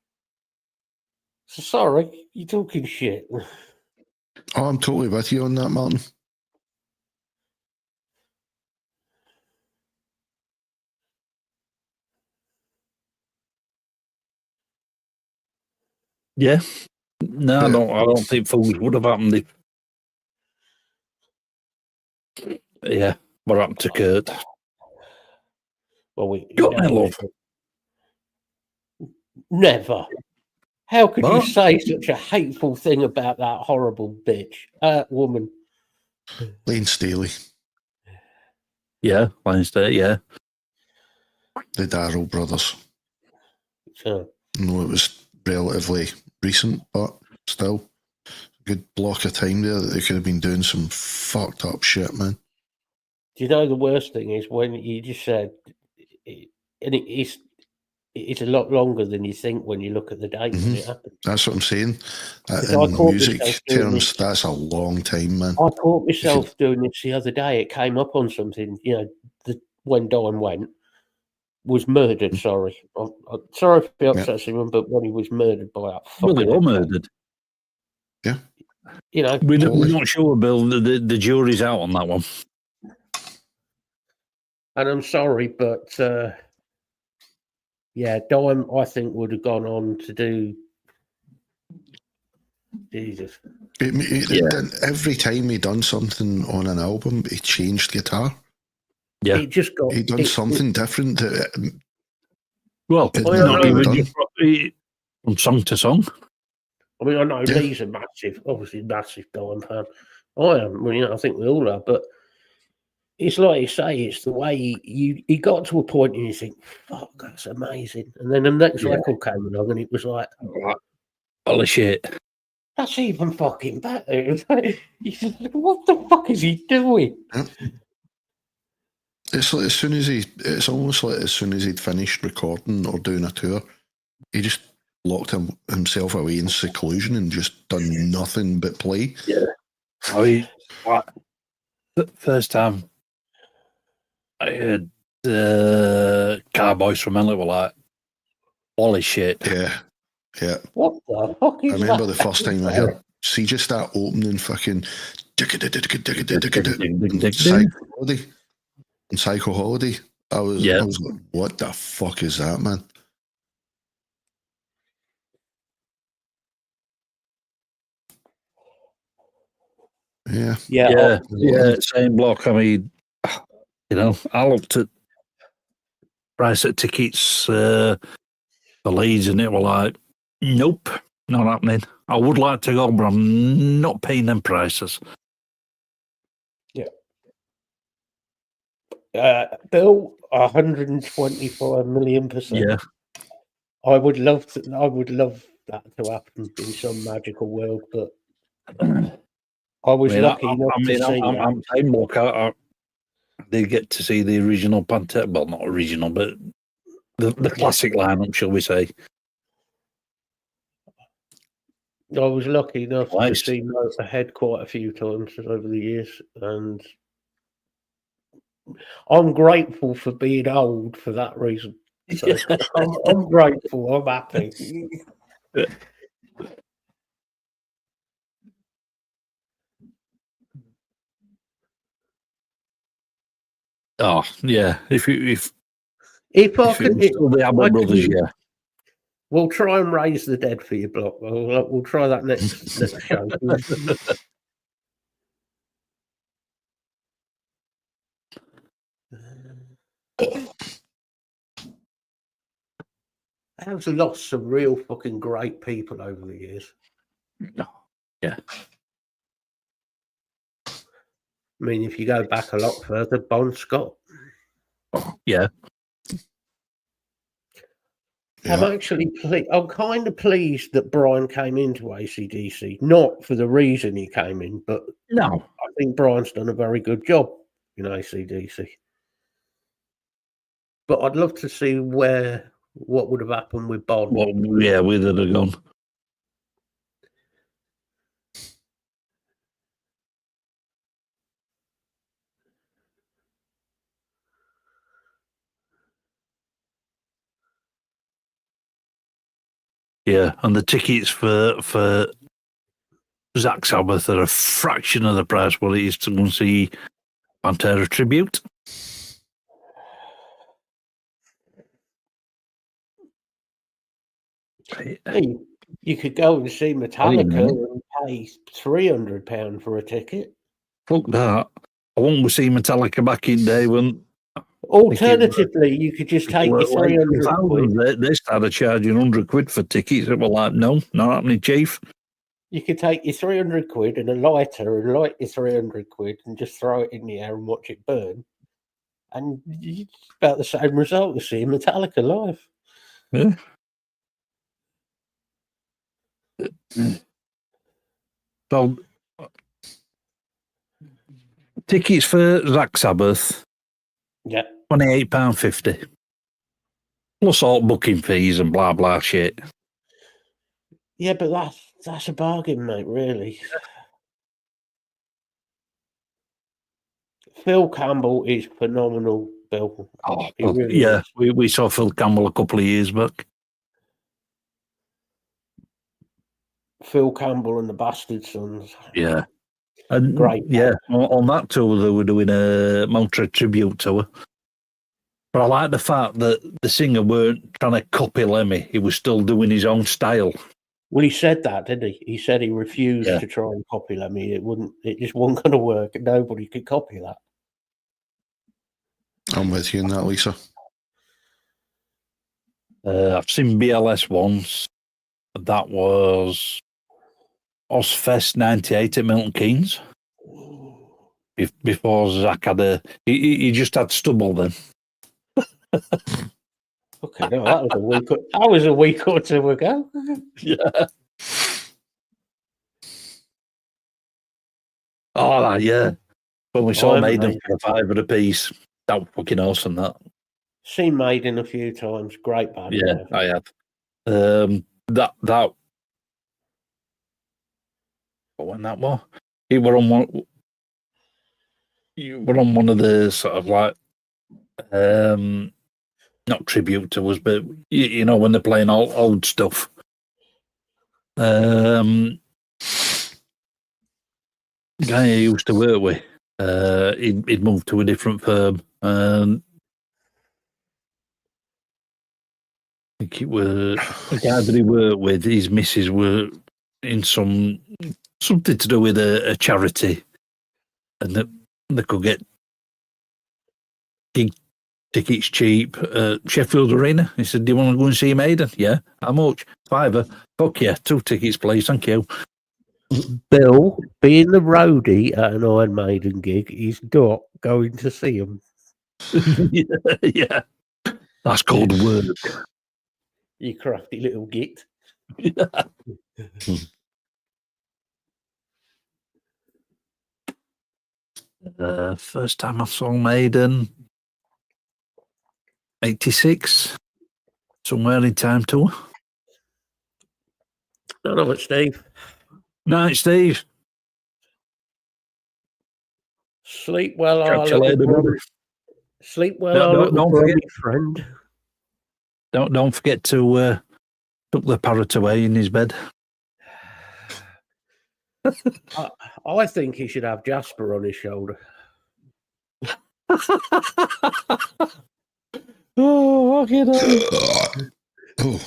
So sorry, you're talking shit. Oh, I'm totally with you on that, Martin. Yeah. No, I don't think Fools would have happened if... Yeah, what happened to Kurt? Well, we got my love. Never. How could you say such a hateful thing about that horrible bitch, woman? Lane Staley. Yeah, Lane Staley, yeah. The Darrell brothers. Sure. No, it was relatively recent, but still a good block of time there that they could have been doing some fucked up shit, man. Do you know the worst thing is when you just said, and it's a lot longer than you think when you look at the date when it happened. That's what I'm saying. In music terms, that's a long time, man. I caught myself doing this the other day. It came up on something, when Don went, was murdered, sorry. I'm sorry for the upsetting him, but when he was murdered by that fucking... Well, they were murdered. Yeah. We're not sure, Bill. The jury's out on that one. And I'm sorry, but... Dime, I think, would have gone on to do. Jesus. Every time he done something on an album, he changed guitar. Yeah. He done something different. From song to song. I mean, I know Lee's a massive Dime fan. I am. I think we all are, but it's like you say, it's the way he got to a point and you think, fuck, that's amazing. And then the next record came along and it was like, holy shit. That's even fucking better. What the fuck is he doing? Yeah. It's like it's almost like as soon as he'd finished recording or doing a tour, he just locked himself away in seclusion and just done nothing but play. Yeah. I mean, the first time I heard Cowboys from Hell, were like, holy shit. Yeah. What the fuck is I remember that? the first time I heard, see just that opening fucking Psycho Holiday. I was like, what the fuck is that, man? Yeah, same block. I mean, I looked at price of tickets for Leeds and it were like, nope, not happening. I would like to go, but I'm not paying them prices. Yeah. Bill, 125,000,000%. Yeah. I would love that to happen in some magical world, but I was lucky enough to see I'm saying, look, I did get to see the original banter. Well, not original, but the classic lineup, shall we say? I was lucky enough to see Motorhead quite a few times over the years, and I'm grateful for being old for that reason. So I'm grateful. I'm happy. Oh yeah, if I can, the Abbott Brothers, yeah. We'll try and raise the dead for you, Block. We'll try that next show. I've lost some real fucking great people over the years. Yeah. I mean, if you go back a lot further, Bon Scott. Yeah. I'm actually I'm kind of pleased that Brian came into AC/DC, not for the reason he came in, but no, I think Brian's done a very good job in AC/DC. But I'd love to see what would have happened with Bon. Well, yeah, where they'd have gone. Yeah, and the tickets for Zach Sabbath are a fraction of the price what it is to go and see Pantera Tribute. Hey, you could go and see Metallica and pay £300 for a ticket. Fuck that. I won't see Metallica back in day when... Alternatively, you could just take your 300 quid. They started charging 100 quid for tickets. It was like, no, not happening, Chief. You could take your 300 quid and a lighter and light your 300 quid and just throw it in the air and watch it burn. And it's about the same result as seeing Metallica live. Yeah. So, tickets for Zach Sabbath, yeah, £28.50. Plus all booking fees and blah, blah shit. Yeah, but that's a bargain, mate, really. Phil Campbell is phenomenal, Bill. Oh, really is. We saw Phil Campbell a couple of years back. Phil Campbell and the Bastard Sons. Yeah. And great. Yeah, on that tour, they were doing a Motorhead tribute tour. But I like the fact that the singer weren't trying to copy Lemmy. He was still doing his own style. Well, he said that, didn't he? He said he refused to try and copy Lemmy. It just wasn't going to work. Nobody could copy that. I'm with you on that, Lisa. I've seen BLS once. That was Ozfest 98 at Milton Keynes. Before Zach had he just had stubble then. Okay, no, that was a week or two ago. Yeah. Oh, yeah. When we saw Maiden for $5 a piece, that was fucking awesome, that. Seen Maiden a few times. Great band. Yeah, I have. That when that was, you were on one of the sort of like not tribute to us, but you know when they're playing old stuff. Guy I used to work with, he'd moved to a different firm. I think it was a guy that he worked with. His missus were in something to do with a charity, and they could get gig tickets cheap at Sheffield Arena. He said, "Do you want to go and see Maiden?" Yeah. How much? £5. Fuck yeah, 2 tickets, please. Thank you. Bill, being the roadie at an Iron Maiden gig, he's not going to see him. Yeah. That's called work. You crafty little git. First time I saw Maiden, 86, somewhere in Time Tour. No, no, it's Steve. Night, Steve. Sleep well, our Catch you little later, brother. buddy. Sleep well, our little brother friend. Don't forget to tuck the parrot away in his bed. I think he should have Jasper on his shoulder. Oh, you know. Oh,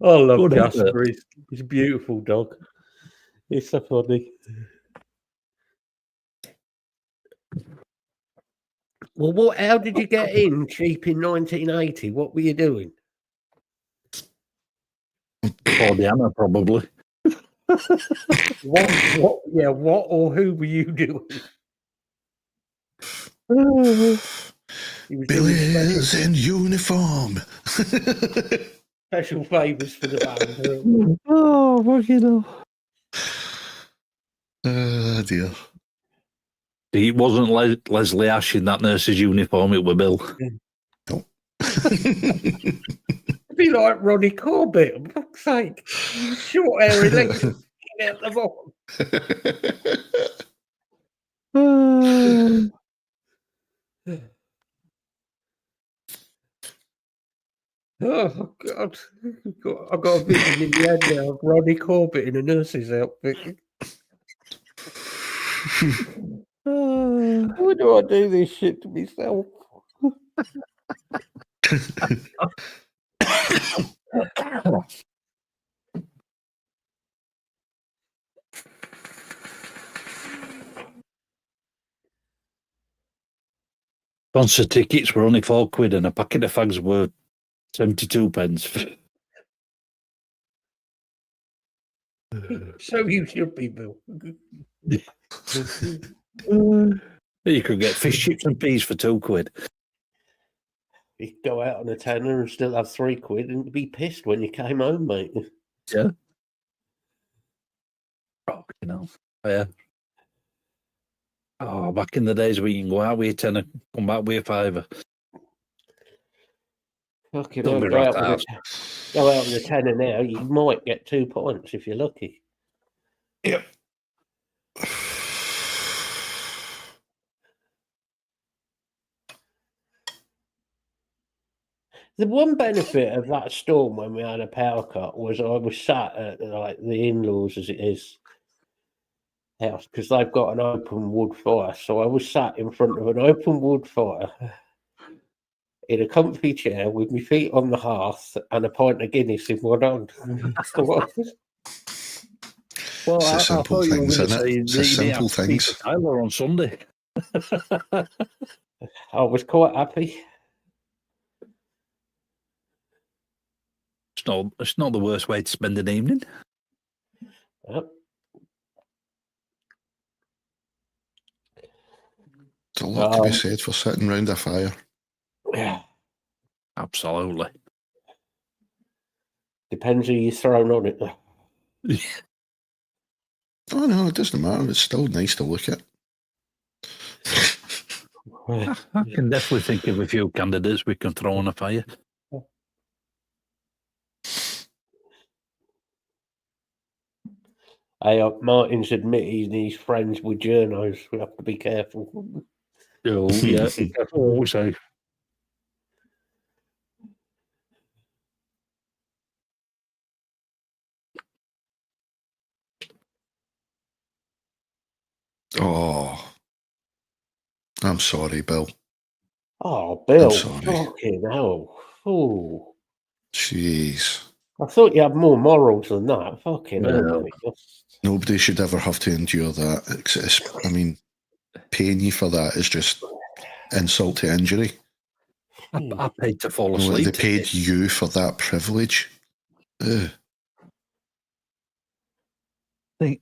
I love Good Jasper. He's a beautiful dog. He's so funny. Well, how did you get in cheap in 1980? What were you doing? For the hammer, probably. What or who were you doing? He was doing Billy's in uniform. special favours for the band. Oh, fucking hell. Dear. It wasn't Leslie Ash in that nurse's uniform, it was Bill. No. It'd be like Ronnie Corbett, for fuck's sake. Short hairy legs sticking out the bottom. Oh, God. I've got a vision in the head now of Ronnie Corbett in a nurse's outfit. Why do I do this shit to myself? Concert tickets were only £4 and a packet of fags were 72 pence. So you should be, Bill. You could get fish chips and peas for £2. You could go out on a tenner and still have £3 and be pissed when you came home, mate. Yeah. Oh, you know. Yeah. Oh, back in the days where you can go out with a tenner, come back with a fiver. Fucking Don't hell, be go out rat with a tenner now, you might get 2 points if you're lucky. Yep. The one benefit of that storm when we had a power cut was I was sat at like the in-laws, as it is, house, because they've got an open wood fire. So I was sat in front of an open wood fire in a comfy chair with my feet on the hearth and a pint of Guinness in one hand. Well, It's the I simple thought you were things, going to isn't say it? It's the simple things. Peter Tyler on Sunday. I was quite happy. It's not the worst way to spend an evening. Yep. There's a lot to be said for sitting round a fire. Yeah. Absolutely. Depends who you're thrown on it. Oh no, it doesn't matter. It's still nice to look at. I can definitely think of a few candidates we can throw on a fire. Martin's admitting he's friends with journos. We have to be careful. Oh, yeah, always say. Oh, I'm sorry, Bill. Oh, Bill, I'm sorry. fucking hell. Oh. Jeez. I thought you had more morals than that. Fucking hell, mate. Nobody should ever have to endure that. I mean, paying you for that is just insult to injury. I paid to fall asleep. They paid you for that privilege. Ugh. I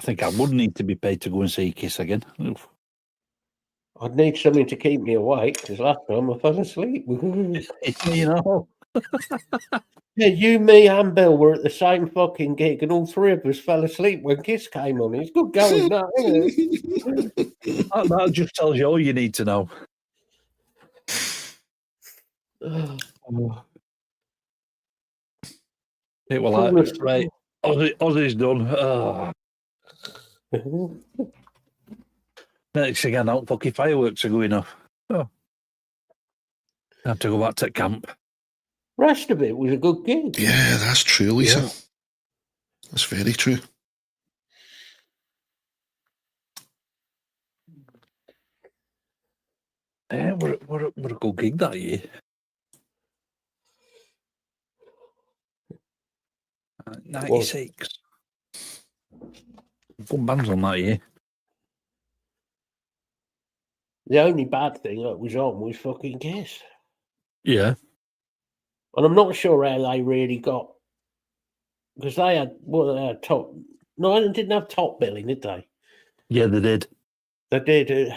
think I would need to be paid to go and see Kiss again. Oof. I'd need something to keep me awake because last time I fell asleep. You know. Yeah, you, me, and Bill were at the same fucking gig, and all three of us fell asleep when Kiss came on. It's good going, that, isn't it? That just tells you all you need to know. It was like, right, Ozzy's done. Next thing I know, fucking fireworks are going off. Oh. I have to go back to camp. Rest of it was a good gig. Yeah, that's true, Lisa. Yeah. That's very true. Yeah, we're a good gig that year. 96. Good bands on that year. The only bad thing that was on was fucking Kiss. Yeah. And I'm not sure how they really got, because they had top. No, they didn't have top billing, did they? Yeah, they did. They did.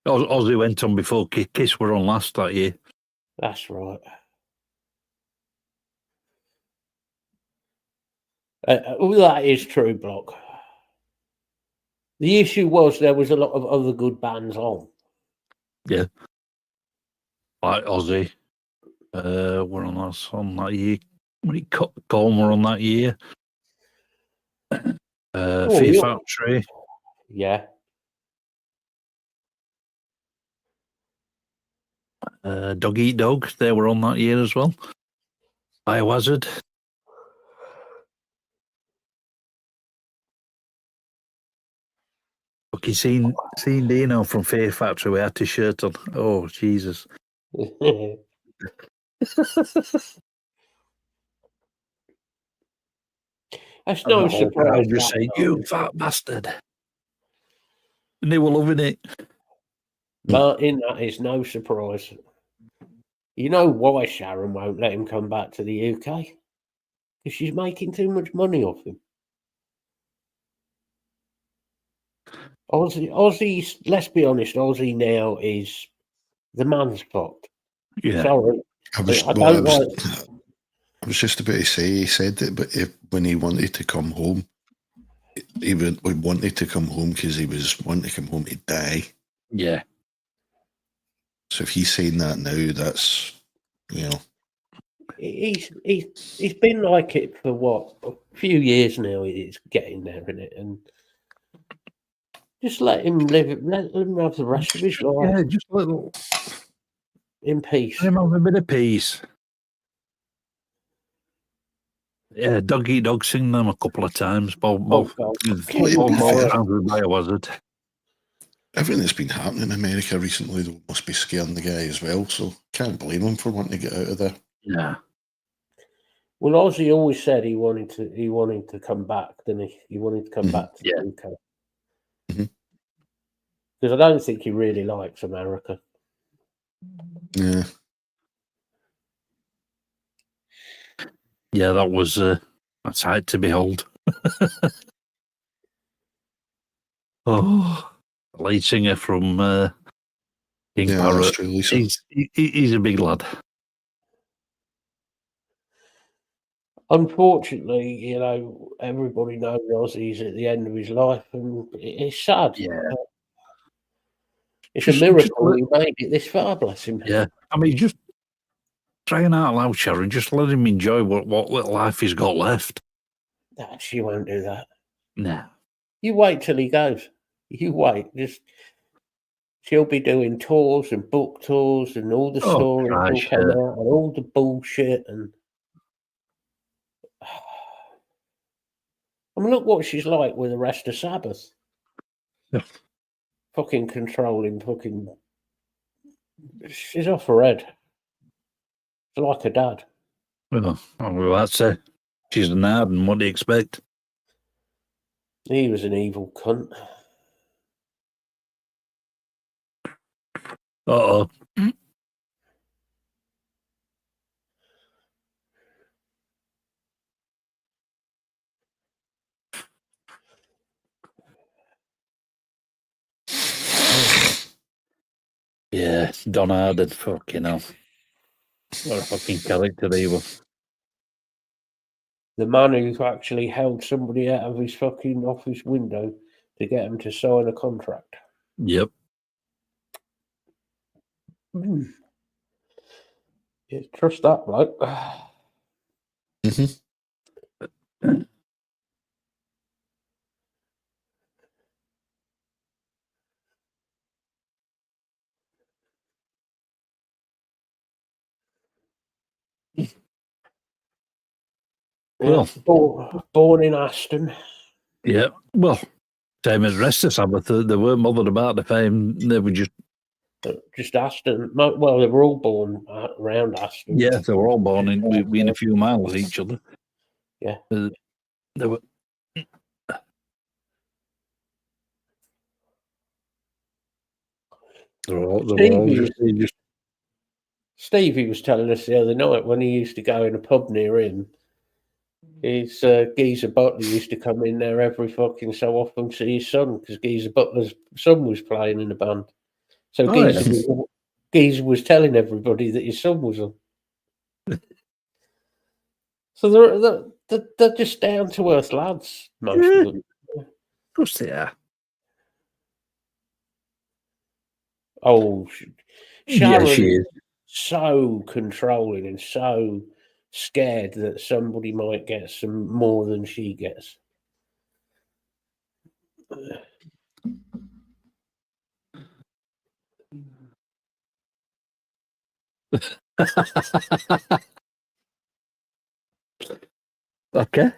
Ozzy went on before Kiss were on last that year. That's right. Well, that is true, Block. The issue was there was a lot of other good bands on. Yeah. Like Ozzy. Were on us on that year. Colm were on that year. Fear Factory. Yeah. Dog Eat Dog, they were on that year as well. Biohazard. Look, you seen Dino from Fear Factory without his shirt on. Oh, Jesus. That's no surprise. Just saying, you fat bastard. And they were loving it. Martin, that is no surprise. You know why Sharon won't let him come back to the UK? Because she's making too much money off him. Ozzy, let's be honest, Ozzy now is the man's fucked. Yeah. Sorry. I was just about to say, he said that, but when he wanted to come home, he wanted to come home because he was wanting to come home to die. Yeah. So if he's saying that now, that's, you know. He's been like it for what, a few years now. It's getting there, isn't it? And just let him live. Let him have the rest of his life. Yeah, just a little in peace. Let him have a bit of peace. Yeah, Dog Eat Dog sing them a couple of times. Both with Biohazard. Everything that's been happening in America recently though must be scaring the guy as well, so can't blame him for wanting to get out of there. Yeah. Well, Ozzy always said he wanted to come back, didn't he? He wanted to come back to the UK. Because I don't think he really likes America. Yeah. Yeah, that was a sight to behold. Oh, the lead singer from King Parrot. He's a big lad. Unfortunately, you know, everybody knows Ozzy's at the end of his life, and it's sad. Yeah. It's a miracle he made it this far, bless him. Yeah. I mean, just trying out loud, Sharon, just let him enjoy what little life he's got left. She won't do that. No. You wait till he goes. You wait. She'll be doing tours and book tours and all the stories will come out and all the bullshit and I mean, look what she's like with the rest of Sabbath. Yeah. Fucking controlling, she's off her head. She's like her dad. Well, that's it. She's an ad, and what do you expect? He was an evil cunt. Uh-oh. Yeah, Don Harden, fucking hell. What a fucking character he was. The man who actually held somebody out of his fucking office window to get him to sign a contract. Yep. Yeah, trust that bloke. Well, born in Aston. Yeah, well, same as the rest of Sabbath. They weren't bothered about the fame. They were just Aston. Well, they were all born around Aston. yeah, they were all born within a few miles of each other. Yeah, they were. Stevie was telling us the other night when he used to go in a pub near him. His Geezer Butler used to come in there every fucking so often to see his son because Geezer Butler's son was playing in the band. So Geezer was telling everybody that his son was on. So they're just down to earth lads, most of them. Of course they are. Oh, Sharon she is so controlling and so scared that somebody might get some more than she gets. Okay.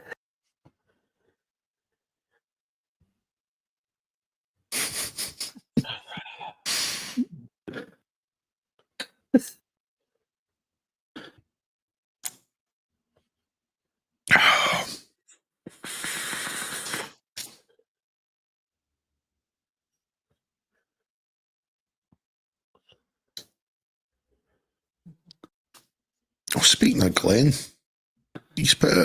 Oh, speaking of Glenn, he's put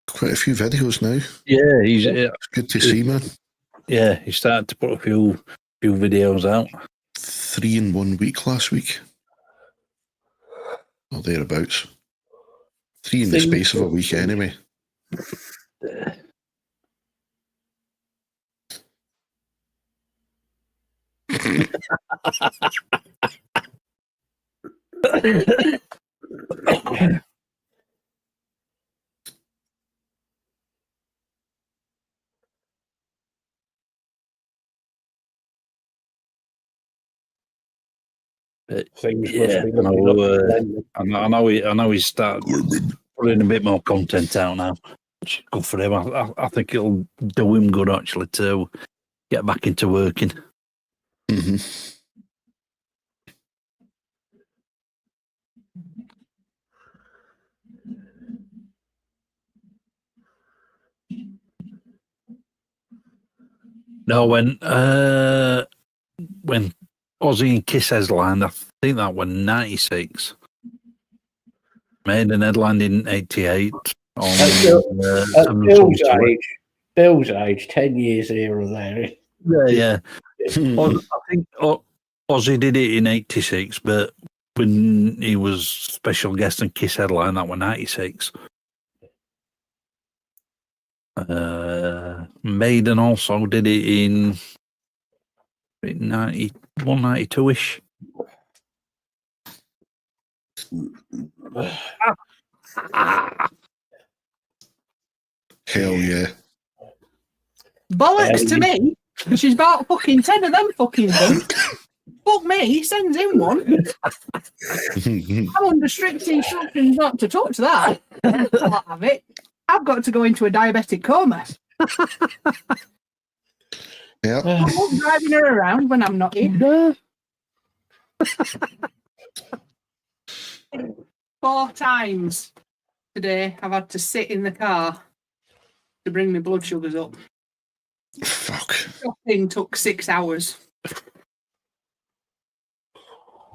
quite a few videos now. Yeah, it's good to see, man. Yeah, he started to put a few videos out. 3 in 1 week last week. Or thereabouts. 3 in the space of a week anyway. Yeah, I know he's started putting a bit more content out now. Good for him. I think it'll do him good actually to get back into working. Mm-hmm. No, when Ozzy and Kiss headlined, I think that was 96. Made an headline in 88. Bill's age, 10 years here or there. Yeah. I think Ozzy did it in 86, but when he was special guest and Kiss headline, that was 96. Maiden also did it in 91, 92-ish. Hell yeah. Bollocks to me. She's bought fucking 10 of them fucking things. Fuck me, he sends in one. I'm under strict instructions not to touch that. I'll have it. I've got to go into a diabetic coma. Yeah. I'm not driving her around when I'm not here. 4 times today I've had to sit in the car to bring my blood sugars up. Fuck. Shopping took 6 hours.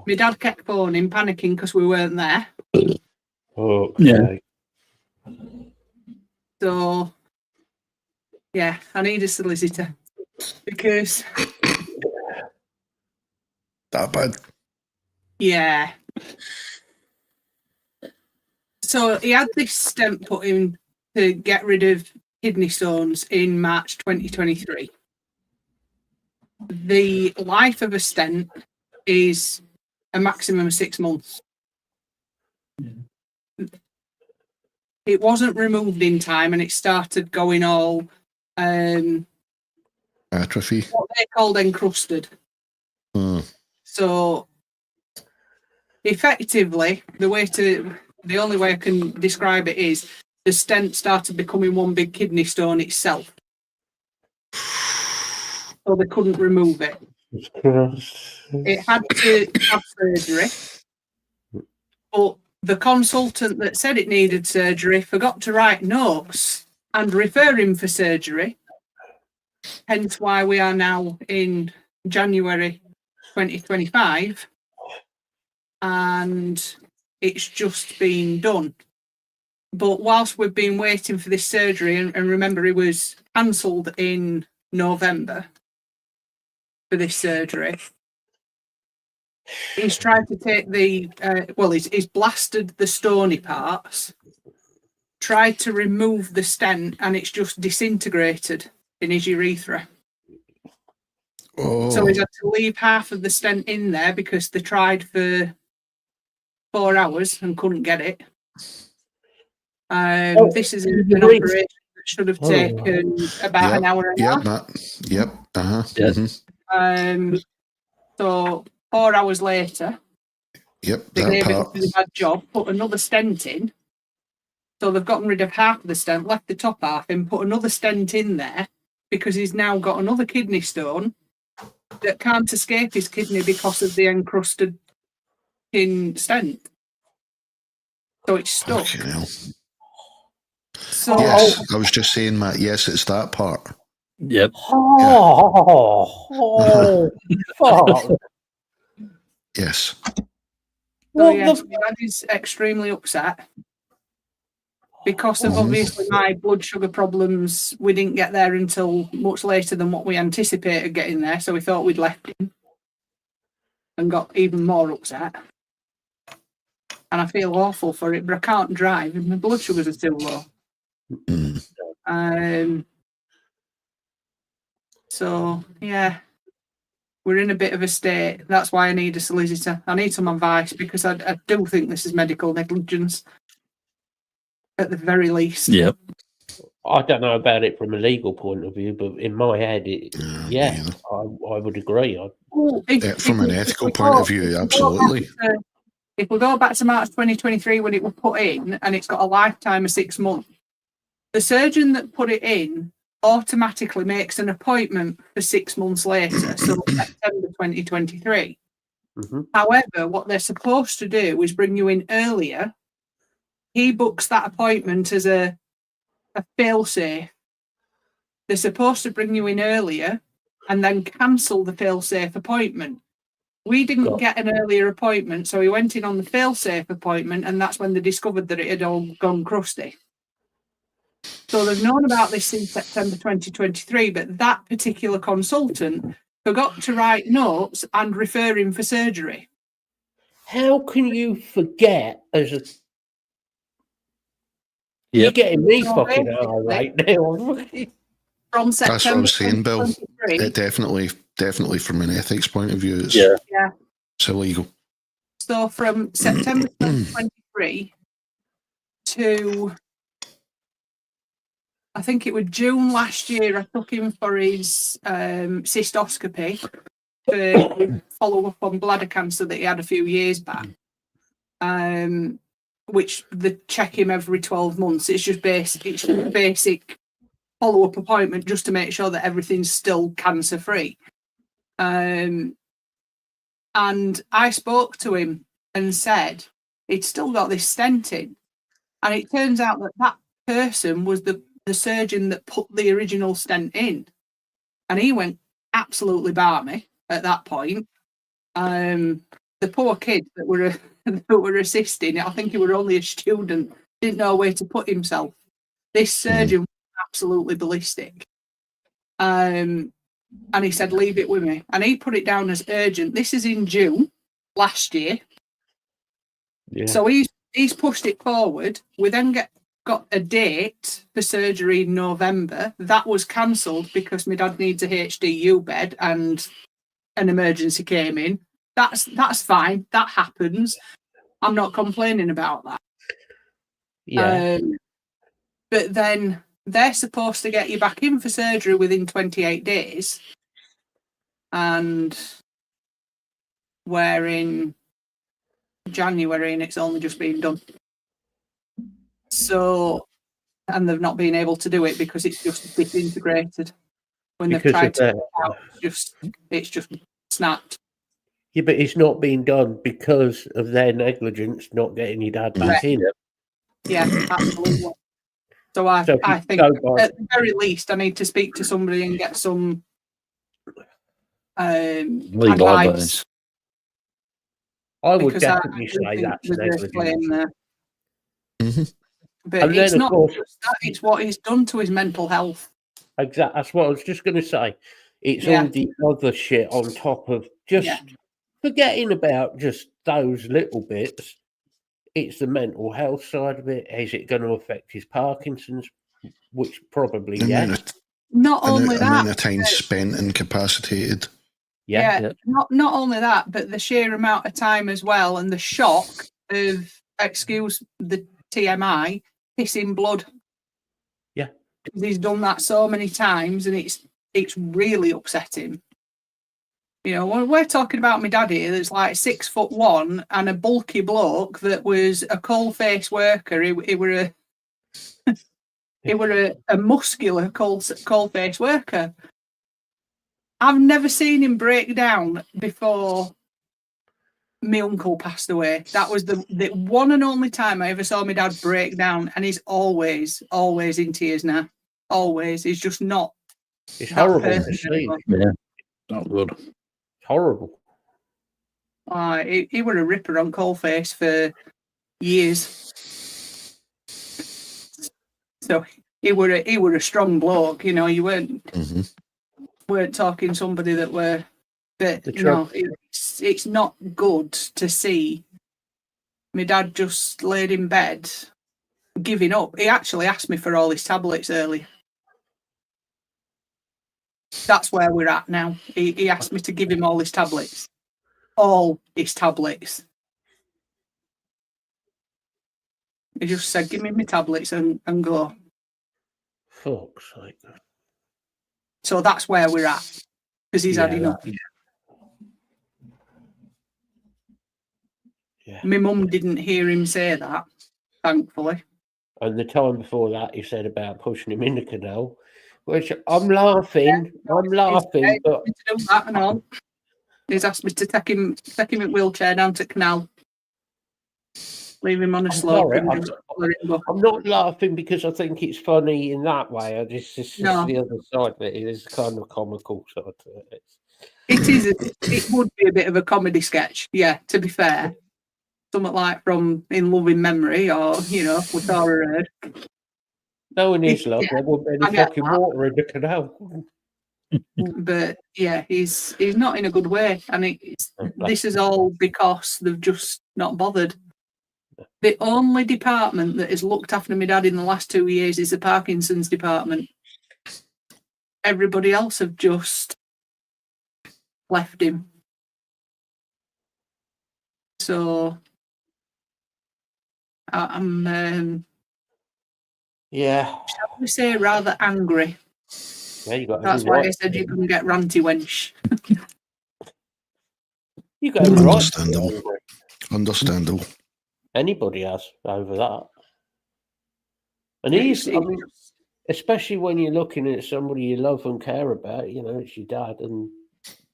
My dad kept phoning, panicking because we weren't there. Oh, yeah. So, yeah, I need a solicitor because that bad. Yeah. So he had this stent put in to get rid of kidney stones in March 2023. The life of a stent is a maximum of 6 months. It wasn't removed in time, and it started going all atrophy. What they called encrusted. So effectively, the only way I can describe it is the stent started becoming one big kidney stone itself. So they couldn't remove it. It had to have surgery. But the consultant that said it needed surgery forgot to write notes and refer him for surgery. Hence why we are now in January 2025 and it's just been done. But whilst we've been waiting for this surgery, and remember it was cancelled in November for this surgery, he's tried to take he's blasted the stony parts, tried to remove the stent, and it's just disintegrated in his urethra. So he's had to leave half of the stent in there because they tried for 4 hours and couldn't get it. This is an operation that should have taken about an hour and a half. So 4 hours later, they gave him a bad job, put another stent in. So they've gotten rid of half of the stent, left the top half, and put another stent in there because he's now got another kidney stone that can't escape his kidney because of the encrusted in stent. So it's stuck. So, yes, I was just saying, Matt. Yes, it's that part. Yep. Fuck. Yes. So yes, my dad is extremely upset because of obviously my blood sugar problems. We didn't get there until much later than what we anticipated getting there, so we thought we'd left him and got even more upset. And I feel awful for it, but I can't drive and my blood sugars are still low. So yeah, we're in a bit of a state. That's why I need a solicitor. I need some advice because I do think this is medical negligence at the very least. Yep. I don't know about it from a legal point of view, but in my head, I would agree. From an ethical point of view, absolutely. If we go back to March 2023 when it was put in and it's got a lifetime of 6 months, the surgeon that put it in automatically makes an appointment for 6 months later, so September 2023. However, what they're supposed to do is bring you in earlier. He books that appointment as a fail-safe. They're supposed to bring you in earlier and then cancel the fail-safe appointment. We didn't get an earlier appointment, so we went in on the fail-safe appointment, and that's when they discovered that it had all gone crusty. So they've known about this since September 2023, but that particular consultant forgot to write notes and refer him for surgery. How can you forget as a... You're getting me fucking right now. From September That's what I was saying, Bill. 2023, It definitely from an ethics point of view, it's illegal. So from September 2023 to, I think it was June last year, I took him for his cystoscopy for follow-up on bladder cancer that he had a few years back, which they check him every 12 months. It's just basic follow-up appointment just to make sure that everything's still cancer-free. And I spoke to him and said he'd still got this stent in. And it turns out that person was the surgeon that put the original stent in. And he went absolutely barmy at that point. The poor kid that were assisting, I think he were only a student, didn't know where to put himself. This surgeon was absolutely ballistic. And he said, leave it with me. And he put it down as urgent. This is in June last year. Yeah. So he's pushed it forward. We then got a date for surgery in November. That was cancelled because my dad needs a HDU bed and an emergency came in. That's fine. That happens. I'm not complaining about that. Yeah. But then they're supposed to get you back in for surgery within 28 days. And we're in January and it's only just been done. So, and they've not been able to do it because it's just disintegrated. When they've tried to get it out, it's just snapped. Yeah, but it's not being done because of their negligence not getting your dad back in. Yeah, absolutely. So I think at the very least I need to speak to somebody and get some legal advice. I would definitely say that's negligence. Mm-hmm. But it's not just that, it's what he's done to his mental health. Exactly. That's what I was just going to say. It's all the other shit on top of just forgetting about just those little bits. It's the mental health side of it. Is it going to affect his Parkinson's? Which probably, Not only that. Amount of time spent incapacitated. Yeah. Not only that, but the sheer amount of time as well and the shock of, excuse the TMI, pissing blood. Yeah. Because he's done that so many times and it's really upsetting. You know, we're talking about my dad here that's like 6'1" and a bulky bloke that was a coal-face worker. He were a muscular coal-face worker. I've never seen him break down before my uncle passed away. That was the one and only time I ever saw my dad break down, and he's always in tears now. Always. He's just not. It's horrible to see. Yeah, not good. Horrible. He were a ripper on coalface for years. So he were a strong bloke, you know. You weren't talking somebody that were. But it's not good to see. My dad just laid in bed, giving up. He actually asked me for all his tablets early. That's where we're at now. He asked me to give him all his tablets. All his tablets. He just said, give me my tablets and go. Fuck's sake. So that's where we're at. Because he's had enough. Yeah. My mum didn't hear him say that, thankfully. And the time before that, he said about pushing him in the canal, which I'm laughing. But to do that and all. He's asked me to take him in wheelchair down to canal, leave him on a slope. I'm not laughing because I think it's funny in that way. It's just the other side of it. It is kind of comical side to it. It is. It would be a bit of a comedy sketch, yeah. To be fair, something like from In Loving Memory, or with Dora Heard. No one needs love. There won't be any fucking water in the canal. But yeah, he's not in a good way, and this is all because they've just not bothered. The only department that has looked after my dad in the last 2 years is the Parkinson's department. Everybody else have just left him. So I'm shall we say rather angry. Yeah, that's why I said you couldn't get ranty wench. You got Understandable. Anybody has over that. And especially when you're looking at somebody you love and care about, it's your dad, and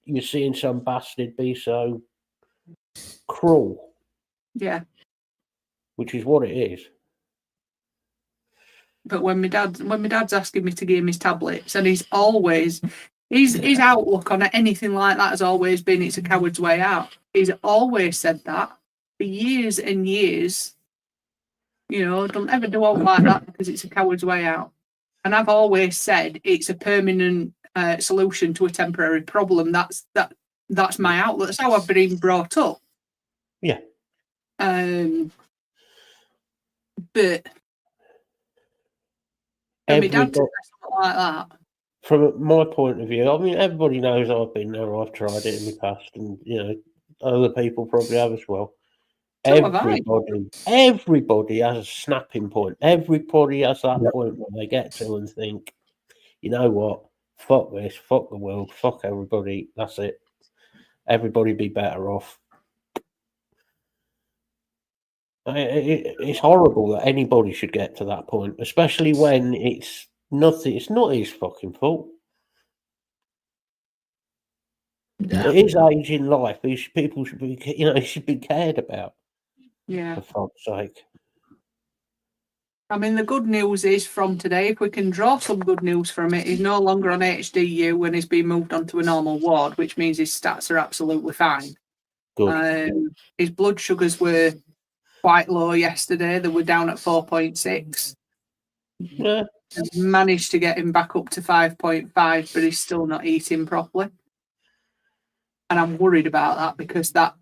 you're seeing some bastard be so cruel. Yeah. Which is what it is. But when my dad's asking me to give him his tablets, and he's always his outlook on anything like that has always been it's a coward's way out. He's always said that for years and years. Don't ever do out like that because it's a coward's way out. And I've always said it's a permanent solution to a temporary problem. That's my outlook. That's how I've been brought up. Yeah. But my dad to something like that. From my point of view, I mean, everybody knows I've been there. I've tried it in the past, and other people probably have as well. Everybody has a snapping point. Everybody has that point where they get to and think, you know what? Fuck this. Fuck the world. Fuck everybody. That's it. Everybody be better off. It's horrible that anybody should get to that point, especially when it's nothing. It's not his fucking fault. Yeah. His age in life, people should be, he should be cared about. Yeah. For fuck's sake. I mean, the good news is from today, if we can draw some good news from it, he's no longer on HDU and he's been moved onto a normal ward, which means his stats are absolutely fine. Good. His blood sugars were quite low yesterday. They were down at 4.6. Yeah. Managed to get him back up to 5.5, but he's still not eating properly. And I'm worried about that because that,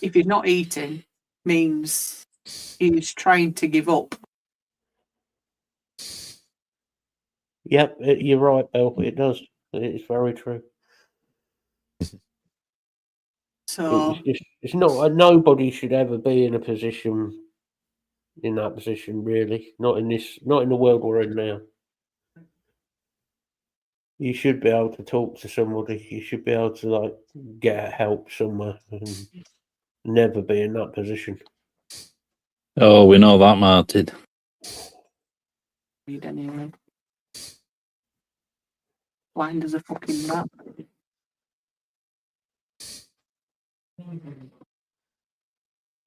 if he's not eating, means he's trying to give up. Yep, you're right, Bill. It does. It's very true. So it's not. Nobody should ever be in that position, really. Not in the world we're in now. You should be able to talk to somebody. You should be able to get help somewhere and never be in that position. Oh, we know that, Martin. Read anyway. Blind as a fucking rat.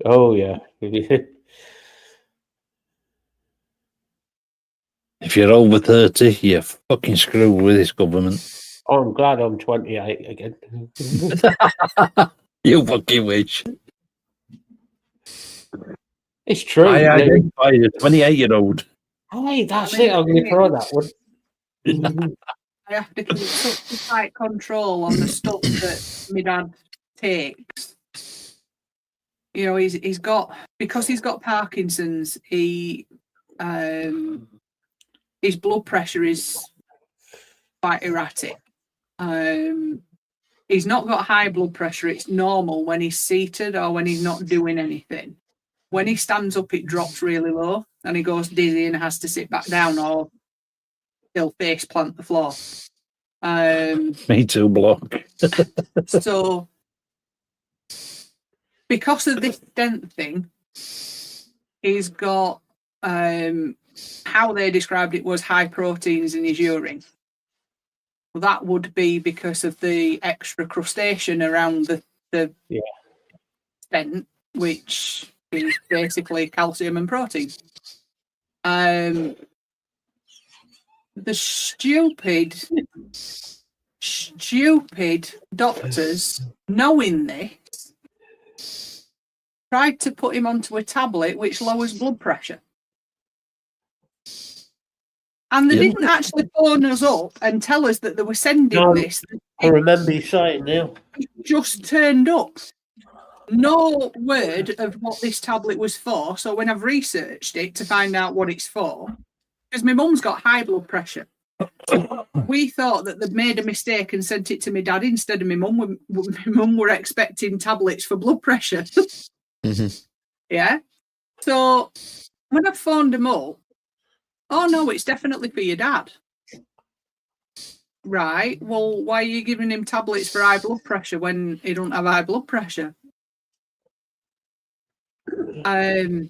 Oh yeah. If you're over 30, you're fucking screwed with this government. I'm glad I'm 28 again. You fucking wish. It's true. I identify as a 28-year-old. Hey, that's it. I'm going to try that one. I have to keep such a tight control on the stuff that my dad takes. He's got, because he's got Parkinson's, his blood pressure is quite erratic. He's not got high blood pressure. It's normal when he's seated or when he's not doing anything. When he stands up, it drops really low and he goes dizzy and has to sit back down or he'll face plant the floor. Me too, block. So, because of this stent thing, he's got, how they described it was high proteins in his urine. Well, that would be because of the extra crustacean around the stent, which is basically calcium and protein. The stupid doctors, knowing this, tried to put him onto a tablet which lowers blood pressure. And they didn't actually phone us up and tell us that they were sending this. I remember you saying now. It just turned up. No word of what this tablet was for. So when I've researched it to find out what it's for, because my mum's got high blood pressure, we thought that they'd made a mistake and sent it to my dad instead of my mum. My mum were expecting tablets for blood pressure. Yeah. So when I phoned them up, oh no, it's definitely for your dad. Right. Well, why are you giving him tablets for high blood pressure when he don't have high blood pressure? They're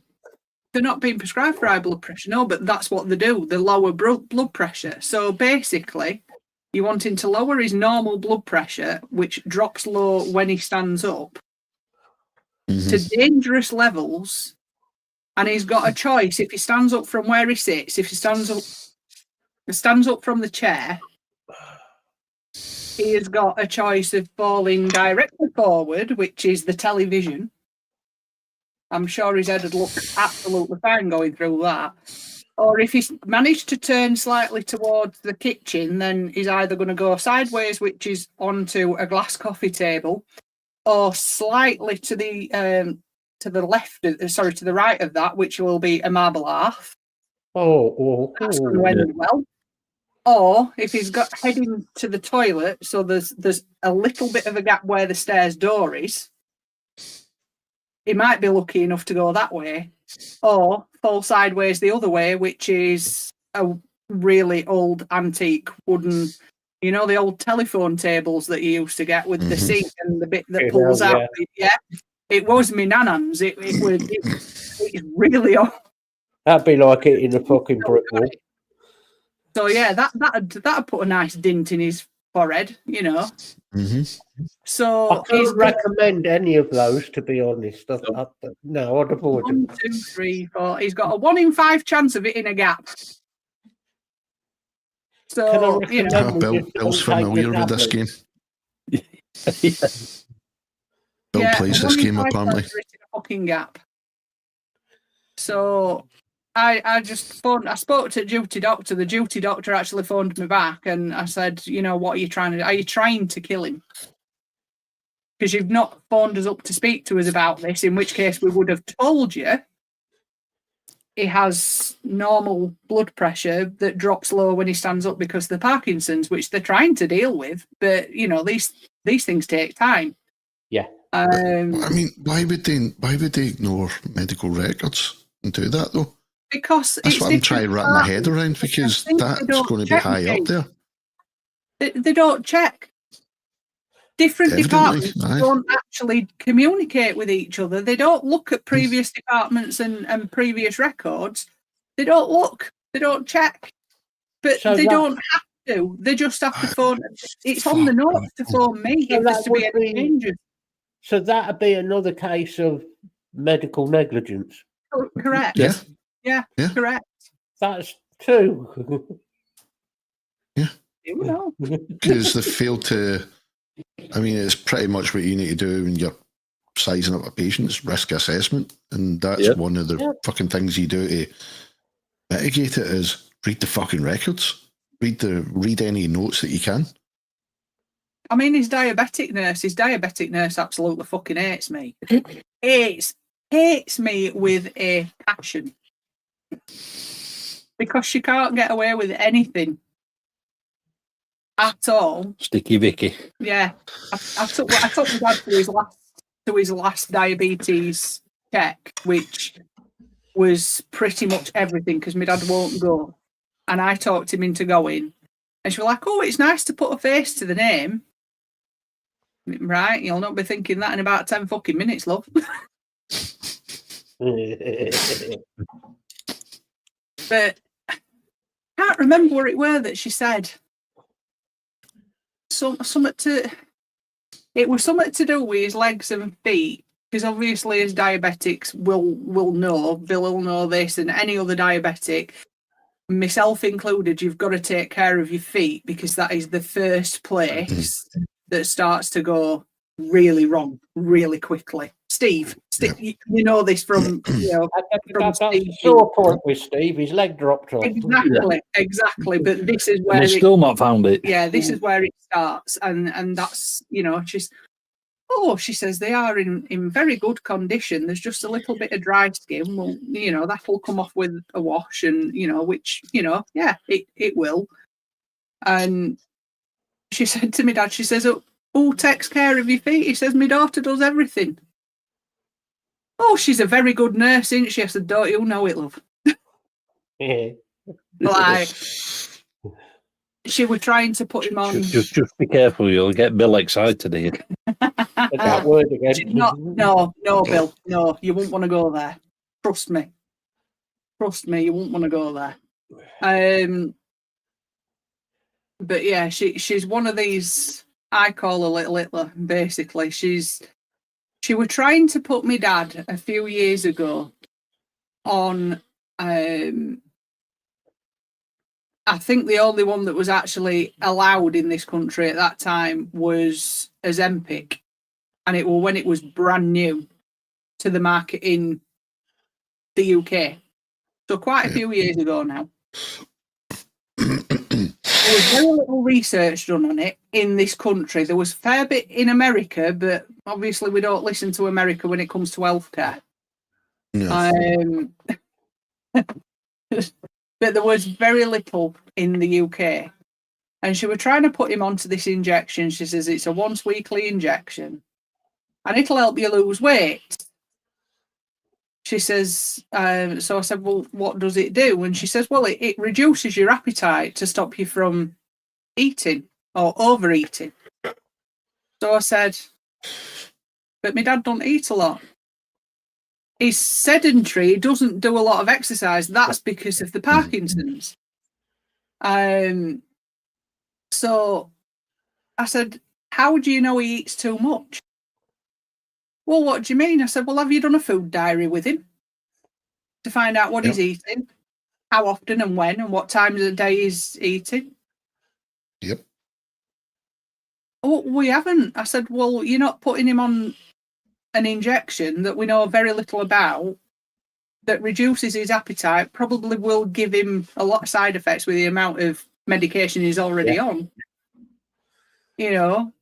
not being prescribed for high blood pressure, no, but that's what they do. They lower blood pressure. So basically, you want him to lower his normal blood pressure, which drops low when he stands up, to dangerous levels. And he's got a choice. If he stands up from where he sits, if he stands up from the chair, he has got a choice of falling directly forward, which is the television. I'm sure his head would look absolutely fine going through that. Or if he's managed to turn slightly towards the kitchen, then he's either going to go sideways, which is onto a glass coffee table, or slightly to to the left, to the right of that, which will be a marble half. That's going to end well. Or if he's got heading to the toilet, so there's a little bit of a gap where the stairs door is, he might be lucky enough to go that way, or fall sideways the other way, which is a really old antique wooden, the old telephone tables that you used to get with the seat and the bit that pulls out. Yeah, it was me nanans. It's really old. That'd be like hitting a fucking brick wall. So yeah, that'd put a nice dint in his forehead, So I can't recommend any of those, to be honest. No, I'd avoid them. 1, 2, 3, 4. He's got a 1 in 5 chance of hitting a gap. So Bill's familiar with this game. Bill plays this game apparently. A fucking gap. So I just phoned. I spoke to the duty doctor. The duty doctor actually phoned me back, and I said, what are you trying to do? Are you trying to kill him? Because you've not phoned us up to speak to us about this, in which case we would have told you. He has normal blood pressure that drops low when he stands up because of the Parkinson's, which they're trying to deal with. But these things take time. Yeah. I mean, why would they ignore medical records and do that though? Because that's what I'm trying to wrap my head around, because that's going to be high up there. They don't check. Different departments don't actually communicate with each other. They don't look at previous departments and previous records. They don't look. They don't check. But they don't have to. They just have to phone. It's on the notes to phone me if there's to be any changes. So that'd be another case of medical negligence. Correct. Yeah, correct. That's 2. Yeah. You Because they fail to. I mean, it's pretty much what you need to do when you're sizing up a patient. It's risk assessment, and that's one of the fucking things you do to mitigate it. Is read the fucking records, read any notes that you can. I mean, his diabetic nurse absolutely fucking hates me. Hates me with a passion, because she can't get away with anything at all. Sticky Vicky. Yeah, I took my dad to his last diabetes check, which was pretty much everything because my dad won't go, and I talked him into going, and she was like, "Oh, it's nice to put a face to the name." Right, you'll not be thinking that in about 10 fucking minutes, love. But I can't remember where it were that she said. It was something to do with his legs and feet, because obviously as diabetics will know, Bill will know this, and any other diabetic, myself included, you've got to take care of your feet, because that is the first place that starts to go really wrong really quickly. Steve, you know this from Steve. Sore point with Steve. His leg dropped off. Exactly. But this is where he's still not found it. Yeah, this is where it starts, and that's she says they are in very good condition. There's just a little bit of dry skin. Well, that'll come off with a wash, and which it will. And she said to me, Dad, she says, "Who takes care of your feet?" He says, "My daughter does everything." "Oh, she's a very good nurse, isn't she?" I said, "Don't you know it, love?" Like, she was trying to put him on. Just be careful, you'll get Bill excited here. That word again. No, Bill. No, you wouldn't want to go there. Trust me, you wouldn't want to go there. But yeah, she's one of these. I call her Little Hitler. Basically, she was trying to put me dad a few years ago on. I think the only one that was actually allowed in this country at that time was Ozempic, and it was when it was brand new to the market in the UK. So quite a few years ago now. There was very little research done on it in this country. There was a fair bit in America, but obviously we don't listen to America when it comes to healthcare. No. But there was very little in the UK. And she were trying to put him onto this injection. She says it's a once weekly injection and it'll help you lose weight. She says, so I said, well, what does it do? And she says, well, it reduces your appetite to stop you from eating or overeating. So I said, but my dad don't eat a lot. He's sedentary. He doesn't do a lot of exercise. That's because of the Parkinson's. So I said, how do you know he eats too much? Well, what do you mean? I said, well, have you done a food diary with him to find out what he's eating, how often and when, and what times of the day he's eating? Yep. Oh, we haven't. I said, well, you're not putting him on an injection that we know very little about, that reduces his appetite, probably will give him a lot of side effects with the amount of medication he's already on. You know,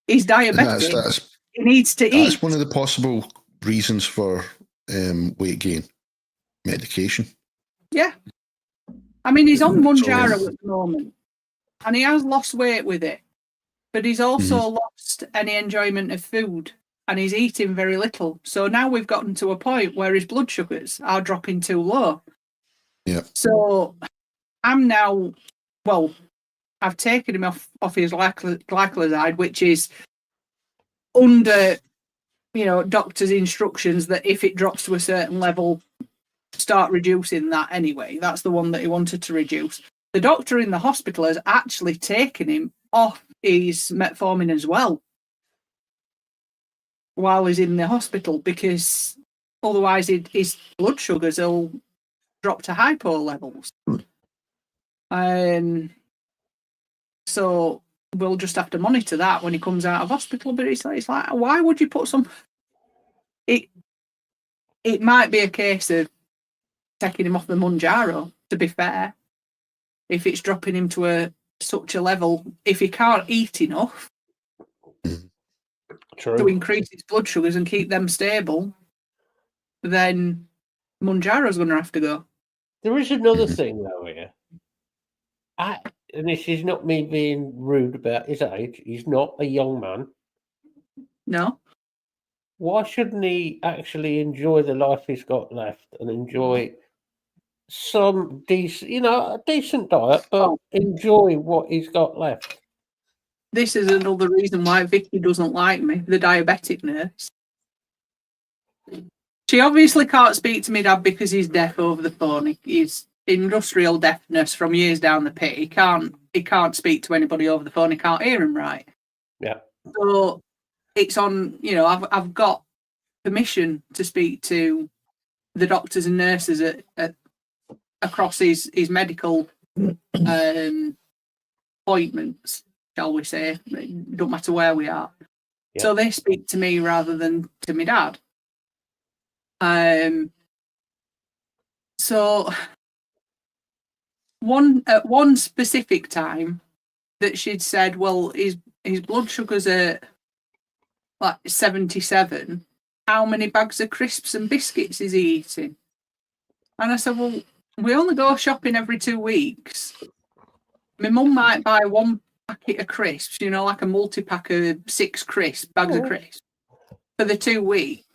he's diabetic. He needs to eat. That's one of the possible reasons for weight gain. Medication. Yeah. I mean, he's on Mounjaro at the moment, and he has lost weight with it, but he's also lost any enjoyment of food, and he's eating very little. So now we've gotten to a point where his blood sugars are dropping too low. Yeah. So I'm now, well, I've taken him off his glycoside, which is under, doctor's instructions that if it drops to a certain level, start reducing that anyway. That's the one that he wanted to reduce. The doctor in the hospital has actually taken him off his metformin as well while he's in the hospital, because otherwise his blood sugars will drop to hypo levels. So we'll just have to monitor that when he comes out of hospital. But it's like, why would you put some? It might be a case of taking him off the Mounjaro, to be fair, if it's dropping him to such a level, if he can't eat enough to increase his blood sugars and keep them stable, then Mounjaro's going to have to go. There is another thing though here. And this is not me being rude about his age. He's not a young man. No. Why shouldn't he actually enjoy the life he's got left and enjoy some decent, a decent diet, but enjoy what he's got left? This is another reason why Vicky doesn't like me, the diabetic nurse. She obviously can't speak to me dad because he's deaf over the phone. He's industrial deafness from years down the pit. He can't speak to anybody over the phone. He can't hear him right. Yeah. So it's on, I've got permission to speak to the doctors and nurses across his medical appointments, shall we say. It don't matter where we are. Yeah. So they speak to me rather than to my dad. So one specific time that she'd said, well, his blood sugars are like 77. How many bags of crisps and biscuits is he eating? And I said, well, we only go shopping every 2 weeks. My mum might buy one packet of crisps, like a multi-pack of 6 bags of crisps for the 2 weeks.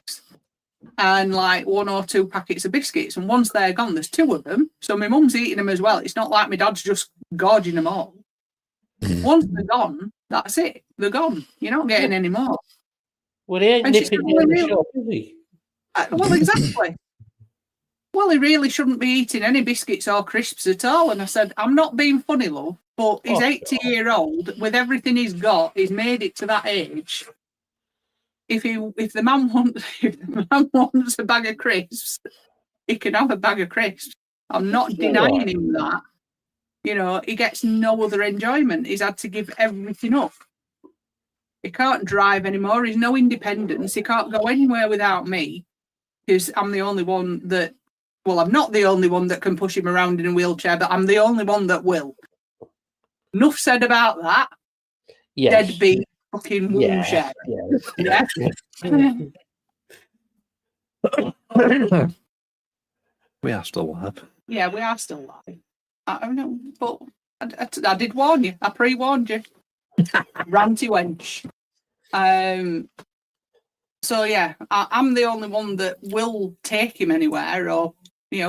And like 1 or 2 packets of biscuits, and once they're gone, there's 2 of them. So my mum's eating them as well. It's not like my dad's just gorging them all. Once they're gone, that's it. They're gone. You're not getting any more. Well, he ain't nipping down the shop, is he? Well, exactly. Well, he really shouldn't be eating any biscuits or crisps at all. And I said, I'm not being funny, love, but he's 80-year-old. With everything he's got, he's made it to that age. If the man wants a bag of crisps, he can have a bag of crisps. I'm not denying him that. He gets no other enjoyment. He's had to give everything up. He can't drive anymore. He's no independence. He can't go anywhere without me, because I'm the only one that. Well, I'm not the only one that can push him around in a wheelchair, but I'm the only one that will. Enough said about that. Yes. Deadbeat. Fucking woolshed. Yeah. We are still alive. Yeah, we are still live. I don't know, but I did warn you. I pre-warned you. Ranty wench. So yeah, I'm the only one that will take him anywhere or,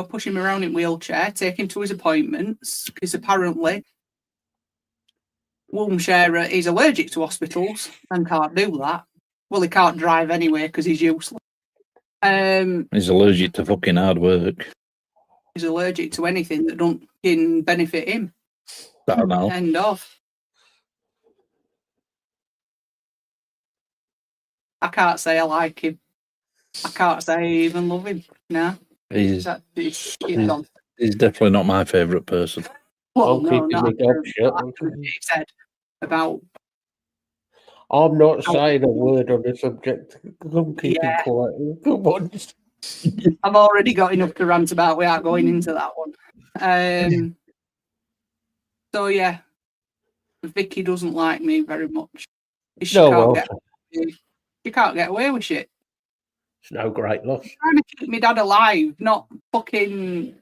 push him around in wheelchair, take him to his appointments, because apparently womb sharer is allergic to hospitals and can't do that. Well, he can't drive anyway because he's useless. He's allergic to fucking hard work. He's allergic to anything that don't benefit him. I don't know. End of. I can't say I like him. I can't say I even love him. No. He's gone. He's definitely not my favourite person. Well, no, keeping not my job shut. he said about. I'm not saying a word on the subject. I'm keeping quiet. Come on. I've already got enough to rant about without going into that one. So yeah, Vicky doesn't like me very much. She can't get away with shit. It's no great loss. I'm trying to keep my dad alive, not fucking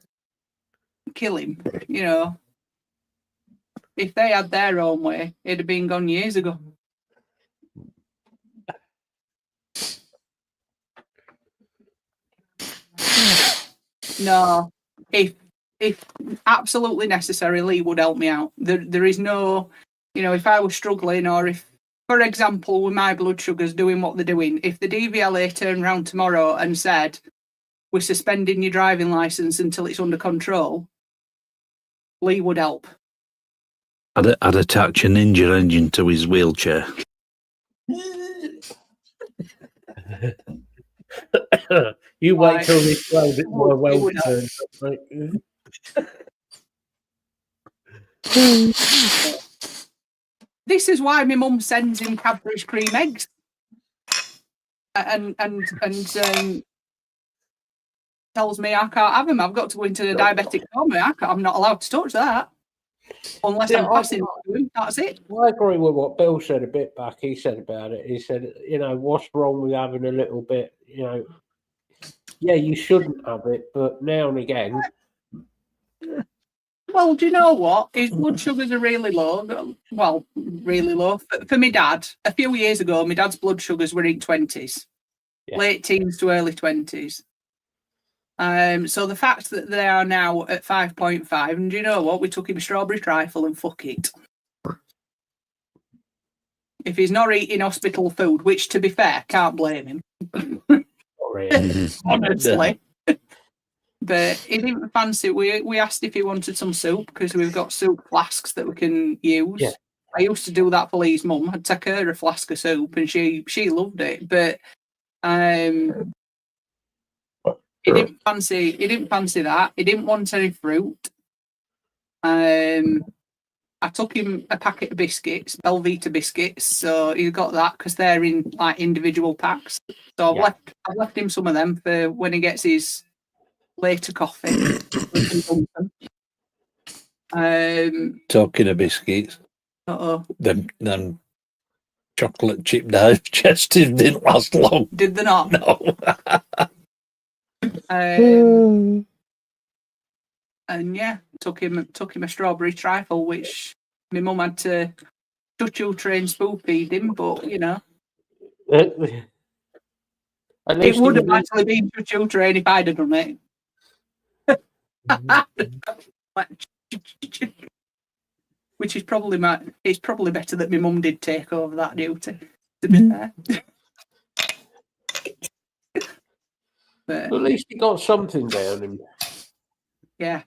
kill him. If they had their own way, he'd have been gone years ago. No, if absolutely necessary, Lee would help me out. There is no, if I was struggling, or if, for example, with my blood sugars doing what they're doing, if the DVLA turned around tomorrow and said, we're suspending your driving licence until it's under control, Lee would help. I'd attach a Ninja engine to his wheelchair. You wait till this road at my well turns up, mate. This is why my mum sends him Cadbury's cream eggs, and tells me I can't have them. I've got to go into the diabetic coma. I'm not allowed to touch that unless I'm passing to him. That's it. I agree with what Bill said a bit back. He said about it. He said, what's wrong with having a little bit, yeah, you shouldn't have it, but now and again. Well, do you know what? His blood sugars are really low. Well, really low. For my dad, a few years ago, my dad's blood sugars were in 20s, late teens to early 20s. So the fact that they are now at 5.5, and do you know what? We took him a strawberry trifle and fuck it. If he's not eating hospital food, which to be fair, can't blame him. Honestly. But he didn't fancy. We asked if he wanted some soup because we've got soup flasks that we can use. Yeah. I used to do that for Lee's mum. I'd take her a flask of soup and she loved it. But he didn't fancy that. He didn't want any fruit. I took him a packet of biscuits, Belvita biscuits, so he got that because they're in like individual packs. So I've left him some of them for when he gets his later coffee. Talking of biscuits, them chocolate chip digestives didn't last long. Did they not? No. And yeah, took him a strawberry trifle, which my mum had to choo-choo train spoon feed him, but it would have actually been choo-choo train if I'd have done it. Which is probably it's probably better that my mum did take over that duty, to be fair. But at least he got something down him. Yeah.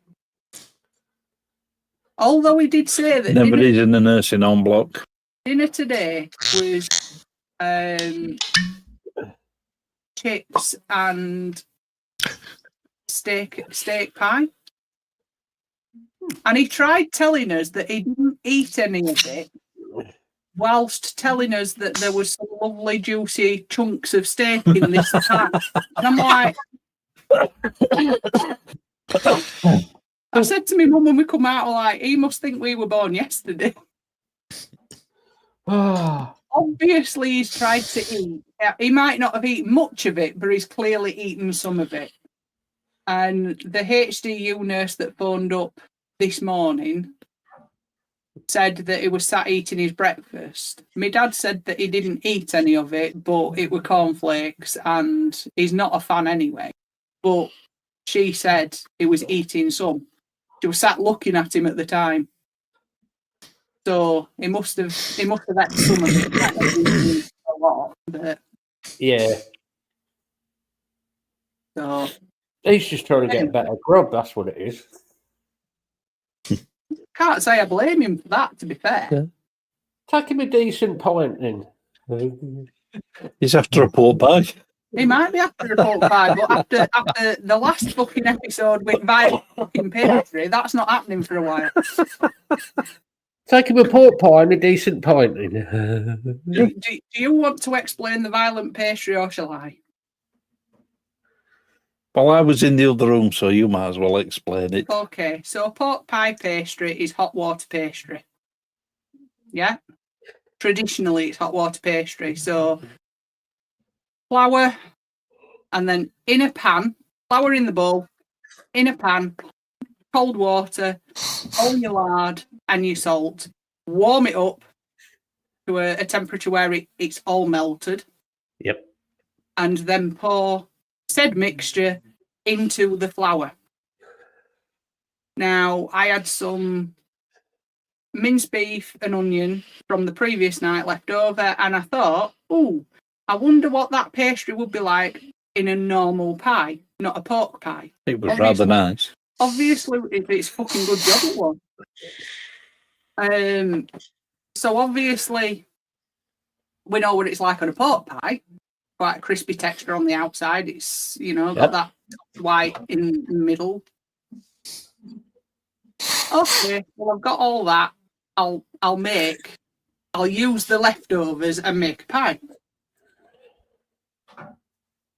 Although he did say that nobody's in the nursing home block. Dinner today was chips and steak pie. And he tried telling us that he didn't eat any of it, whilst telling us that there was some lovely juicy chunks of steak in this pie. And I'm like, I said to my mum when we come out, like, he must think we were born yesterday. Obviously, he's tried to eat he might not have eaten much of it, but he's clearly eaten some of it. And the HDU nurse that phoned up this morning said that he was sat eating his breakfast. My dad said that he didn't eat any of it, but it were cornflakes, and he's not a fan anyway. But she said he was eating some. She was sat looking at him at the time. So he must have had some of it. Not a lot, but Yeah. so He's just trying to get better grub, that's what it is. Can't say I blame him for that, to be fair. Yeah. Take him a decent pint then. He's after a pork pie. He might be after a pork pie, but after the last fucking episode with violent fucking pastry, that's not happening for a while. Take him a pork pie and a decent pint then. Do you want to explain the violent pastry, or shall I? Well, I was in the other room, so you might as well explain it. Okay, so pork pie pastry is hot water pastry. Yeah? Traditionally, it's hot water pastry. So, flour, and then in a pan, flour in the bowl, in a pan, cold water, all your lard and your salt. Warm it up to a temperature where it's all melted. Yep. And then pour said mixture into the flour. Now, I had some minced beef and onion from the previous night left over, and I thought, I wonder what that pastry would be like in a normal pie, not a pork pie. It was rather nice. Obviously, if it's a fucking good job it was. So obviously, we know what it's like on a pork pie. Quite a crispy texture on the outside. It's, got that white in the middle. Okay, well, I've got all that. I'll use the leftovers and make a pie.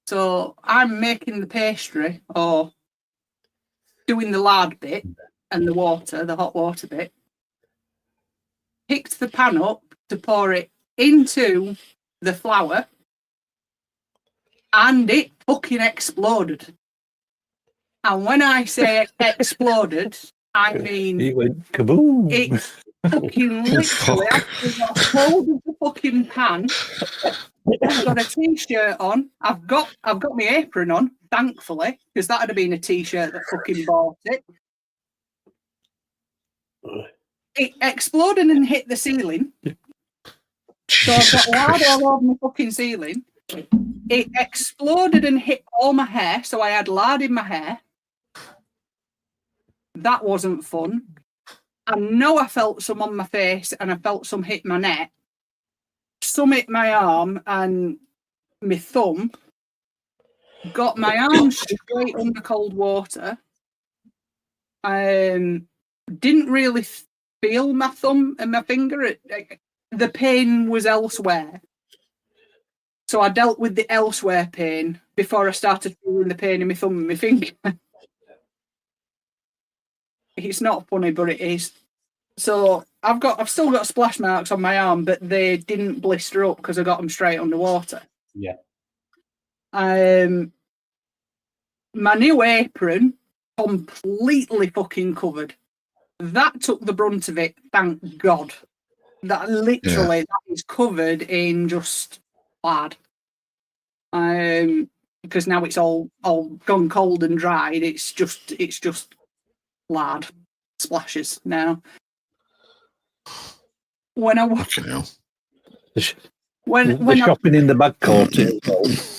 So I'm making the pastry, or doing the lard bit and the hot water bit. Picked the pan up to pour it into the flour, and it fucking exploded. And when I say exploded, I mean It went kaboom. It fucking literally, I've got hold of the fucking pan. I've got a t-shirt on. I've got my apron on, thankfully, because that'd have been a t-shirt that fucking bought it. It exploded and hit the ceiling. So I've got lard all over my fucking ceiling. It exploded and hit all my hair, so I had lard in my hair. That wasn't fun. I know I felt some on my face, and I felt some hit my neck. Some hit my arm and my thumb. Got my arm straight under cold water. Didn't really feel my thumb and my finger. The pain was elsewhere. So I dealt with the elsewhere pain before I started feeling the pain in my thumb and my finger. It's not funny, but it is. So I've still got splash marks on my arm, but they didn't blister up because I got them straight underwater. Yeah. My new apron, completely fucking covered. That took the brunt of it, thank God. That literally that is covered in just lard. Because now it's all gone cold and dried. It's just lard splashes now. When I when shopping in the bag caught it.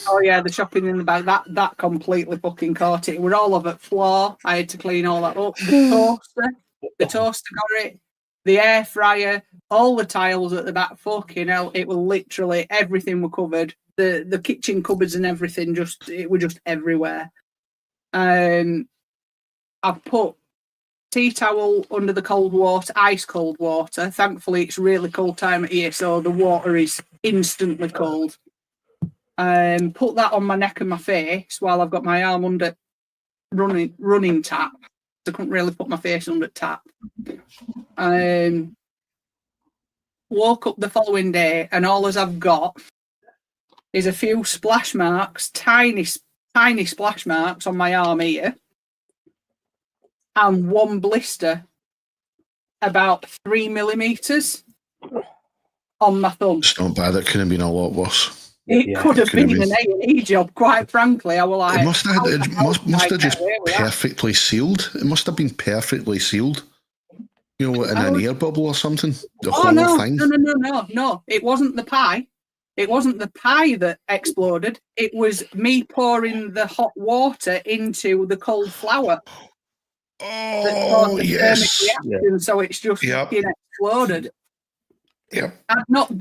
Oh yeah, the shopping in the bag that completely fucking caught it. We're all over the floor. I had to clean all that up. The toaster got it. The air fryer, all the tiles at the back. Fucking hell, it was literally everything were covered. The kitchen cupboards and everything it were just everywhere. I've put tea towel under the cold water, ice cold water. Thankfully, it's really cold time of year, so the water is instantly cold. Put that on my neck and my face while I've got my arm under running tap. I couldn't really put my face under tap. Woke up the following day, and all as I've got is a few splash marks, tiny splash marks on my arm here, and one blister about 3 millimeters on my thumb. It's not bad. It could have been a lot worse. It could have been an A&E job, quite frankly. I was like, it must have just perfectly sealed. It must have been perfectly sealed. You know, in an air bubble or something. The whole thing. No. It wasn't the pie. It wasn't the pie that exploded. It was me pouring the hot water into the cold flour. Oh, yes. Reaction, so it's just fucking exploded. Yep. I've not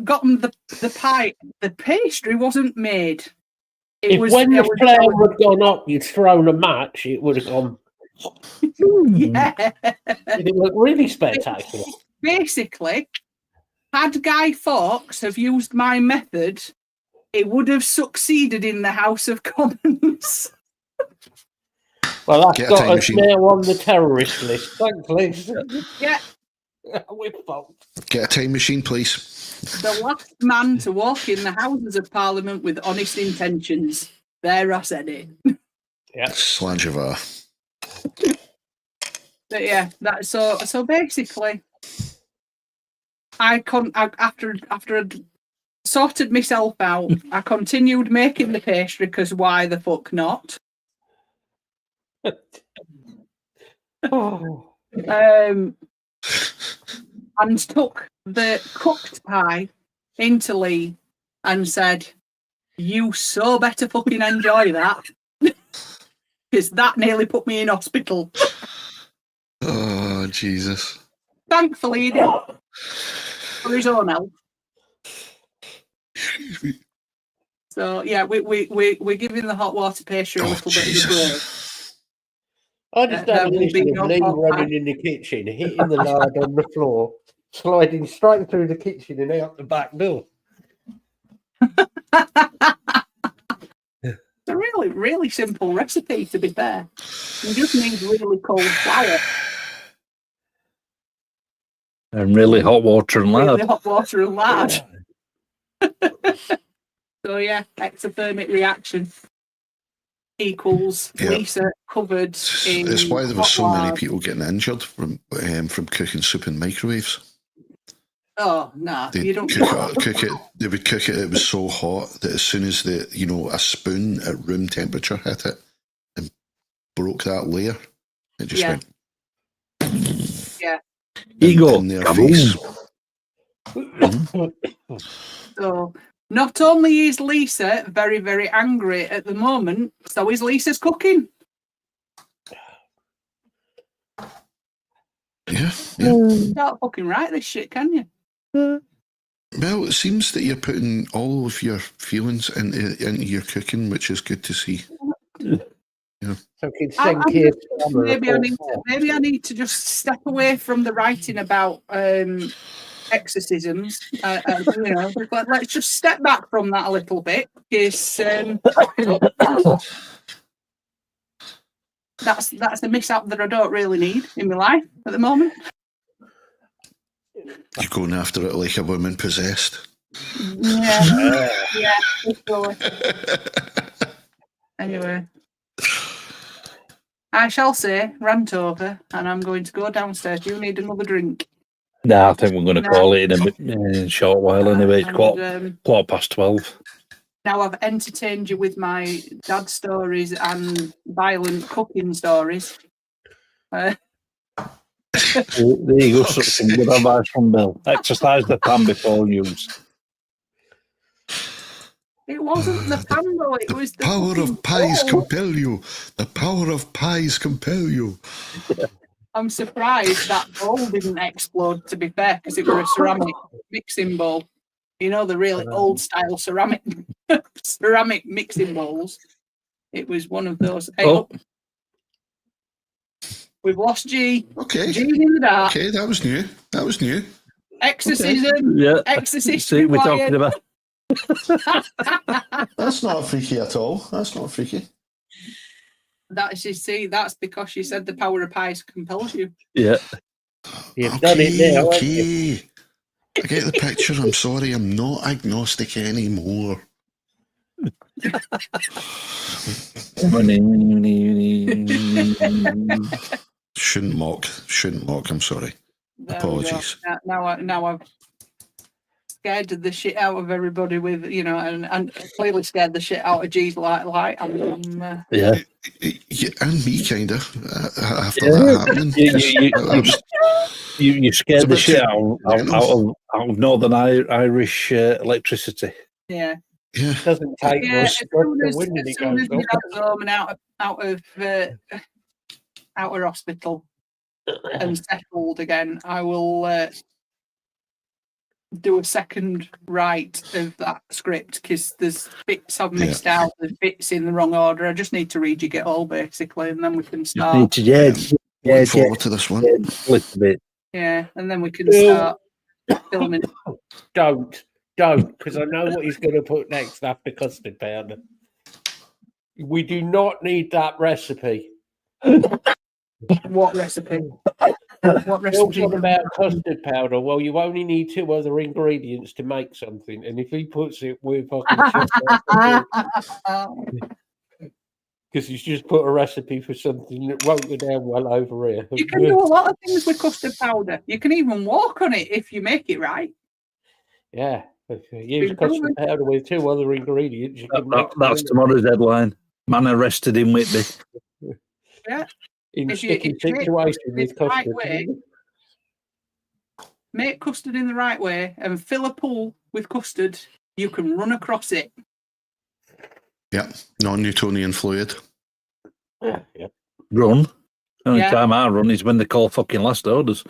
gotten the pie. The pastry wasn't made. When the flame had gone up, you'd thrown a match, it would have gone. Yeah. It looked really spectacular. Basically, had Guy Fawkes have used my method, it would have succeeded in the House of Commons. Well, that's got us now on the terrorist list. Thanks, Liz. Yeah. We're fucked. Get a time machine, please. The last man to walk in the Houses of Parliament with honest intentions. There, I said it. Yeah. Slanjava. But yeah, that's so basically, after I'd sorted myself out, I continued making the pastry because why the fuck not? And took the cooked pie into Lee and said, "You so better fucking enjoy that." Because that nearly put me in hospital. Oh, Jesus. Thankfully, he did. For his own health. So, yeah, we're giving the hot water pastry a little bit of a break. I just had a vision of Lee running in the kitchen, hitting the lard on the floor, sliding straight through the kitchen and out the back door. It's a really, really simple recipe, to be fair. You just need really cold flour. And really hot water and lard. Really hot water and lard. So, yeah, exothermic reaction equals Lisa covered in. It's why there were so many people getting injured from cooking soup in microwaves. Oh, no, you don't cook it. They would cook it. It was so hot that as soon as a spoon at room temperature hit it and broke that layer, it just went. Yeah. Ego. So, not only is Lisa very, very angry at the moment, so is Lisa's cooking. Yeah. You can't fucking write this shit, can you? Well, it seems that you're putting all of your feelings into your cooking, which is good to see. Yeah. Maybe I need to just step away from the writing about exorcisms. Let's just step back from that a little bit, because that's a mishap that I don't really need in my life at the moment. You're going after it like a woman possessed. Yeah. Anyway, I shall say rant over, and I'm going to go downstairs. Do you need another drink? No, I think we're going to call it in a short while anyway. It's quarter past 12. Now I've entertained you with my dad stories and violent cooking stories. There you go, some good advice from Bill. Exercise the pan before use. It wasn't the pan though, it was the power of pies compel you. The power of pies compel you. I'm surprised that bowl didn't explode, to be fair, because it was a ceramic mixing bowl. You know, the really old style ceramic mixing bowls. It was one of those. We've lost G. Okay. G in the dark. Okay, that was new. Exorcism. Okay. Yeah. Exorcism. See what we're talking about. That's not freaky at all. That's not freaky. That's because you said the power of pies compels you. Yeah. You've done it now. Okay. I get the picture. I'm sorry. I'm not agnostic anymore. Shouldn't mock. I'm sorry. Apologies. Now I've scared the shit out of everybody with, and clearly scared the shit out of G's like. Yeah, and me kind of after that happening. You scared the shit out of Northern Irish electricity. Yeah. Yeah. Doesn't take much. As soon as my dad's home and out of hospital and settled again, I will do a second write of that script because there's bits I've missed out, there's bits in the wrong order. I just need to rejig it all basically, and then we can start. Looking forward to this one. Yeah, and then we can start filming. Don't, because I know what he's going to put next after custard powder. We do not need that recipe. What recipe? What recipe? What about custard powder? Well, you only need 2 other ingredients to make something, and if he puts it with fucking because he's just put a recipe for something that won't go down well over here. You can do a lot of things with custard powder. You can even walk on it if you make it right. Yeah. Use custard powder with 2 other ingredients. That's tomorrow's headline. Man arrested in Whitby. Yeah. In sticky situation with custard. Make custard in the right way and fill a pool with custard. You can run across it. Yeah. Non-Newtonian fluid. Yeah. Run. The only time I run is when they call fucking last orders.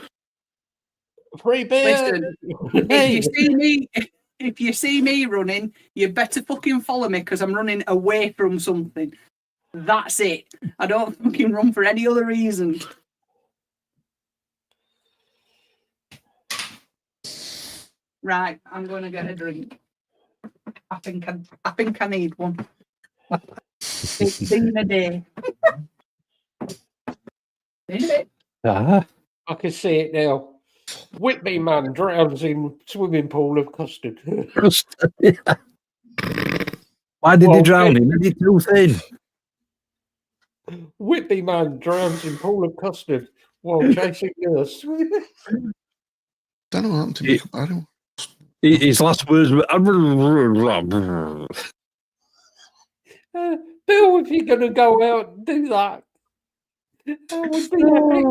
Free beer. Listen, if you see me running, you better fucking follow me because I'm running away from something. That's it. I don't fucking run for any other reason. Right, I'm going to get a drink. I think I need one. It's been a day. Isn't it? I can see it now. Whitby man drowns in swimming pool of custard. Why did he drown him? Is he too thin? Whitby man drowns in pool of custard while chasing nurse. Don't know what happened to me. I don't. His last words were. Bill, if you're going to go out and do that, that would be epic.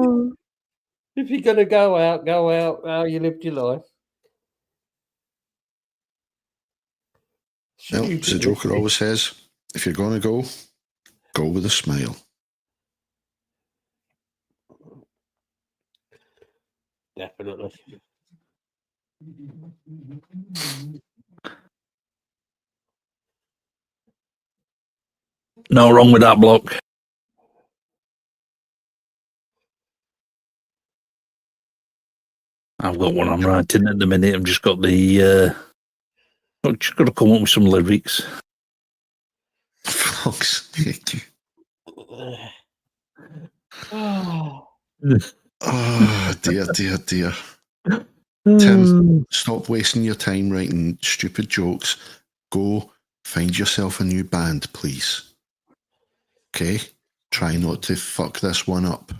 If you're going to go out how you lived your life. No, as the Joker always says, if you're going to go with a smile. Definitely. No wrong with that bloke. I've got one I'm writing at the minute. I've just got the. I've just got to come up with some lyrics. Fuck's sake. Oh, dear. Tim, stop wasting your time writing stupid jokes. Go find yourself a new band, please. Okay? Try not to fuck this one up.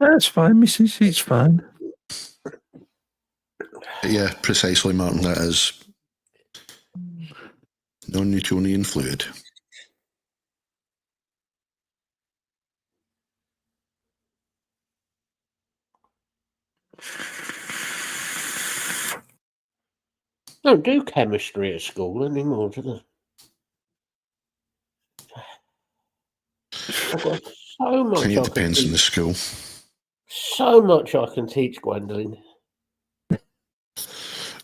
That's fine, Mrs. It's fine. Yeah, precisely, Martin. That is non-Newtonian fluid. Don't do chemistry at school anymore, do they? I've got so much. I think it depends on the school. So much I can teach Gwendolyn.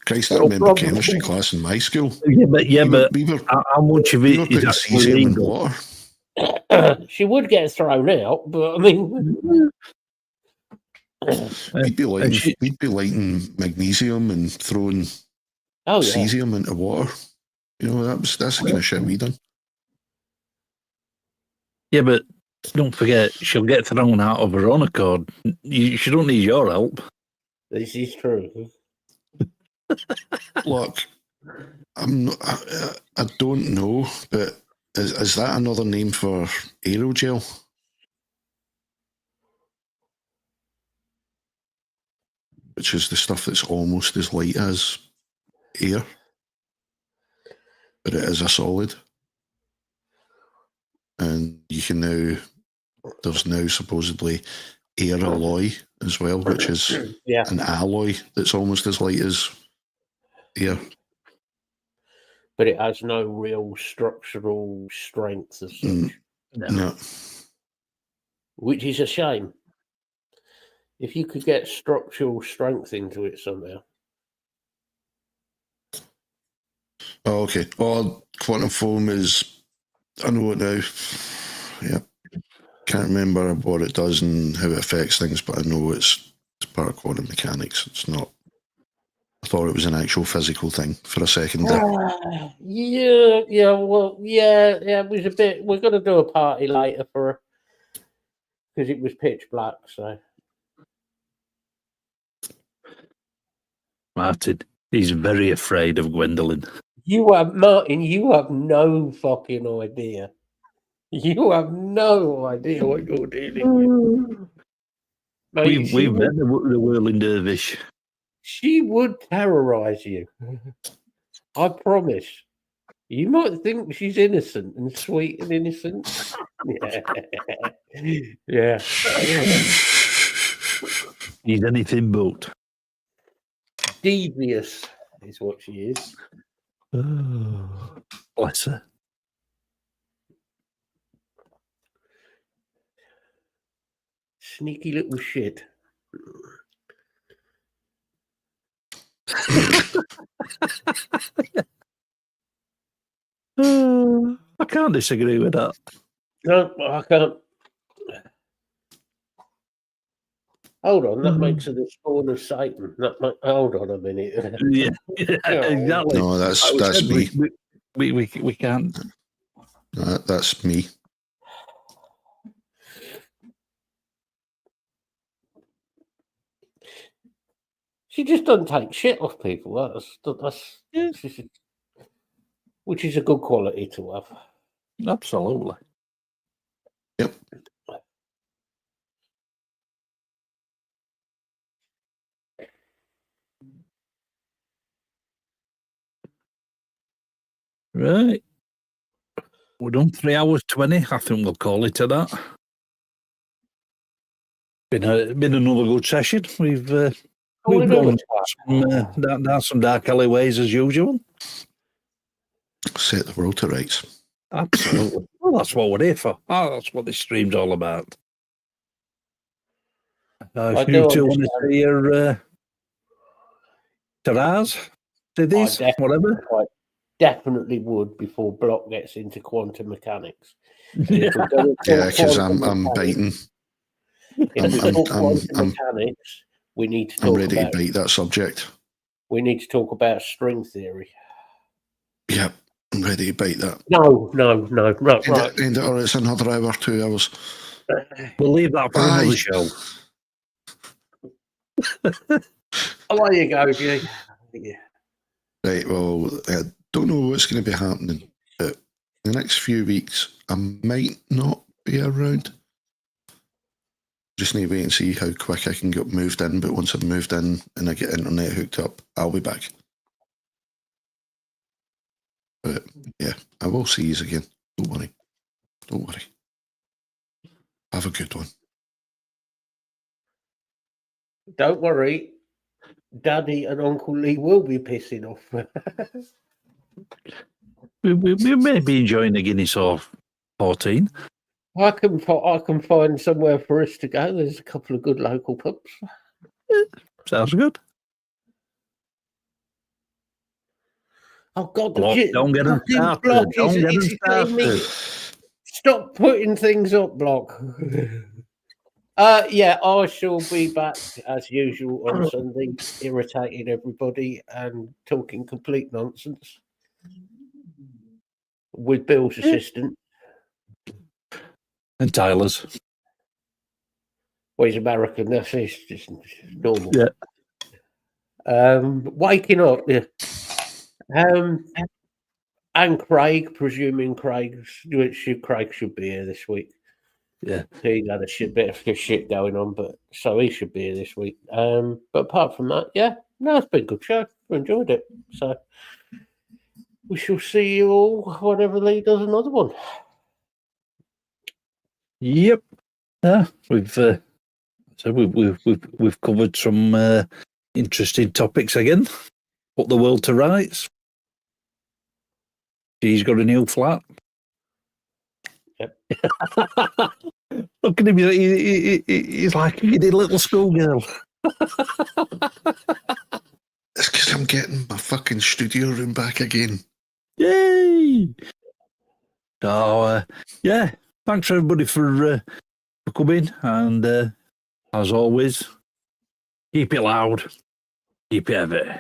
Christ, I remember chemistry class in my school. Yeah, but how much of it is actually in water? She would get thrown out, but I mean, we'd be lighting magnesium and throwing cesium into water. You know, that's the kind of shit we done. Yeah, but Don't forget, she'll get thrown out of her own accord. She don't need your help. This is true. Look, I'm not, I don't know, but is that another name for aerogel? Which is the stuff that's almost as light as air, but it is a solid. And you can now, there's now supposedly air alloy as well, which is an alloy that's almost as light as air. But it has no real structural strength as such. No. Which is a shame. If you could get structural strength into it somehow. Oh, okay. Well, quantum foam is, I know it now. Yeah. Can't remember what it does and how it affects things, but I know it's part of quantum mechanics. It's not. I thought it was an actual physical thing for a second there. Yeah, it was a bit. We're going to do a party later for her because it was pitch black, so. Martin, he's very afraid of Gwendolyn. Martin, you have no fucking idea. You have no idea what you're dealing with. Mate, We've met the whirling dervish. She would terrorise you. I promise. You might think she's innocent and sweet and innocent. Yeah. He's anything but. Devious is what she is. Oh, bless her. Sneaky little shit. I can't disagree with that. No, I can't. Hold on, that makes her the spawn of Satan. Hold on a minute. Yeah, exactly. No, that's me. We can't. That's me. She just doesn't take shit off people. That's Yeah. Which is a good quality to have. Absolutely. Yep. Right. We're done 3 hours 20. I think we'll call it to that. Been another good session. We've gone down some dark alleyways as usual. Set the world to rights. Absolutely. Well, that's what we're here for. Oh, that's what this stream's all about. If you two want to see your Taraz, do these, whatever. I definitely would before Block gets into quantum mechanics. Yeah, because I'm biting. Mechanics, we need to talk I'm ready to bite that subject. We need to talk about string theory. Yeah, I'm ready to bite that. No. End it, or it's another hour, 2 hours. We'll leave that for another show. Oh, there you go, Jay. Yeah. Right, well, I don't know what's going to be happening, but in the next few weeks, I might not be around. Just need to wait and see how quick I can get moved in, but once I've moved in and I get internet hooked up, I'll be back. But yeah, I will see you again. Don't worry. Have a good one. Don't worry. Daddy and Uncle Lee will be pissing off. we may be enjoying the Guinness or 14. I can find somewhere for us to go. There's a couple of good local pubs. Sounds good. Oh God! Don't get them started. Don't get them started. Stop putting things up, Block. Yeah, I shall be back as usual on Sunday, irritating everybody and talking complete nonsense with Bill's assistant. And Tyler's. Well, he's American. That's just normal. Yeah. Waking up. Yeah. And Craig, presuming Craig should be here this week. Yeah. He's had a bit of shit going on, but so he should be here this week. But apart from that, yeah, no, it's been a good show. I enjoyed it. So we shall see you all whenever Lee does another one. Yep. Yeah, we've covered some interesting topics again. Put the world to rights. He's got a new flat. Yep. Look at him. He's like a little schoolgirl. It's because I'm getting my fucking studio room back again. Yay! So, yeah, thanks everybody for coming. And as always, keep it loud, keep it heavy.